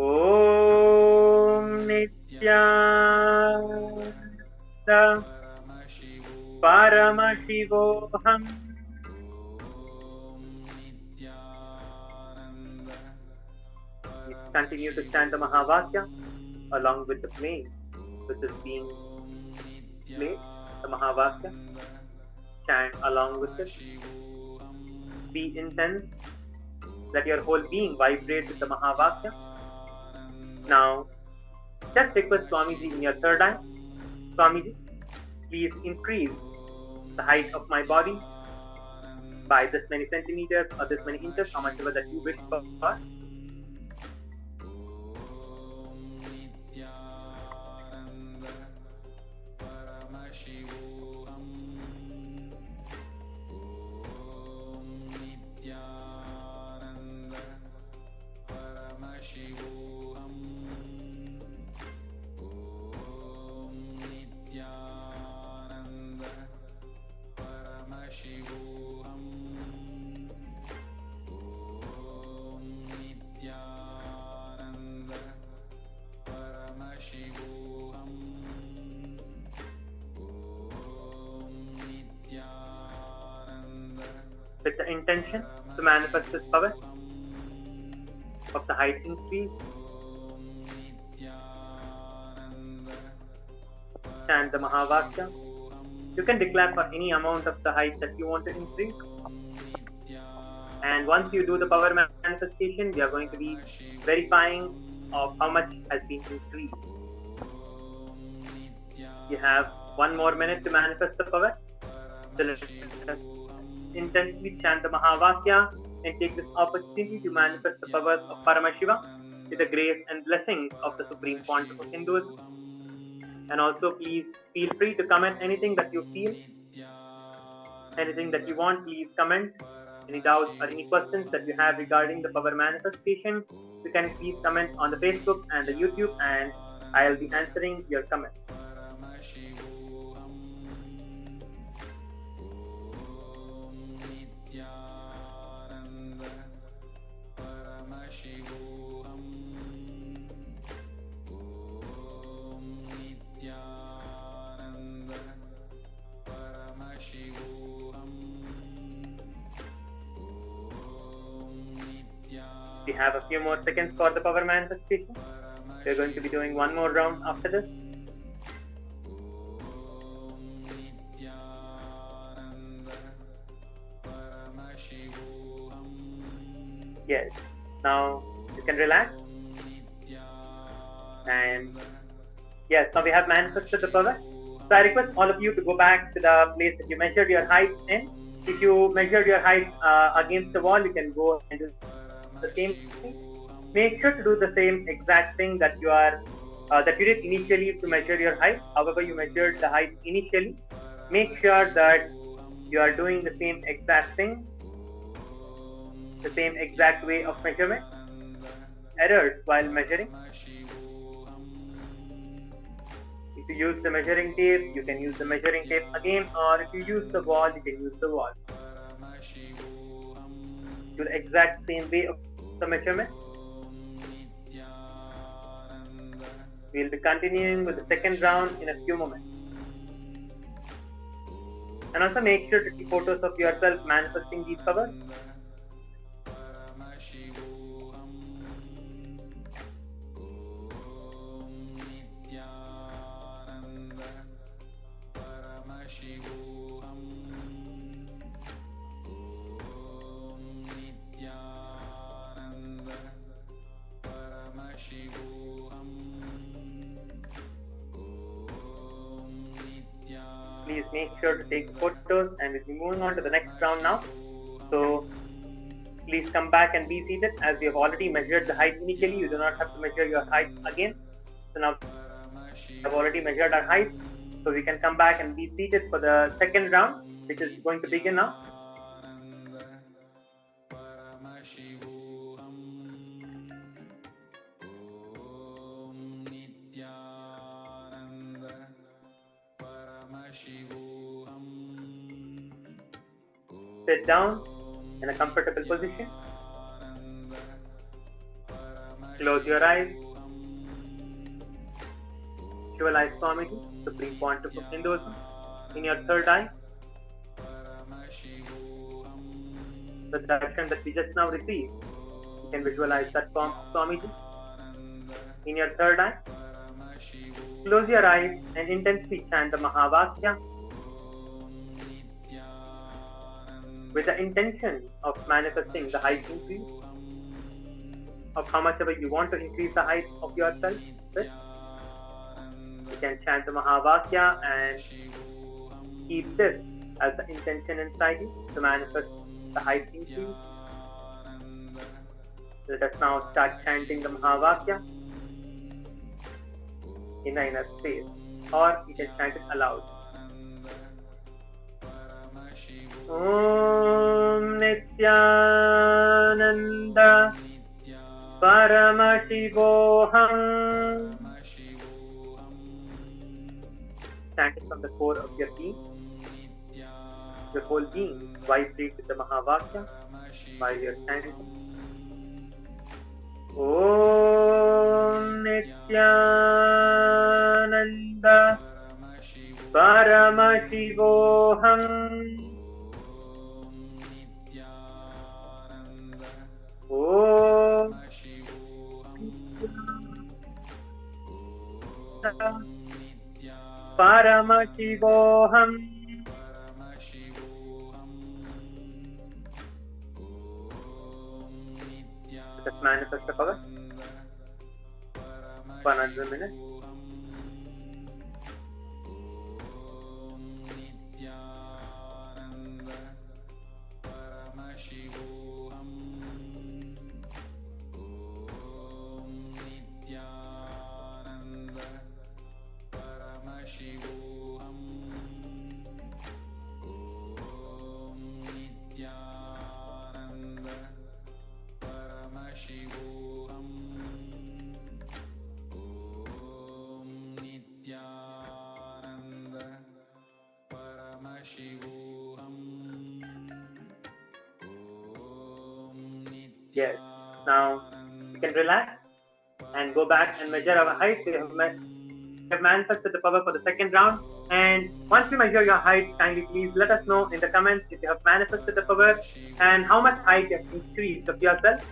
Om Nithyananda Paramashivoham. Continue to chant the Mahavakya along with the flame which is being played. The Mahavakya, chant along with it. Be intense. Let your whole being vibrate with the Mahavakya. Now, just request Swamiji in your third eye. Swamiji, please increase the height of my body by this many centimeters or this many inches, how much ever that you wish for. With the intention to manifest this power of the height increase, chant the Mahavakya. You can declare for any amount of the height that you want to increase. And once you do the power manifestation, we are going to be verifying of how much has been increased. You have 1 more minute to manifest the power. So let's intensely chant the Mahavakya and take this opportunity to manifest the powers of Paramashiva with the grace and blessings of the Supreme Pontiff of Hinduism. And also please feel free to comment anything that you feel, anything that you want, please comment. Any doubts or any questions that you have regarding the power manifestation, you can please comment on the Facebook and the YouTube, and I'll be answering your comments. We have a few more seconds for the power manifestation. We're going to be doing 1 more round after this. Yes. Now you can relax. And yes, now we have manifested the power. So I request all of you to go back to the place that you measured your height in. If you measured your height against the wall, you can go and do the same thing. Make sure to do the same exact thing that you did initially to measure your height. However, you measured the height initially. Make sure that you are doing the same exact thing, the same exact way of measurement. Errors while measuring. If you use the measuring tape, you can use the measuring tape again, or if you use the wall, you can use the wall. Do the exact same way of the measurement. We'll be continuing with the second round in a few moments. And also make sure to take photos of yourself manifesting these powers. please make sure to take the photos, and we'll be moving on to the next round now. So please come back and be seated. As we have already measured the height initially, you do not have to measure your height again. So now we have already measured our height, so we can come back and be seated for the second round, which is going to begin now. Sit down in a comfortable position. Close your eyes. Visualize Swamiji, Supreme Pontiff of Hinduism, in your third eye. The darshan that we just now received, you can visualize that form of Swamiji in your third eye. Close your eyes and intensely chant the Mahavakya with the intention of manifesting the height increase, of how much ever you want to increase the height of yourself with. You can chant the Mahavakya and keep this as the intention inside you to manifest the height increase. Let us now start chanting the Mahavakya in the inner space, or you can chant it aloud. Om Nithyananda Paramashivam. Chant it from the core of your being. Your whole being vibrate with the Mahavakya while you're chanting. Om Nithyananda Paramashivam. Om Paramashivam. Let us manifest the power for another minute. Yes. Now you can relax and go back and measure our height. We have manifested the power for the second round. And once you measure your height, kindly please let us know in the comments if you have manifested the power and how much height you have increased of yourself.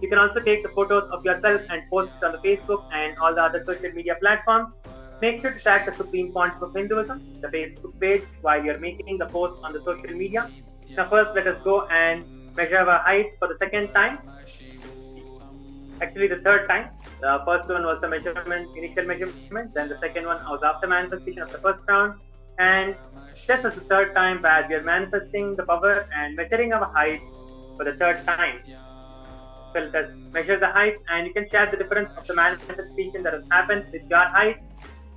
You can also take the photos of yourself and post it on the Facebook and all the other social media platforms. Make sure to tag the Supreme Pontiff of Hinduism, the Facebook page, while you're making the post on the social media. Now first let us go and measure our height for the second time. Actually the third time. The first one was the initial measurement, then the second one was after manifestation of the first round. And this is the third time where we are manifesting the power and measuring our height for the third time. So let us measure the height, and you can share the difference of the manifestation that has happened with your height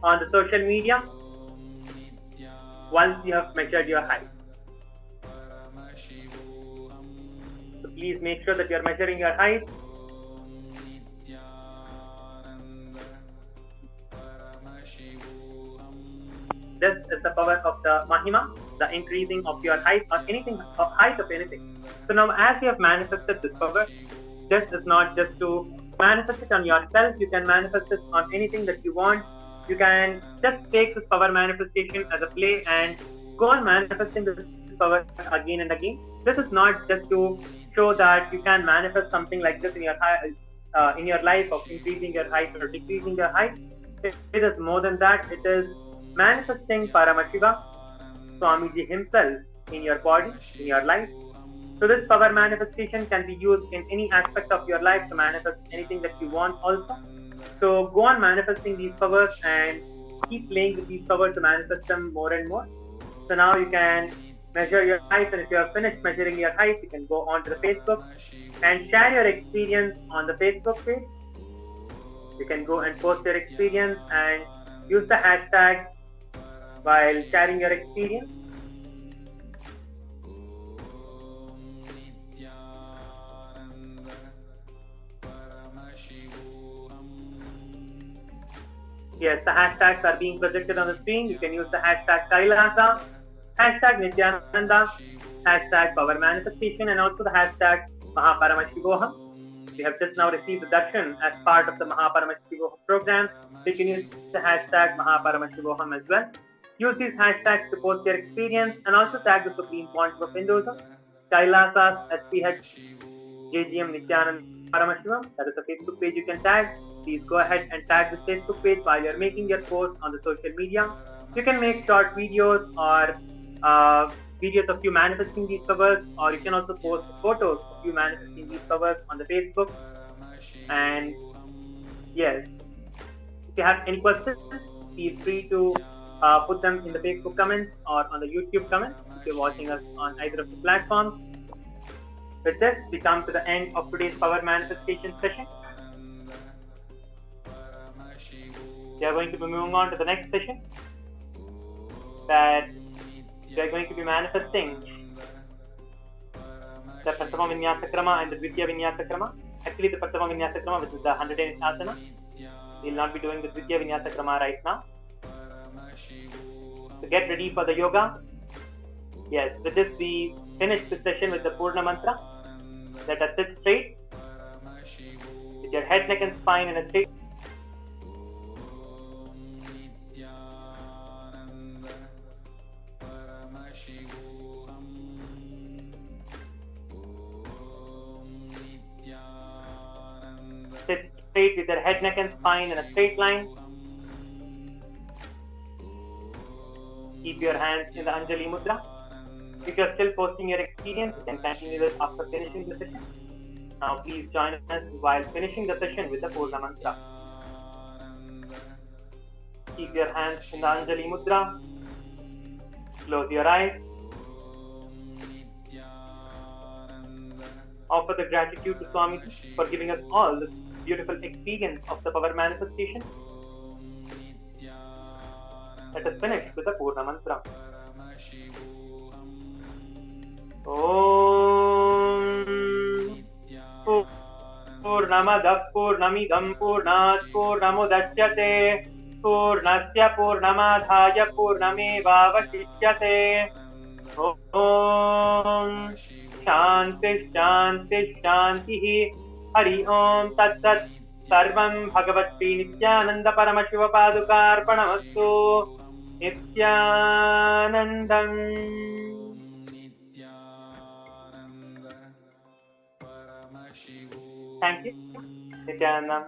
on the social media once you have measured your height. So please make sure that you are measuring your height. This is the power of the Mahima, the increasing of your height or anything, or height of anything. So now as you have manifested this power, this is not just to manifest it on yourself, you can manifest it on anything that you want. You can just take this power manifestation as a play and go on manifesting this power again and again. This is not just to show that you can manifest something like this in your life of increasing your height or decreasing your height. It is more than that. It is manifesting Paramashiva, Swamiji himself in your body, in your life. So this power manifestation can be used in any aspect of your life to manifest anything that you want also. So go on manifesting these powers and keep playing with these powers to manifest them more and more. So now you can measure your height, and if you have finished measuring your height, you can go on to the Facebook and share your experience on the Facebook page. You can go and post your experience and use the hashtag while sharing your experience. Yes, the hashtags are being projected on the screen. You can use the hashtag Kailasa, hashtag Nithyananda, hashtag Power Manifestation, and also the hashtag Paramashivoham. We have just now received the darshan as part of the Paramashivoham program. So you can use the hashtag Paramashivoham as well. Use these hashtags to post your experience and also tag the Supreme Pontiff of Hinduism, Kailasas, SPH Nithyananda Paramashivam. That is the Facebook page you can tag. Please go ahead and tag this Facebook page while you're making your post on the social media. You can make short videos or videos of you manifesting these covers, or you can also post photos of you manifesting these covers on the Facebook. And yes, if you have any questions, feel free to put them in the Facebook comments or on the YouTube comments if you're watching us on either of the platforms. With this, we come to the end of today's Power Manifestation session. We are going to be moving on to the next session, that we are going to be manifesting the Prathama Vinyasa Krama and the Dvitiya Vinyasa Krama. Actually, the Prathama Vinyasa Krama, which is the 108th asana. We will not be doing the Dvitiya Vinyasa Krama right now. So get ready for the yoga. Yes, with this we finish the session with the Purna Mantra. Let us sit straight with your head, neck and spine in a straight. Sit straight with your head, neck and spine in a straight line. Keep your hands in the Anjali Mudra. If you are still posting your experience, you can continue this after finishing the session. Now please join us while finishing the session with the Purna Mantra. Keep your hands in the Anjali Mudra. Close your eyes. Offer the gratitude to Swami for giving us all this beautiful experience of the power manifestation. Let us finish with the Purna Mantra. Om Purnamadav Purnamidam Purnat Purnamudachyate Purnasya Purnamadhaya Purnamevavashishyate. Om Shanti Shanti Shanti. Hari Om Tat Tat. Sarvam Bhagavat Nithyananda Paramashiva Padukarpanamastu. Nithyanandam. Thank you. Nithyanandam.